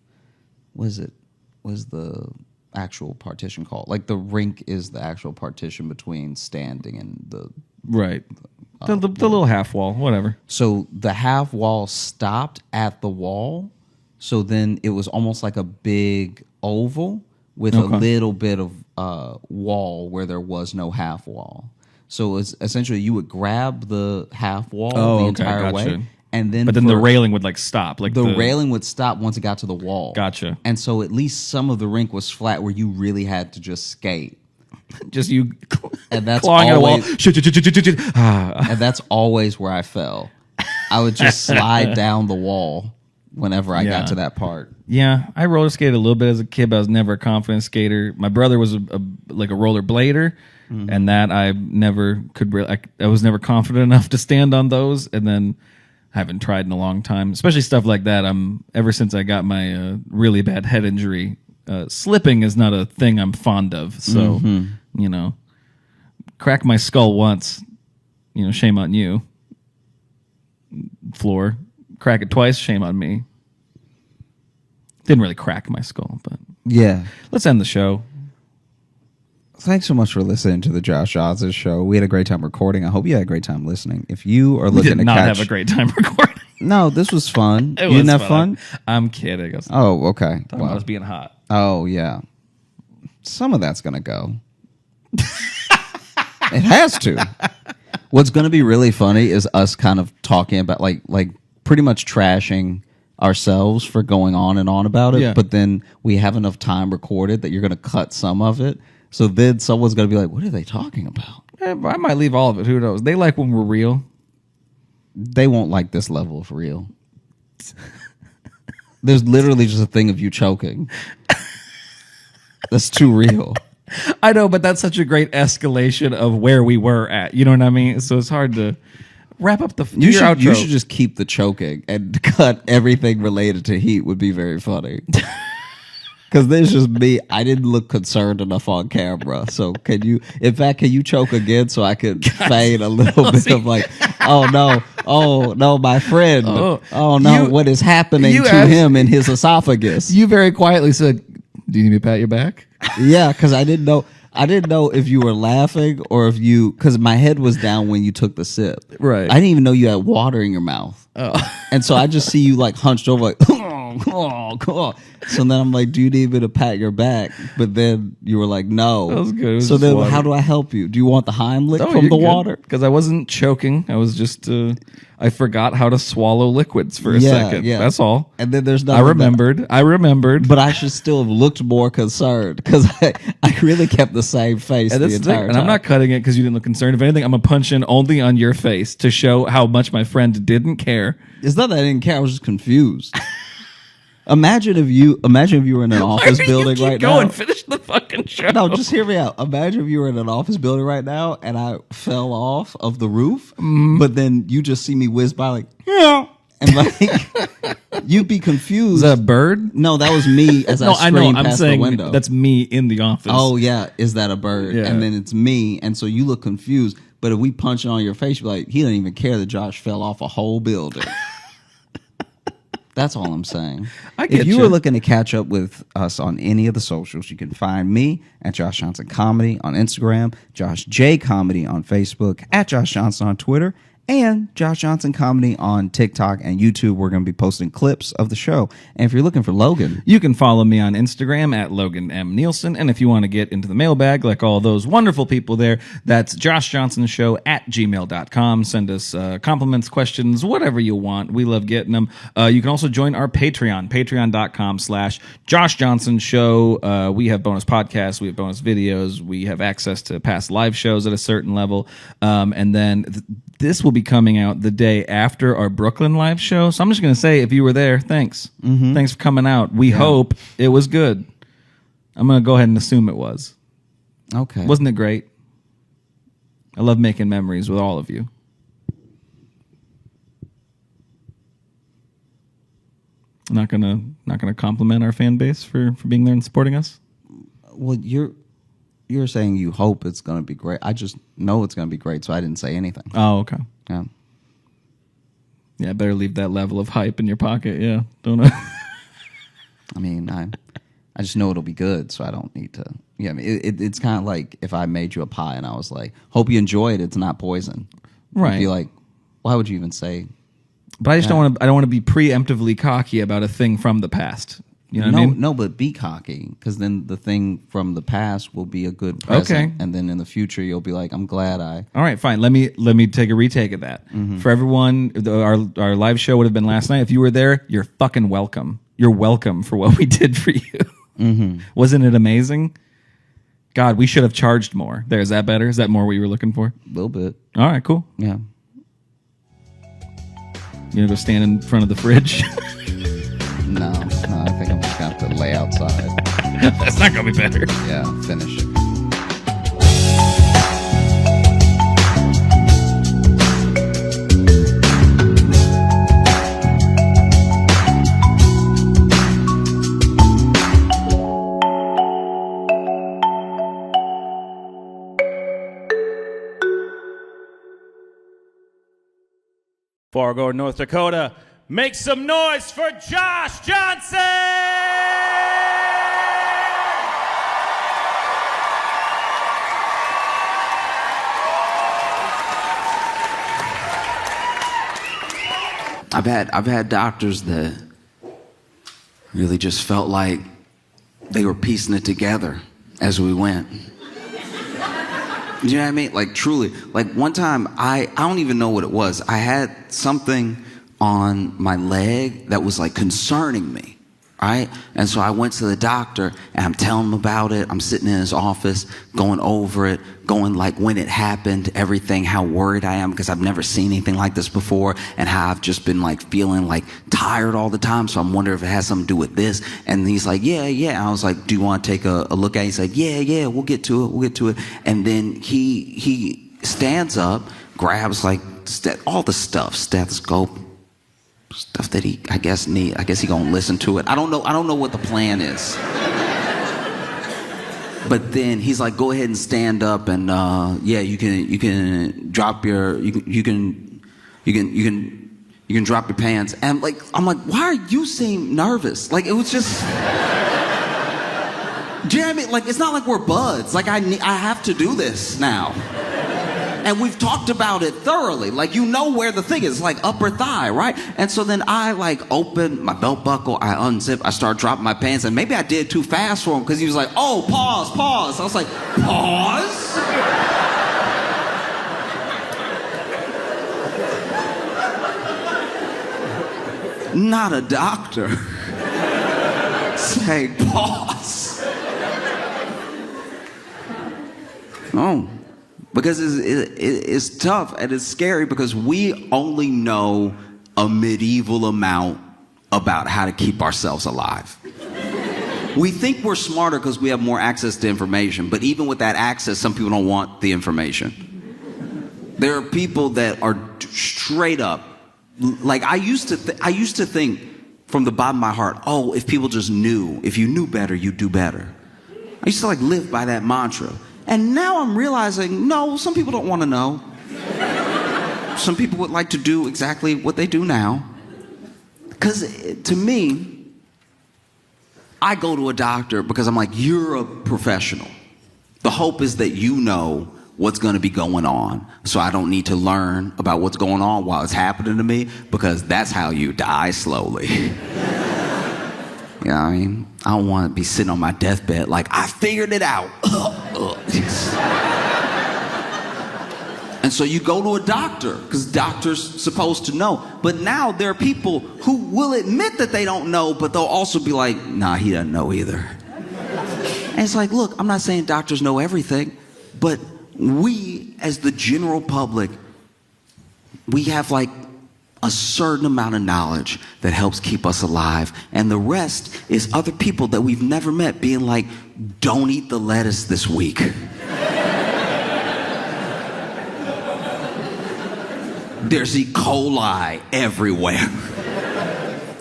Speaker 5: was the actual partition called? Like the rink is the actual partition between standing and the
Speaker 4: right. The little half wall, whatever.
Speaker 5: So the half wall stopped at the wall. So then it was almost like a big oval with a little bit of wall where there was no half wall. So it was essentially you would grab the half wall the entire way. And then
Speaker 4: the railing would like stop. Like
Speaker 5: the railing would stop once it got to the wall.
Speaker 4: Gotcha.
Speaker 5: And so at least some of the rink was flat where you really had to just skate.
Speaker 4: Just you
Speaker 5: and that's
Speaker 4: clawing at a wall.
Speaker 5: And that's always where I fell. I would just slide down the wall whenever I got to that part. Yeah, I roller skated a little bit as a kid, but I was never a confident skater. My brother was a roller blader, and that I never could really. I was never confident enough to stand on those, and then I haven't tried in a long time, especially stuff like that. Ever since I got my really bad head injury. Slipping is not a thing I'm fond of, so crack my skull once, shame on you. Floor, crack it twice, shame on me. Didn't really crack my skull, but yeah.
Speaker 4: Let's end the show.
Speaker 5: Thanks so much for listening to the Josh Oz show. We had a great time recording. I hope you had a great time listening. If you are looking to
Speaker 4: not have a great time recording.
Speaker 5: No, this was fun. You didn't have fun?
Speaker 4: I'm kidding.
Speaker 5: Oh, okay.
Speaker 4: Talking about us being hot.
Speaker 5: Oh, yeah. Some of that's going to go. It has to. What's going to be really funny is us kind of talking about, like pretty much trashing ourselves for going on and on about it. Yeah. But then we have enough time recorded that you're going to cut some of it. So then someone's going to be like, what are they talking about?
Speaker 4: I might leave all of it. Who knows? They like when we're real.
Speaker 5: They won't like this level of real. There's literally just a thing of you choking. That's too real.
Speaker 4: I know, but that's such a great escalation of where we were at. You know what I mean? So it's hard to wrap up the outro.
Speaker 5: You should just keep the choking and cut everything related to heat would be very funny. Because there's just me. I didn't look concerned enough on camera. So can you choke again so I could fade a little bit of like, oh no, my friend. Oh no, what is happening to him in his esophagus?
Speaker 4: You very quietly said, do you need me to pat your back?
Speaker 5: Yeah, because I didn't know. I didn't know if you were laughing or if you, because my head was down when you took the sip.
Speaker 4: Right.
Speaker 5: I didn't even know you had water in your mouth.
Speaker 4: Oh.
Speaker 5: And so I just see you like hunched over, like, oh. So then I'm like, do you need me to pat your back? But then you were like, no.
Speaker 4: That was good. It was
Speaker 5: So
Speaker 4: just
Speaker 5: then
Speaker 4: water.
Speaker 5: how do I help you? Do you want the Heimlich from the water?
Speaker 4: Because I wasn't choking. I was just, I forgot how to swallow liquids for a
Speaker 5: Yeah,
Speaker 4: second.
Speaker 5: yeah.
Speaker 4: That's all.
Speaker 5: And then there's
Speaker 4: I
Speaker 5: nothing.
Speaker 4: remembered.
Speaker 5: But I should still have looked more concerned because I really kept the same face
Speaker 4: And
Speaker 5: the
Speaker 4: that's the
Speaker 5: entire
Speaker 4: thing.
Speaker 5: time.
Speaker 4: And I'm not cutting it because you didn't look concerned. If anything, I'm going to punch in only on your face to show how much my friend didn't care.
Speaker 5: It's not that I didn't care. I was just confused. Imagine if you were in an office building right
Speaker 4: Go
Speaker 5: now.
Speaker 4: and finish the fucking show.
Speaker 5: No, just hear me out. Imagine if you were in an office building right now and I fell off of the roof, but then you just see me whiz by like, yeah. And like, you'd be confused.
Speaker 4: Is that a bird?
Speaker 5: No, that was me as I
Speaker 4: No, I know.
Speaker 5: screamed
Speaker 4: I'm
Speaker 5: past the
Speaker 4: saying
Speaker 5: window.
Speaker 4: that's me in the office.
Speaker 5: Oh, yeah. Is that a bird?
Speaker 4: Yeah.
Speaker 5: And then it's me. And so you look confused. But if we punch it on your face, you're like, he doesn't even care that Josh fell off a whole building. That's all I'm saying.
Speaker 4: I get
Speaker 5: if you
Speaker 4: you.
Speaker 5: were looking to catch up with us on any of the socials, you can find me at Josh Johnson Comedy on Instagram, Josh J Comedy on Facebook, at Josh Johnson on Twitter, and Josh Johnson Comedy on TikTok and YouTube. We're going to be posting clips of the show. And if you're looking for Logan,
Speaker 4: You can follow me on Instagram at Logan M. Nielsen. And if you want to get into the mailbag like all those wonderful people there, that's joshjohnsonshow at gmail.com. Send us compliments, questions, whatever you want. We love getting them. You can also join our Patreon, patreon.com/Josh Johnson Show. We have bonus podcasts. We have bonus videos. We have access to past live shows at a certain level. And then this will be coming out the day after our Brooklyn live show. So I'm just going to say, if you were there, thanks. Thanks for coming out. We hope it was good. I'm going to go ahead and assume it was.
Speaker 5: okay.
Speaker 4: Wasn't it great? I love making memories with all of you. Not gonna compliment our fan base for being there and supporting us.
Speaker 5: Well, you're saying you hope it's going to be great. I just know it's going to be great, so I didn't say anything.
Speaker 4: Oh, okay.
Speaker 5: Yeah.
Speaker 4: Yeah, better leave that level of hype in your pocket. Yeah, don't know.
Speaker 5: I mean, I just know it'll be good, so I don't need to. Yeah, I mean, it's kind of like if I made you a pie and I was like, "Hope you enjoy it. It's not poison."
Speaker 4: Right.
Speaker 5: You'd be like, why would you even say?
Speaker 4: But I just don't want to. I don't want to be preemptively cocky about a thing from the past. You know what
Speaker 5: no,
Speaker 4: I mean?
Speaker 5: no, but be cocky, because then the thing from the past will be a good present,
Speaker 4: Okay.
Speaker 5: and then in the future you'll be like, "I'm glad I."
Speaker 4: All right, fine. Let me take a retake of that. For everyone, our live show would have been last night. If you were there, you're fucking welcome. You're welcome for what we did for you. Wasn't it amazing? God, we should have charged more. There, is that better? Is that more what you were looking for?
Speaker 5: A little bit,
Speaker 4: All right, cool.
Speaker 5: yeah.
Speaker 4: You gonna go stand in front of the fridge?
Speaker 5: No, I think I'm just gonna have to lay outside.
Speaker 4: That's not gonna be better.
Speaker 5: Yeah, finish.
Speaker 6: Fargo, North Dakota, make some noise for Josh Johnson!
Speaker 7: I've had doctors that really just felt like they were piecing it together as we went. You know what I mean? Like, truly. Like, one time, I don't even know what it was. I had something on my leg that was, like, concerning me, right? And so I went to the doctor, and I'm telling him about it. I'm sitting in his office, going over it, going, like, when it happened, everything, how worried I am, because I've never seen anything like this before, and how I've just been, like, feeling, like, tired all the time, so I'm wondering if it has something to do with this. And he's like, yeah. And I was like, do you want to take a look at it? He's like, yeah, we'll get to it. And then he stands up, grabs, like, all the stuff, stethoscope, stuff that he, I guess he gonna listen to it. I don't know what the plan is. But then he's like, go ahead and stand up, and you can drop your you can drop your pants. And I'm like, why are you seem nervous? Like, it was just Do you know what I mean? Like, it's not like we're buds. Like, I have to do this now. And we've talked about it thoroughly. Like, you know where the thing is, like upper thigh, right? And so then I like open my belt buckle, I unzip, I start dropping my pants, and maybe I did too fast for him because he was like, oh, pause. I was like, pause? Not a doctor. Say pause. Oh. Because it's tough and it's scary because we only know a medieval amount about how to keep ourselves alive. We think we're smarter because we have more access to information, but even with that access, some people don't want the information. There are people that are straight up, like I used to think from the bottom of my heart, oh, if people just knew, if you knew better, you'd do better. I used to like live by that mantra. And now I'm realizing, no, some people don't want to know. Some people would like to do exactly what they do now. Because to me, I go to a doctor because I'm like, you're a professional. The hope is that you know what's going to be going on, so I don't need to learn about what's going on while it's happening to me, because that's how you die slowly. You know what I mean? I don't want to be sitting on my deathbed like, I figured it out. And so you go to a doctor, because doctors supposed to know. But now there are people who will admit that they don't know, but they'll also be like, nah, he doesn't know either. And it's like, look, I'm not saying doctors know everything, but we, as the general public, we have like a certain amount of knowledge that helps keep us alive. And the rest is other people that we've never met being like, don't eat the lettuce this week. There's E. coli everywhere.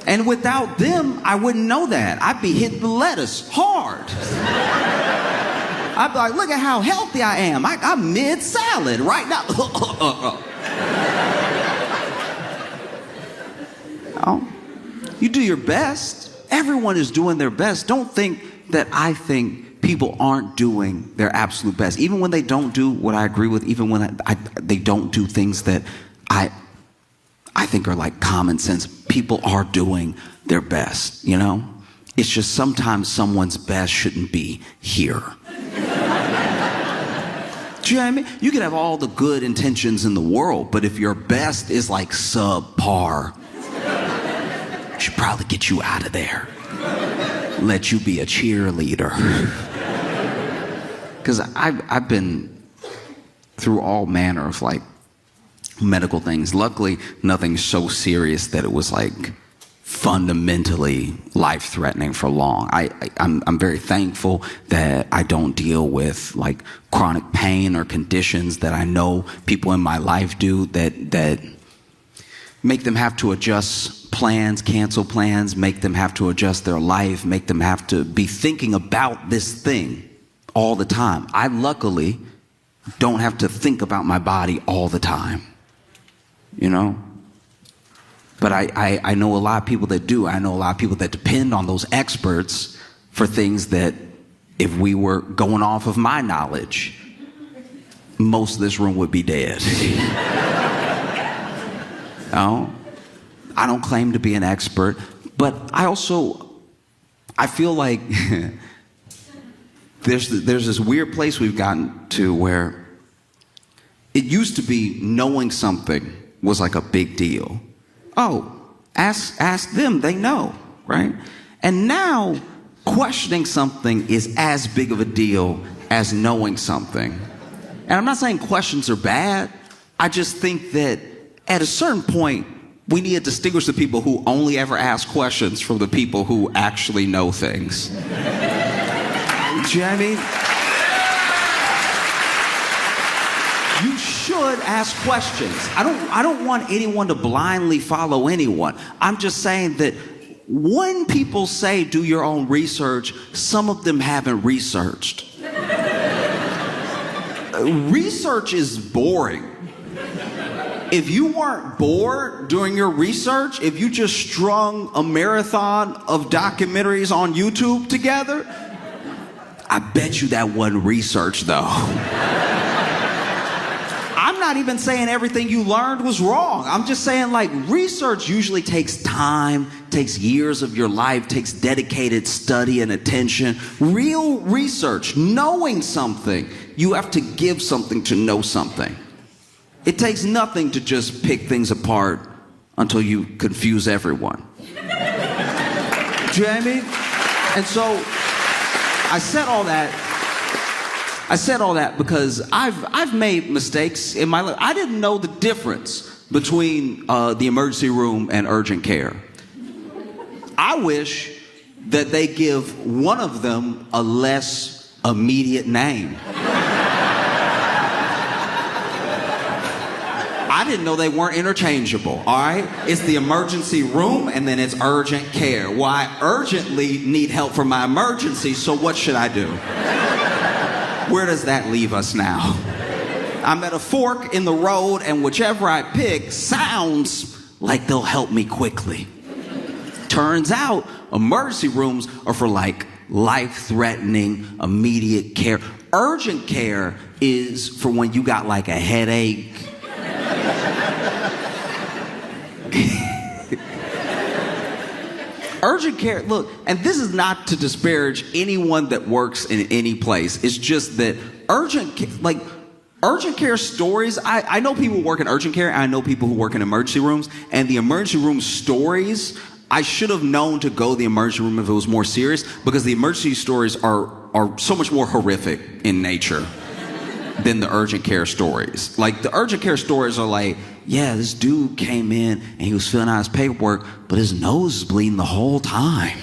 Speaker 7: And without them, I wouldn't know that. I'd be hitting the lettuce hard. I'd be like, look at how healthy I am. I'm mid-salad right now. Oh, you do your best. Everyone is doing their best. Don't think that I think people aren't doing their absolute best. Even when they don't do what I agree with, even when they don't do things that I think are like common sense, people are doing their best, you know? It's just sometimes someone's best shouldn't be here. Do you know what I mean? You could have all the good intentions in the world, but if your best is like subpar, it should probably get you out of there. Let you be a cheerleader. Because I've been through all manner of like medical things. Luckily, nothing so serious that it was like fundamentally life-threatening for long. I'm very thankful that I don't deal with like chronic pain or conditions that I know people in my life do that make them have to adjust plans, cancel plans, make them have to adjust their life, make them have to be thinking about this thing all the time. I luckily don't have to think about my body all the time, you know? But I know a lot of people that do. I know a lot of people that depend on those experts for things that if we were going off of my knowledge, most of this room would be dead. No? I don't claim to be an expert, but I feel like there's this weird place we've gotten to where it used to be knowing something was like a big deal. Oh, ask them, they know, right? And now questioning something is as big of a deal as knowing something. And I'm not saying questions are bad. I just think that at a certain point, we need to distinguish the people who only ever ask questions from the people who actually know things. Do you know what I mean? You should ask questions. I don't want anyone to blindly follow anyone. I'm just saying that when people say do your own research, some of them haven't researched. Research is boring. If you weren't bored during your research, if you just strung a marathon of documentaries on YouTube together, I bet you that wasn't research, though. I'm not even saying everything you learned was wrong. I'm just saying, like, research usually takes time, takes years of your life, takes dedicated study and attention. Real research, knowing something, you have to give something to know something. It takes nothing to just pick things apart until you confuse everyone. Do you know what I mean? And so I said all that because I've made mistakes in my life. I didn't know the difference between the emergency room and urgent care. I wish that they give one of them a less immediate name. I didn't know they weren't interchangeable, all right? It's the emergency room and then it's urgent care. Well, I urgently need help for my emergency, so what should I do? Where does that leave us now? I'm at a fork in the road and whichever I pick sounds like they'll help me quickly. Turns out emergency rooms are for like life-threatening, immediate care. Urgent care is for when you got like a headache. Urgent care, look, and this is not to disparage anyone that works in any place. It's just that urgent care stories, I know people who work in urgent care, and I know people who work in emergency rooms, and the emergency room stories, I should have known to go to the emergency room if it was more serious, because the emergency stories are so much more horrific in nature than the urgent care stories. Like, the urgent care stories are like, yeah, this dude came in and he was filling out his paperwork, but his nose was bleeding the whole time.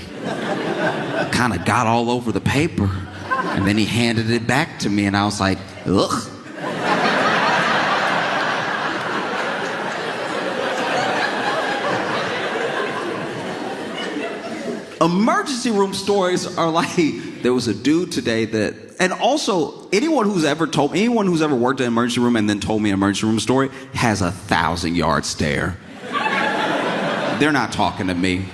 Speaker 7: Kind of got all over the paper. And then he handed it back to me and I was like, ugh. Emergency room stories are like, there was a dude today that, and also anyone who's ever worked in an emergency room and then told me an emergency room story has 1,000-yard stare. They're not talking to me.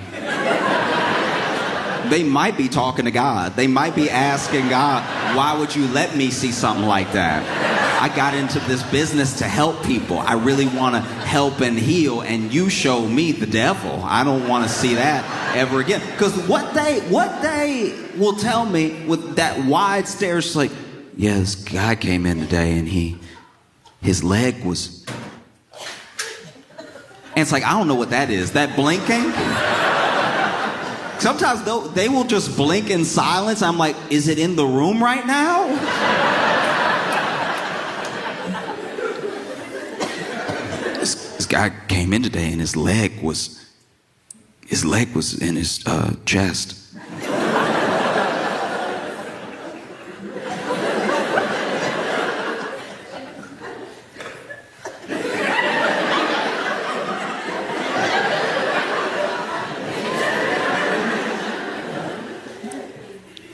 Speaker 7: They might be talking to God. They might be asking God, why would you let me see something like that? I got into this business to help people. I really want to help and heal, and you show me the devil. I don't want to see that ever again. Because what they will tell me with that wide stare is like, yeah, this guy came in today and his leg was... And it's like, I don't know what that is. That blinking? Sometimes they will just blink in silence. I'm like, is it in the room right now? This guy came in today and his leg was in his chest.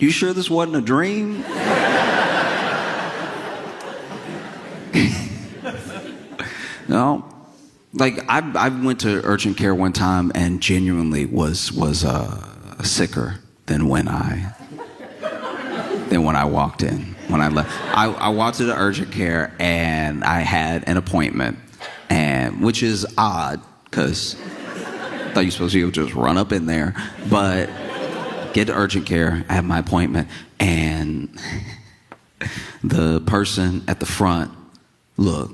Speaker 7: You sure this wasn't a dream? No. Like, I went to urgent care one time and genuinely was sicker than when I walked in. When I left, I walked to the urgent care and I had an appointment, and which is odd because I thought you were supposed to be able to just run up in there, but get to urgent care. I have my appointment, and the person at the front, look,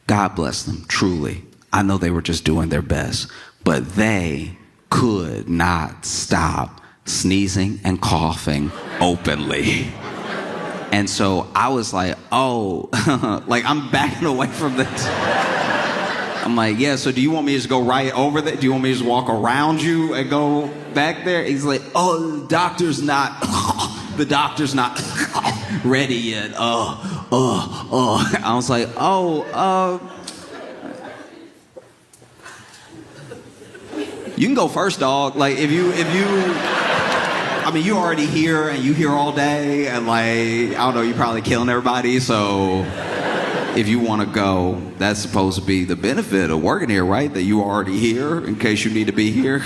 Speaker 7: God bless them, truly. I know they were just doing their best, but they could not stop sneezing and coughing openly. And so I was like, oh, like I'm backing away from this. I'm like, yeah, so do you want me to just go right over there? Do you want me to just walk around you and go back there? He's like, oh, the doctor's not ready yet. I was like, you can go first, dog. Like, if you, I mean, you're already here and you here all day and like, I don't know, you're probably killing everybody. So if you want to go, that's supposed to be the benefit of working here, right? That you already here in case you need to be here.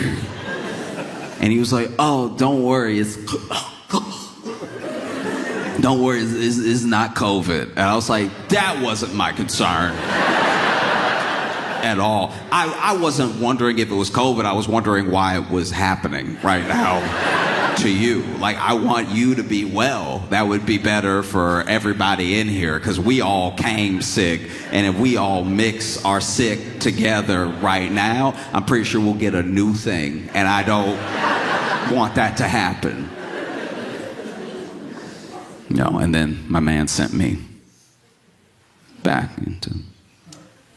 Speaker 7: And he was like, oh, don't worry. It's, Don't worry, it's not COVID. And I was like, that wasn't my concern at all. I wasn't wondering if it was COVID. I was wondering why it was happening right now to you. Like, I want you to be well. That would be better for everybody in here because we all came sick. And if we all mix our sick together right now, I'm pretty sure we'll get a new thing. And I don't want that to happen. And then my man sent me back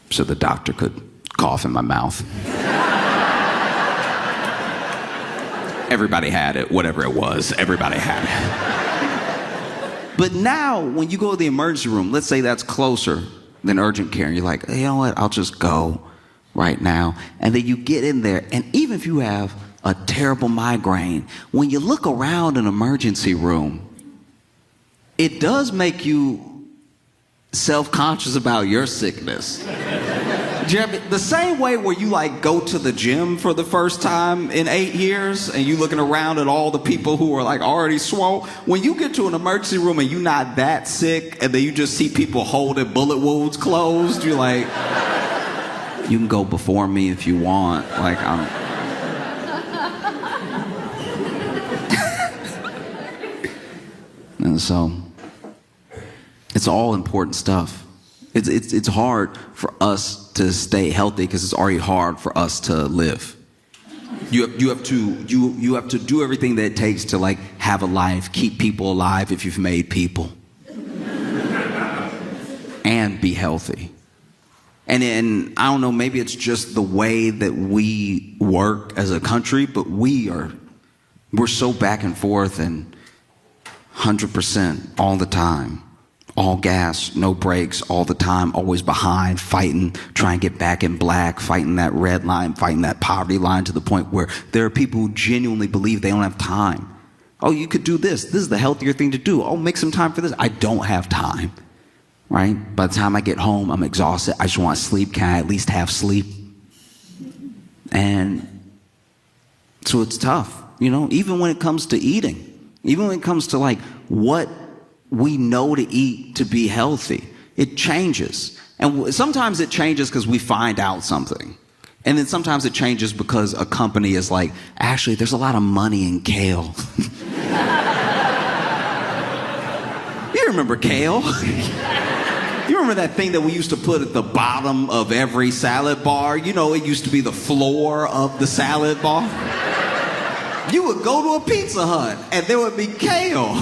Speaker 7: so the doctor could cough in my mouth. Everybody had it, whatever it was, everybody had it. But now, when you go to the emergency room, let's say that's closer than urgent care, and you're like, you know what, I'll just go right now. And then you get in there, and even if you have a terrible migraine, when you look around an emergency room, it does make you self-conscious about your sickness. The same way where you like go to the gym for the first time in 8 years and you looking around at all the people who are like already swole. When you get to an emergency room and you're not that sick and then you just see people holding bullet wounds closed, you're like, you can go before me if you want. Like, and so it's all important stuff. It's hard for us to stay healthy because it's already hard for us to live. You have to do everything that it takes to like have a life, keep people alive if you've made people, and be healthy. And I don't know, maybe it's just the way that we work as a country, but we're so back and forth and 100% all the time. All gas, no brakes, all the time, always behind, fighting, trying to get back in black, fighting that red line, fighting that poverty line to the point where there are people who genuinely believe they don't have time. Oh, you could do this. This is the healthier thing to do. Oh, make some time for this. I don't have time, right? By the time I get home, I'm exhausted. I just want to sleep. Can I at least have sleep? And so it's tough, even when it comes to eating, even when it comes to like what we know to eat to be healthy. It changes. And sometimes it changes because we find out something. And then sometimes it changes because a company is like, actually, there's a lot of money in kale. You remember kale? You remember that thing that we used to put at the bottom of every salad bar? It used to be the floor of the salad bar. You would go to a Pizza Hut and there would be kale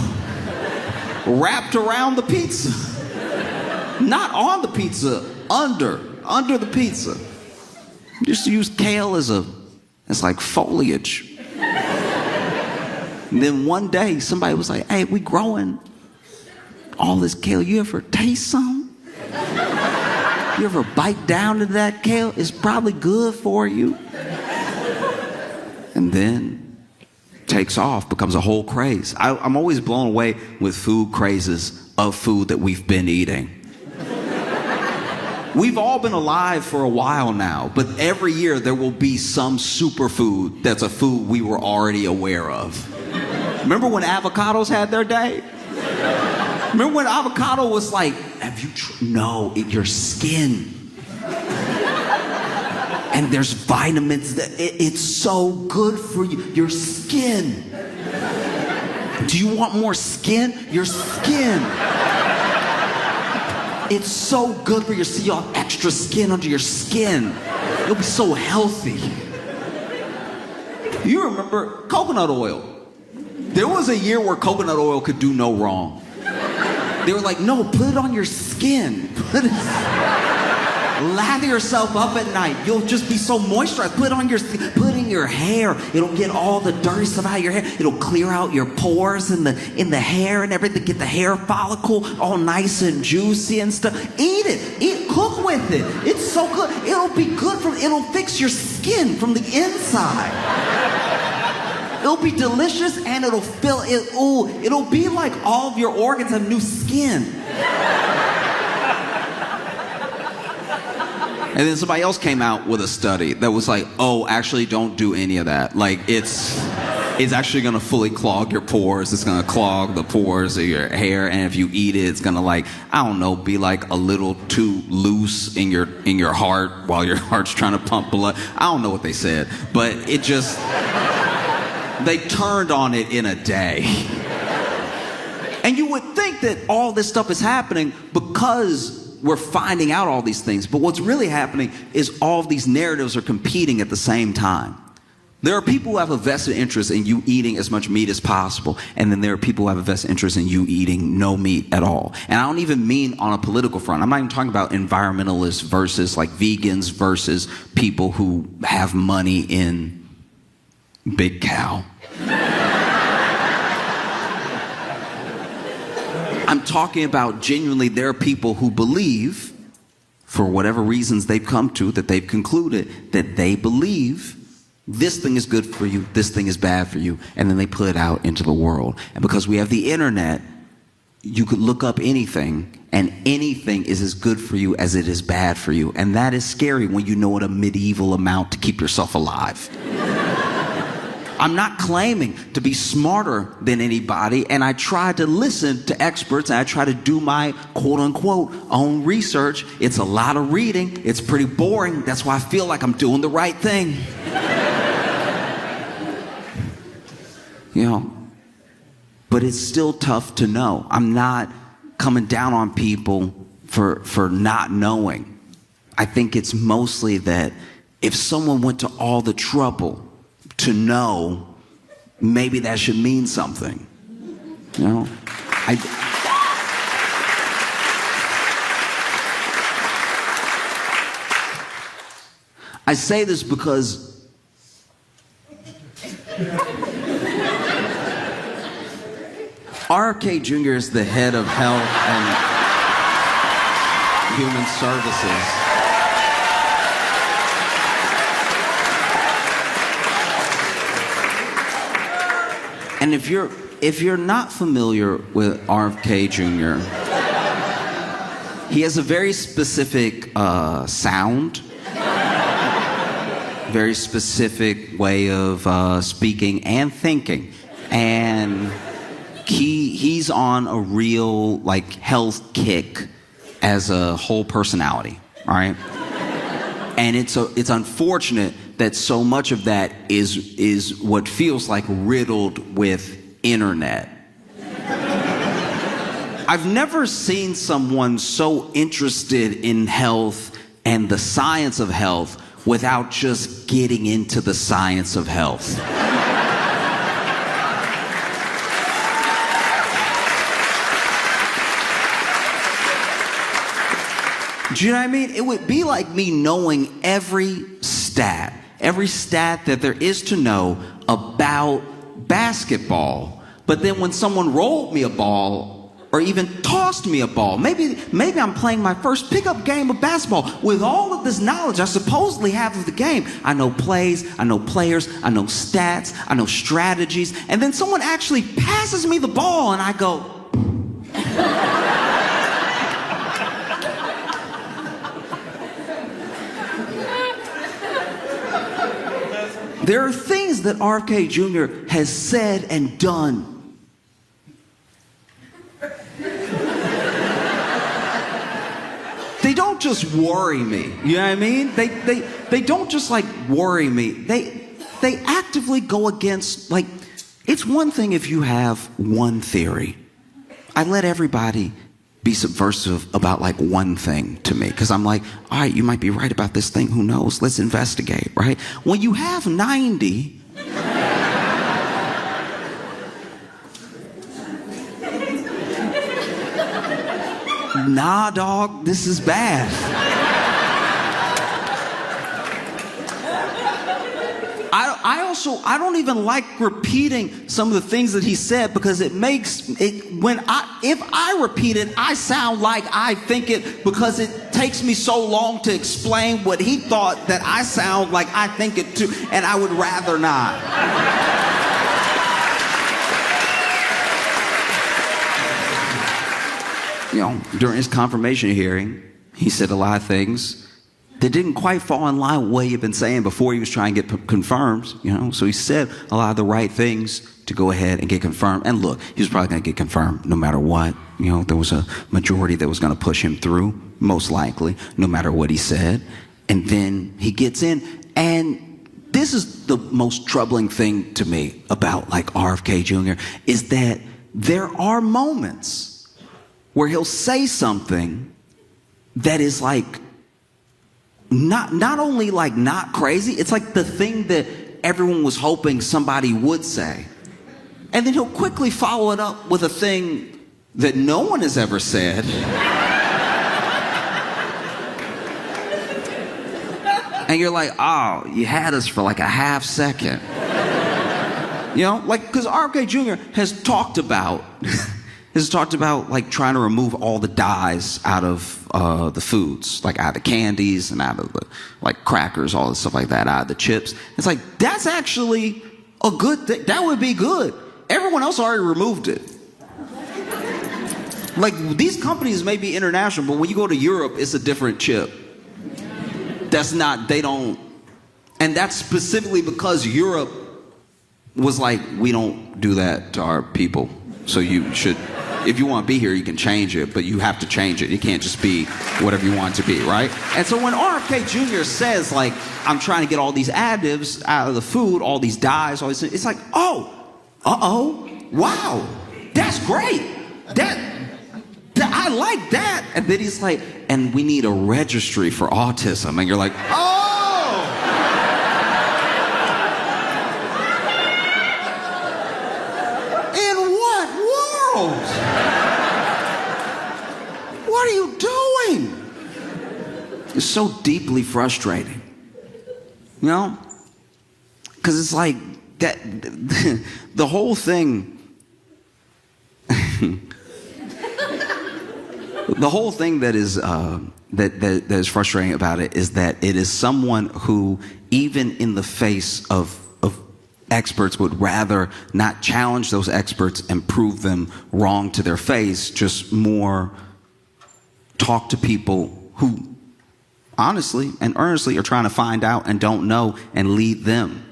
Speaker 7: wrapped around the pizza. Not on the pizza, under the pizza. Just use kale as like foliage. And then one day somebody was like, hey, we growing all this kale. You ever taste some? You ever bite down into that kale? It's probably good for you. And then takes off, becomes a whole craze. I'm always blown away with food crazes of food that we've been eating. We've all been alive for a while now, but every year there will be some superfood that's a food we were already aware of. Remember when avocados had their day? Remember when avocado was like, no, your skin. And there's vitamins it's so good for you. Your skin. Do you want more skin? Your skin. It's so good for you. See, you have extra skin under your skin. You'll be so healthy. You remember coconut oil? There was a year where coconut oil could do no wrong. They were like, no, put it on your skin. Lather yourself up at night. You'll just be so moisturized. Put in your hair. It'll get all the dirty stuff out of your hair. It'll clear out your pores in the hair and everything. Get the hair follicle all nice and juicy and stuff. Eat it. Cook with it. It's so good. It'll be good it'll fix your skin from the inside. It'll be delicious and it'll fill it. Ooh, it'll be like all of your organs have new skin. And then somebody else came out with a study that was like, oh, actually don't do any of that. Like, it's It's actually going to fully clog your pores. It's going to clog the pores of your hair, and if you eat it, it's going to, like, I don't know, be like a little too loose in your heart while your heart's trying to pump blood. I don't know what they said, but it just, they turned on it in a day. And you would think that all this stuff is happening because we're finding out all these things, but what's really happening is all of these narratives are competing at the same time. There are people who have a vested interest in you eating as much meat as possible, and then there are people who have a vested interest in you eating no meat at all. And I don't even mean on a political front. I'm not even talking about environmentalists versus like vegans versus people who have money in Big Cow. I'm talking about genuinely there are people who believe, for whatever reasons they've come to, that they've concluded that they believe this thing is good for you, this thing is bad for you, and then they put it out into the world. And because we have the internet, you could look up anything, and anything is as good for you as it is bad for you. And that is scary when you know what a medieval amount to keep yourself alive. I'm not claiming to be smarter than anybody, and I try to listen to experts, and I try to do my quote-unquote own research. It's a lot of reading. It's pretty boring. That's why I feel like I'm doing the right thing. You know, but it's still tough to know. I'm not coming down on people for not knowing. I think it's mostly that if someone went to all the trouble to know, maybe that should mean something. You know? I say this because RFK Jr. is the head of health and human services. And if you're not familiar with RFK Jr., he has a very specific sound, very specific way of speaking and thinking, and he's on a real like health kick as a whole personality, all right? And it's unfortunate that so much of that is what feels like riddled with internet. I've never seen someone so interested in health and the science of health without just getting into the science of health. Do you know what I mean? It would be like me knowing every stat that there is to know about basketball. But then when someone rolled me a ball or even tossed me a ball, maybe I'm playing my first pickup game of basketball. With all of this knowledge I supposedly have of the game, I know plays, I know players, I know stats, I know strategies, and then someone actually passes me the ball and I go, there are things that RFK Jr. has said and done. They don't just worry me. You know what I mean? They don't just like worry me. They actively go against, like, it's one thing if you have one theory. I let everybody be subversive about like one thing to me, because I'm like, all right, you might be right about this thing, who knows, let's investigate, right? When you have 90, nah dog, this is bad. I don't even like repeating some of the things that he said, because it makes it, if I repeat it, I sound like I think it, because it takes me so long to explain what he thought that I sound like I think it too, and I would rather not. You know, during his confirmation hearing, he said a lot of things that didn't quite fall in line with what he had been saying before he was trying to get confirmed, So he said a lot of the right things to go ahead and get confirmed. And look, he was probably going to get confirmed no matter what. There was a majority that was going to push him through, most likely, no matter what he said. And then he gets in, and this is the most troubling thing to me about like RFK Jr. is that there are moments where he'll say something that is like not only like not crazy, it's like the thing that everyone was hoping somebody would say. And then he'll quickly follow it up with a thing that no one has ever said. And you're like, oh, you had us for like a half second. Because RFK Jr. has talked about like trying to remove all the dyes out of the foods, like out of the candies and out of the like crackers, all the stuff like that, out of the chips. It's like, that's actually a good thing. That would be good. Everyone else already removed it. Like, these companies may be international, but when you go to Europe, it's a different chip. And that's specifically because Europe was like, we don't do that to our people. So you should, if you want to be here, you can change it, but you have to change it. You can't just be whatever you want to be, right? And so when RFK Jr. says, like, I'm trying to get all these additives out of the food, all these dyes, all these things, it's like, wow, that's great. I like that. And then he's like, and we need a registry for autism. And you're like, oh! In what world? What are you doing? It's so deeply frustrating. Because it's like, that the whole thing... The whole thing that is that is frustrating about it is that it is someone who, even in the face of experts, would rather not challenge those experts and prove them wrong to their face, just more talk to people who honestly and earnestly are trying to find out and don't know and lead them.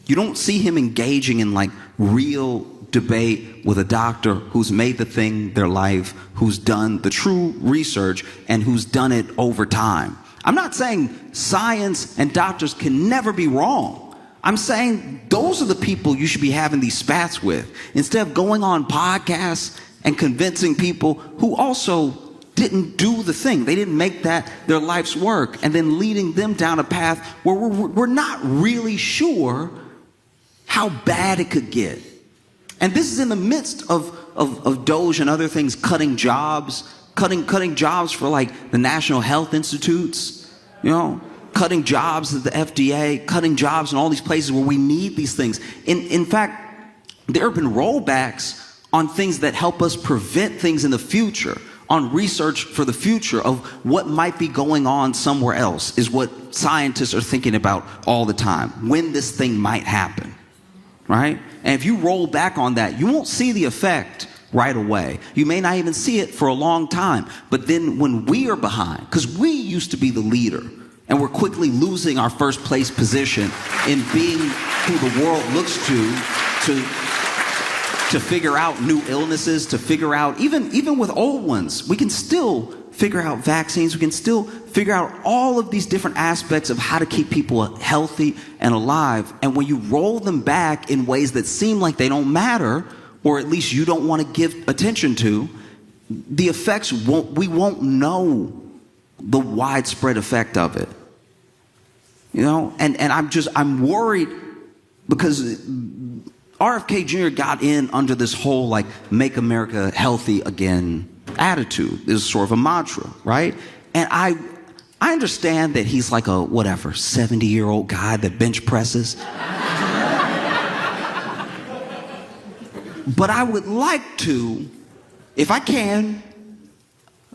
Speaker 7: You don't see him engaging in like real debate with a doctor who's made the thing their life, who's done the true research, and who's done it over time. I'm not saying science and doctors can never be wrong. I'm saying those are the people you should be having these spats with, instead of going on podcasts and convincing people who also didn't do the thing. They didn't make that their life's work, and then leading them down a path where we're not really sure how bad it could get. And this is in the midst of Doge and other things cutting jobs for like the National Health Institutes, cutting jobs at the FDA, cutting jobs in all these places where we need these things. In fact, there have been rollbacks on things that help us prevent things in the future, on research for the future of what might be going on somewhere else, is what scientists are thinking about all the time, when this thing might happen. Right? And if you roll back on that, you won't see the effect right away. You may not even see it for a long time. But then when we are behind, because we used to be the leader, and we're quickly losing our first place position in being who the world looks to figure out new illnesses, to figure out, even with old ones, we can still figure out vaccines. We can still figure out all of these different aspects of how to keep people healthy and alive. And when you roll them back in ways that seem like they don't matter, or at least you don't want to give attention to, the effects we won't know the widespread effect of it. And I'm worried because RFK Jr. got in under this whole like make America healthy again attitude. Is sort of a mantra, right? And I understand that he's like a 70-year-old guy that bench presses. But I would like to, if I can,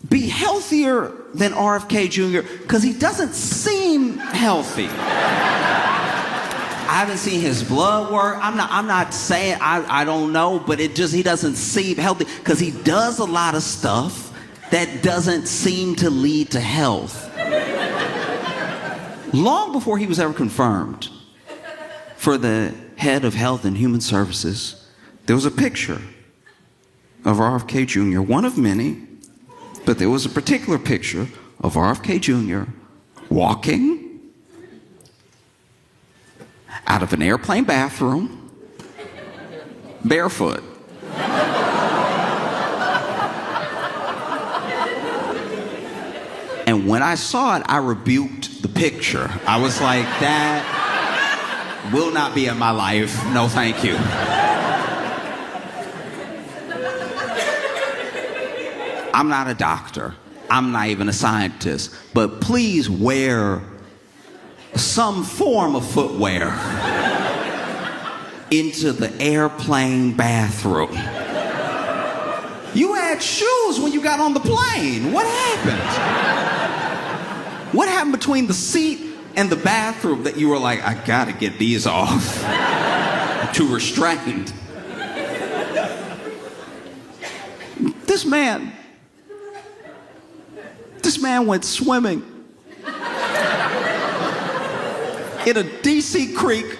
Speaker 7: be healthier than RFK Jr. because he doesn't seem healthy. I haven't seen his blood work. I'm not saying I don't know, but he doesn't seem healthy because he does a lot of stuff that doesn't seem to lead to health. long before he was ever confirmed for the head of Health and Human Services, there was a picture of RFK Jr., one of many, but there was a particular picture of RFK Jr. walking out of an airplane bathroom, barefoot. And when I saw it, I rebuked the picture. I was like, that will not be in my life. No, thank you. I'm not a doctor. I'm not even a scientist. But please wear some form of footwear into the airplane bathroom. You had shoes when you got on the plane. What happened? What happened between the seat and the bathroom that you were like, I gotta get these off? I'm too restrained. This man went swimming in a DC creek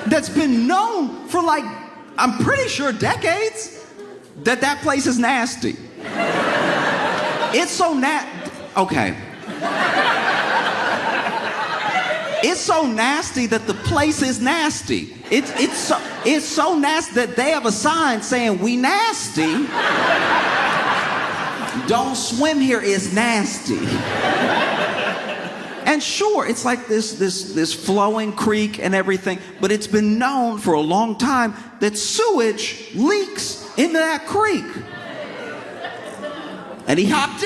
Speaker 7: that's been known for like, I'm pretty sure decades, that place is nasty. It's so okay. It's so nasty that the place is nasty. It's so nasty that they have a sign saying, we nasty. Don't swim here, it's nasty. And sure, it's like this flowing creek and everything, but it's been known for a long time that sewage leaks into that creek. And he hopped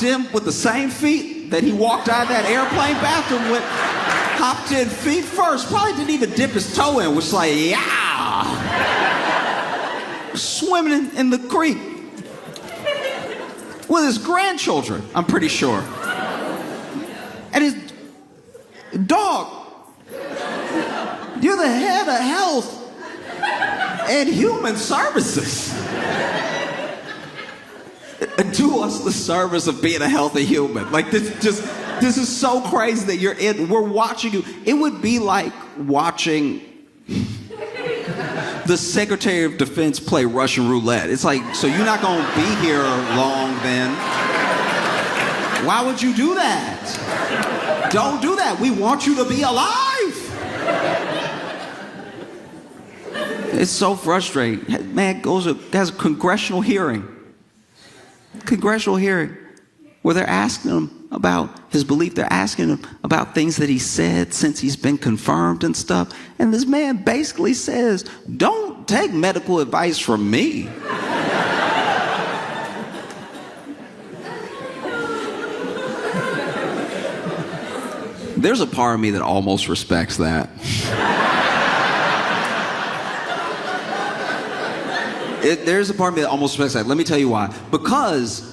Speaker 7: in with the same feet that he walked out of that airplane bathroom with. Hopped in feet first, probably didn't even dip his toe in, was like, yeah. Swimming in the creek with his grandchildren, I'm pretty sure. And his dog. You're the head of Health and Human Services. Do us the service of being a healthy human. Like this is so crazy that we're watching you. It would be like watching the Secretary of Defense play Russian roulette. It's like, so you're not gonna be here long then. Why would you do that? Don't do that. We want you to be alive. It's so frustrating. Man has a congressional hearing where they're asking him about his belief. They're asking him about things that he said since he's been confirmed and stuff. And this man basically says, don't take medical advice from me. There's a part of me that almost respects that. There's a part of me that almost respects that. Let me tell you why. Because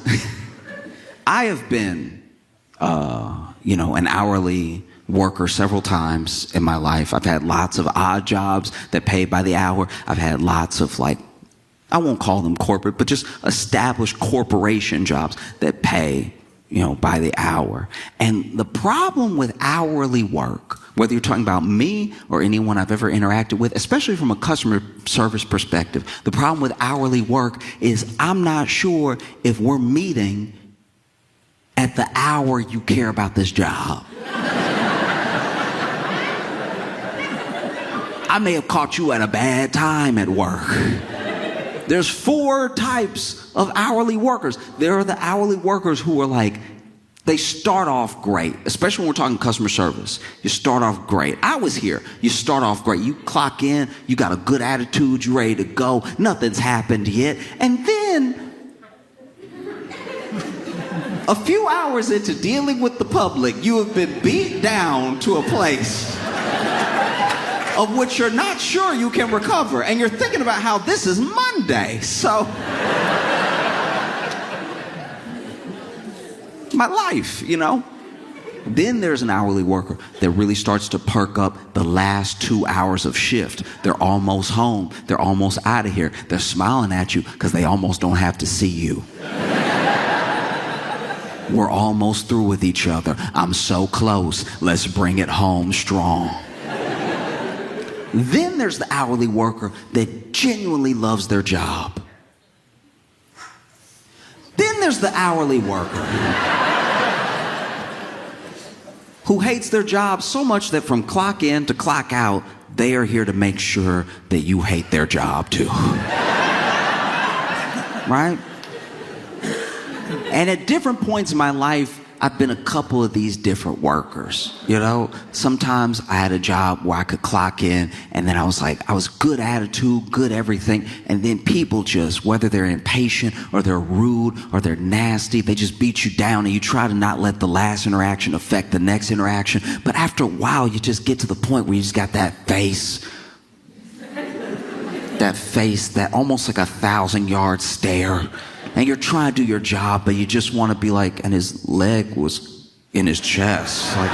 Speaker 7: I have been, an hourly worker several times in my life. I've had lots of odd jobs that pay by the hour. I've had lots of I won't call them corporate, but just established corporation jobs that pay, by the hour. And the problem with hourly work, whether you're talking about me or anyone I've ever interacted with, especially from a customer service perspective, the problem with hourly work is I'm not sure if we're meeting at the hour you care about this job. I may have caught you at a bad time at work. There's 4 types of hourly workers. There are the hourly workers who are they start off great, especially when we're talking customer service. You start off great. I was here. You start off great. You clock in, you got a good attitude, you're ready to go. Nothing's happened yet. And then, a few hours into dealing with the public, you have been beat down to a place of which you're not sure you can recover. And you're thinking about how this is Monday. So, my life, Then there's an hourly worker that really starts to perk up the last 2 hours of shift. They're almost home. They're almost out of here. They're smiling at you because they almost don't have to see you. We're almost through with each other. I'm so close. Let's bring it home strong. Then there's the hourly worker that genuinely loves their job. Then there's the hourly worker who hates their job so much that from clock in to clock out, they are here to make sure that you hate their job too. Right? And at different points in my life, I've been a couple of these different workers. You know, sometimes I had a job where I could clock in and then I was good attitude, good everything. And then people just, whether they're impatient or they're rude or they're nasty, they just beat you down and you try to not let the last interaction affect the next interaction. But after a while, you just get to the point where you just got that face, that almost like 1,000-yard stare. And you're trying to do your job, but you just want to be like, and his leg was in his chest. Like,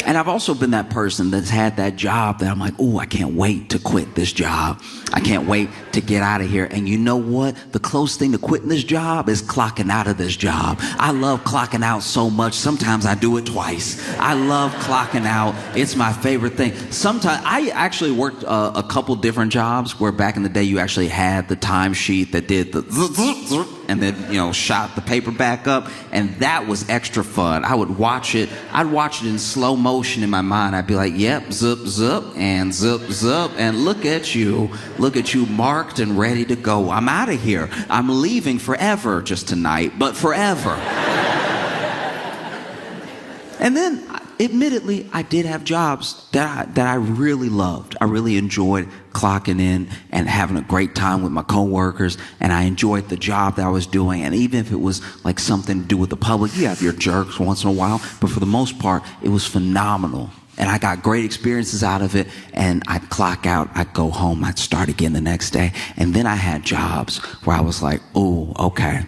Speaker 7: and I've also been that person that's had that job that I'm like, oh, I can't wait to quit this job. I can't wait to get out of here. And you know what? The closest thing to quitting this job is clocking out of this job. I love clocking out so much. Sometimes I do it twice. I love clocking out. It's my favorite thing. Sometimes I actually worked a couple different jobs where back in the day you actually had the timesheet that did the and then, you know, shot the paper back up. And that was extra fun. I would watch it. I'd watch it in slow motion in my mind. I'd be like, yep, zip, zip, and zip, zip. And look at you marked and ready to go. I'm out of here. I'm leaving forever, just tonight, but forever. And then, admittedly, I did have jobs that I really loved. I really enjoyed clocking in and having a great time with my coworkers, and I enjoyed the job that I was doing. And even if it was like something to do with the public, you have your jerks once in a while, but for the most part, it was phenomenal. And I got great experiences out of it, and I'd clock out, I'd go home, I'd start again the next day. And then I had jobs where I was like, oh, okay.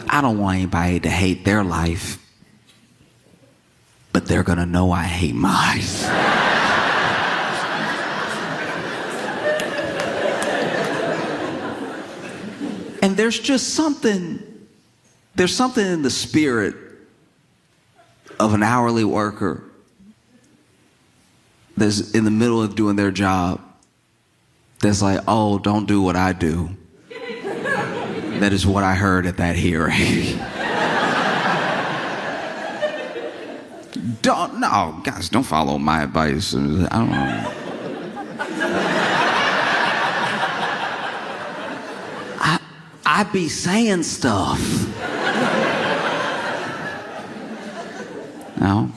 Speaker 7: I don't want anybody to hate their life, but they're gonna know I hate mine. And there's something in the spirit of an hourly worker that's in the middle of doing their job that's like, oh, don't do what I do. That is what I heard at that hearing. Don't follow my advice. I don't know. I be saying stuff. No.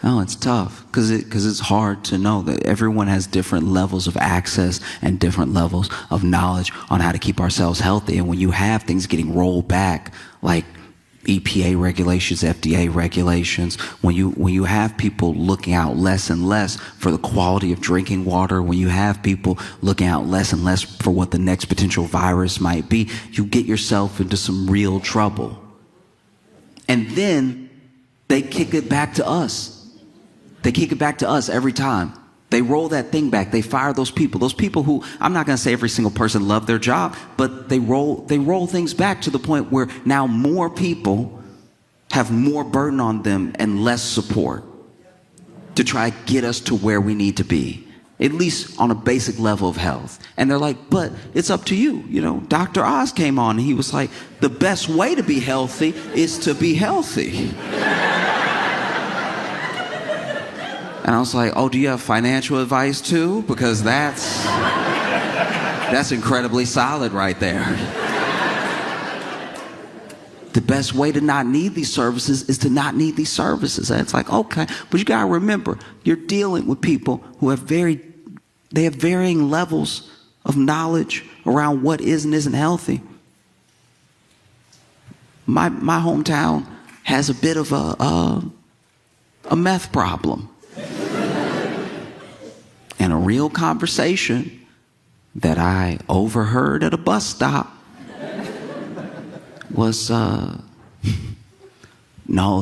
Speaker 7: No, it's tough because it's hard to know that everyone has different levels of access and different levels of knowledge on how to keep ourselves healthy. And when you have things getting rolled back, like EPA regulations, FDA regulations, when you have people looking out less and less for the quality of drinking water, when you have people looking out less and less for what the next potential virus might be, you get yourself into some real trouble. And then they kick it back to us. They kick it back to us every time. They roll that thing back. They fire those people who, I'm not going to say every single person loved their job, but they roll things back to the point where now more people have more burden on them and less support to try to get us to where we need to be, at least on a basic level of health. And they're like, but it's up to you. You know, Dr. Oz came on and he was like, the best way to be healthy is to be healthy. And I was like, oh, do you have financial advice too? Because that's incredibly solid right there. The best way to not need these services is to not need these services. And it's like, okay, but you gotta remember, you're dealing with people who have varying levels of knowledge around what is and isn't healthy. My hometown has a bit of a meth problem. And a real conversation that I overheard at a bus stop was, no,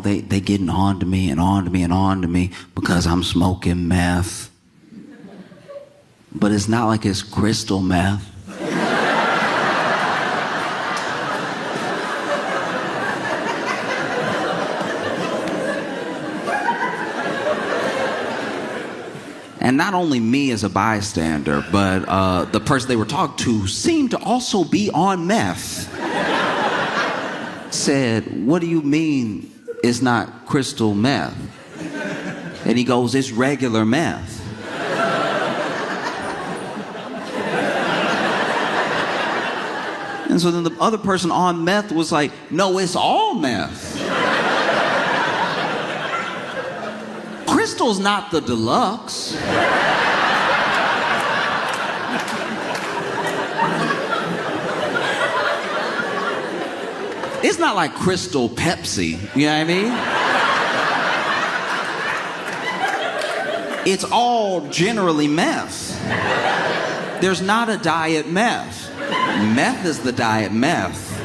Speaker 7: they getting on to me because I'm smoking meth. but it's not like it's crystal meth. And not only me as a bystander, but the person they were talking to seemed to also be on meth. Said, "What do you mean it's not crystal meth?" And he goes, "It's regular meth." And so then the other person on meth was like, "No, it's all meth. Crystal's not the deluxe." It's not like Crystal Pepsi, you know what I mean? It's all generally meth. There's not a diet meth. Meth is the diet meth.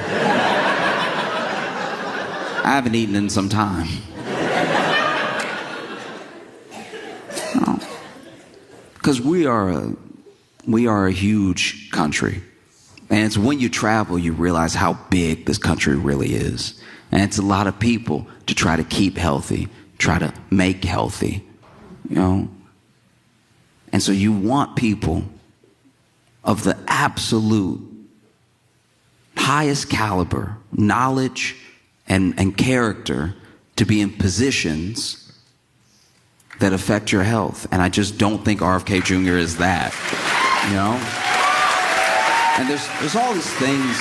Speaker 7: I haven't eaten in some time. Because we are a huge country. And it's when you travel, you realize how big this country really is. And it's a lot of people to try to keep healthy, try to make healthy, you know? And so you want people of the absolute highest caliber, knowledge and character to be in positions that affect your health. And I just don't think RFK Jr. is that, you know? And there's all these things.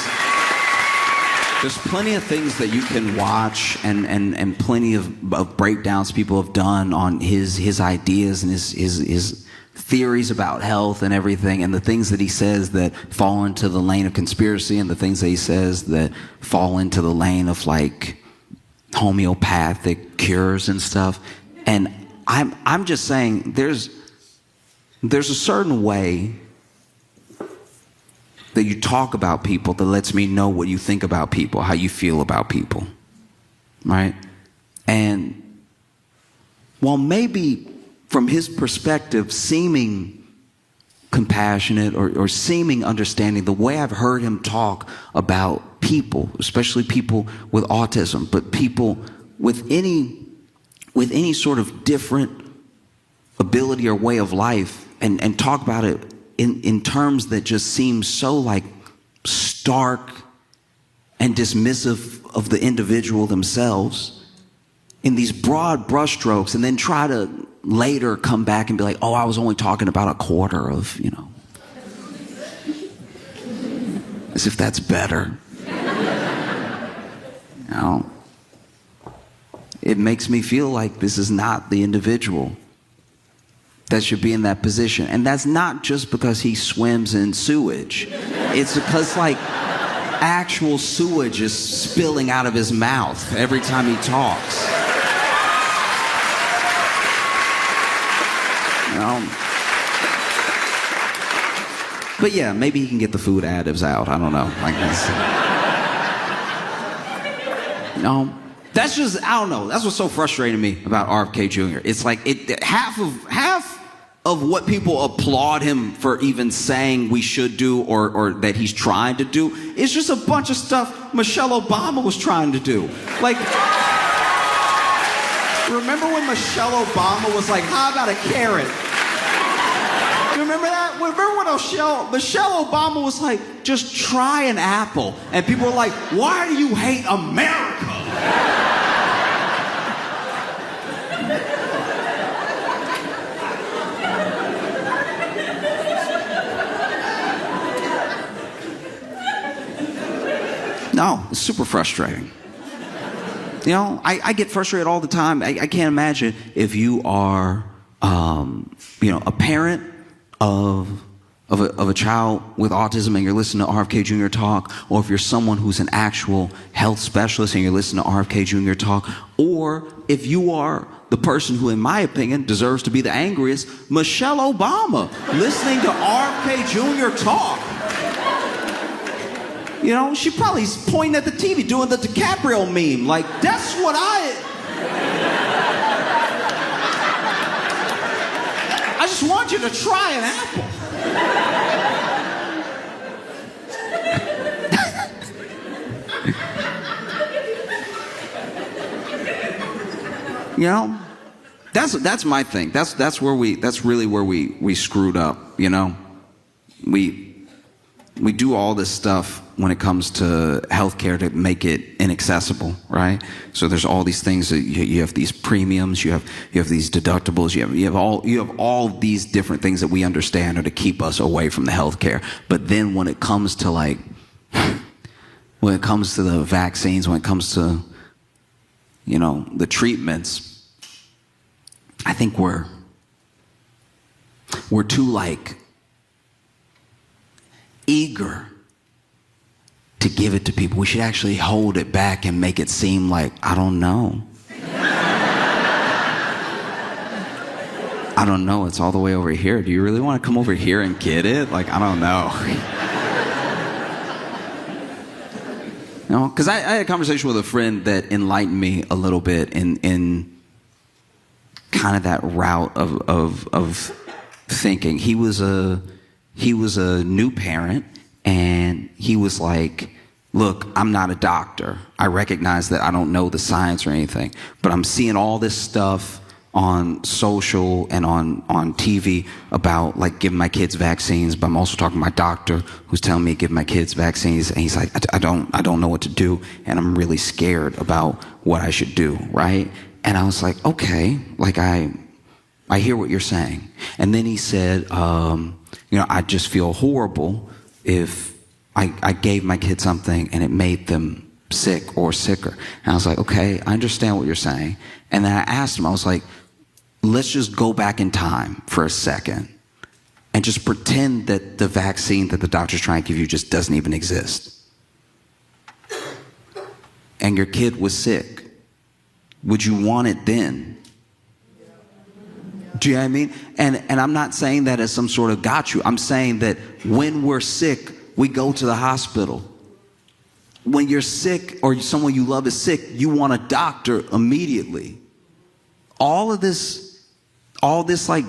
Speaker 7: There's plenty of things that you can watch and plenty of breakdowns people have done on his ideas and his theories about health and everything, and the things that he says that fall into the lane of conspiracy and the things that he says that fall into the lane of like homeopathic cures and stuff. And I'm just saying there's a certain way that you talk about people that lets me know what you think about people, how you feel about people, right? And while maybe from his perspective seeming compassionate or seeming understanding, the way I've heard him talk about people, especially people with autism, but people with any sort of different ability or way of life, and talk about it in terms that just seem so like stark and dismissive of the individual themselves in these broad brushstrokes, and then try to later come back and be like, "Oh, I was only talking about a quarter of, you know," as if that's better. You know, it makes me feel like this is not the individual that should be in that position. And that's not just because he swims in sewage. It's because like actual sewage is spilling out of his mouth every time he talks. You know? But yeah, maybe he can get the food additives out. I don't know. Like this. You know? That's just, I don't know. That's what's so frustrating to me about RFK Jr. It's like half of what people applaud him for even saying we should do or that he's trying to do is just a bunch of stuff Michelle Obama was trying to do. Like, remember when Michelle Obama was like, "How about a carrot?" You remember that? Remember when Michelle Obama was like, "Just try an apple." And people were like, "Why do you hate America?" No, it's super frustrating. You know, I get frustrated all the time. I can't imagine if you are, you know, a parent of a child with autism and you're listening to RFK Jr. talk, or if you're someone who's an actual health specialist and you're listening to RFK Jr. talk, or if you are the person who, in my opinion, deserves to be the angriest, Michelle Obama, listening to RFK Jr. talk. You know, she probably is pointing at the TV doing the DiCaprio meme. Like, that's what I just want you to try an apple. You know, that's my thing. That's really where we screwed up. You know, we do all this stuff when it comes to healthcare to make it inaccessible, right? So there's all these things that you have these premiums, you have these deductibles, you have all these different things that we understand are to keep us away from the healthcare. But then when it comes to the vaccines, when it comes to the treatments, I think we're too eager to give it to people. We should actually hold it back and make it seem like, I don't know. I don't know, it's all the way over here. Do you really want to come over here and get it? Like, I don't know. Because I had a conversation with a friend that enlightened me a little bit in kind of that route of thinking. He was a new parent, and he was like, look, I'm not a doctor. I recognize that I don't know the science or anything, but I'm seeing all this stuff on social and on TV about giving my kids vaccines, but I'm also talking to my doctor who's telling me to give my kids vaccines, and he's like, I don't know what to do, and I'm really scared about what I should do, right? And I was like, okay, I hear what you're saying. And then he said, I just feel horrible if I gave my kid something and it made them sick or sicker. And I was like, okay, I understand what you're saying. And then I asked him, I was like, let's just go back in time for a second and just pretend that the vaccine that the doctor's trying to give you just doesn't even exist. And your kid was sick. Would you want it then? Do you know what I mean? And I'm not saying that as some sort of got you. I'm saying that when we're sick, we go to the hospital. When you're sick or someone you love is sick, you want a doctor immediately. All this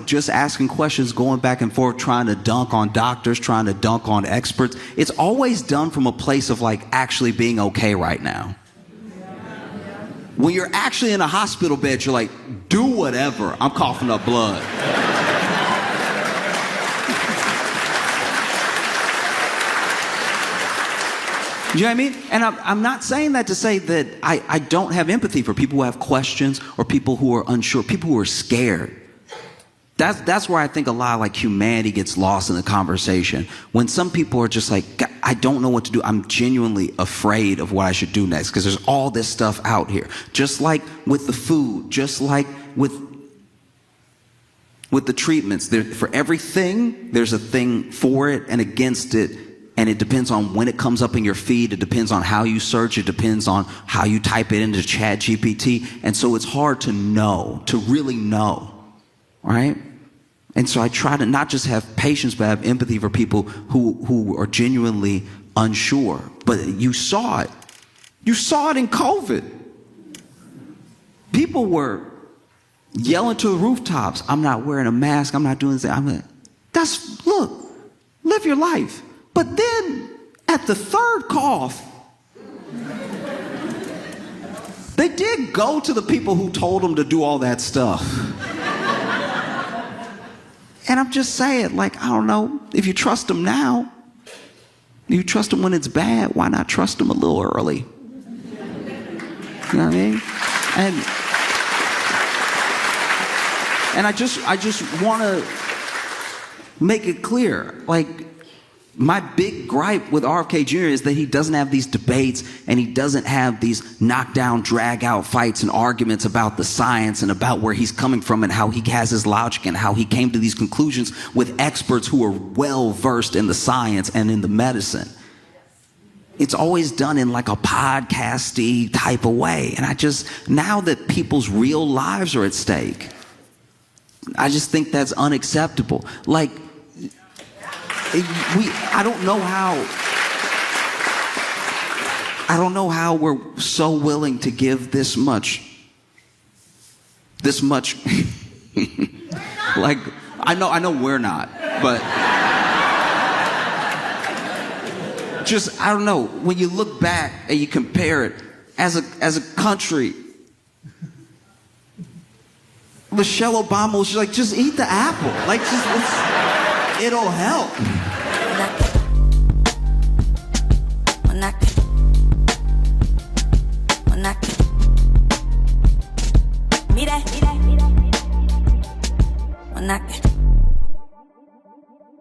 Speaker 7: just asking questions, going back and forth, trying to dunk on doctors, trying to dunk on experts. It's always done from a place of actually being okay right now. When you're actually in a hospital bed, you're like, do whatever. I'm coughing up blood. You know what I mean? And I'm not saying that to say that I don't have empathy for people who have questions or people who are unsure, people who are scared. That's where I think a lot of humanity gets lost in the conversation. When some people are just like, I don't know what to do. I'm genuinely afraid of what I should do next because there's all this stuff out here. Just like with the food, just like with the treatments. For everything, there's a thing for it and against it. And it depends on when it comes up in your feed. It depends on how you search. It depends on how you type it into ChatGPT. And so it's hard to know, to really know, right? And so I try to not just have patience, but have empathy for people who are genuinely unsure. But you saw it. You saw it in COVID. People were yelling to the rooftops, I'm not wearing a mask, I'm not doing this. Look, live your life. But then at the third cough, they did go to the people who told them to do all that stuff. And I'm just saying, I don't know, if you trust them now, if you trust them when it's bad, why not trust them a little early? You know what I mean? And I just want to make it clear, my big gripe with RFK Jr. is that he doesn't have these debates and he doesn't have these knockdown, drag-out fights and arguments about the science and about where he's coming from and how he has his logic and how he came to these conclusions with experts who are well-versed in the science and in the medicine. It's always done in a podcasty type of way. And now that people's real lives are at stake, I just think that's unacceptable. I don't know how we're so willing to give this much. I know we're not, but just, I don't know, when you look back and you compare it, as a country, Michelle Obama was like, just eat the apple. Like, it'll help.
Speaker 8: Mira.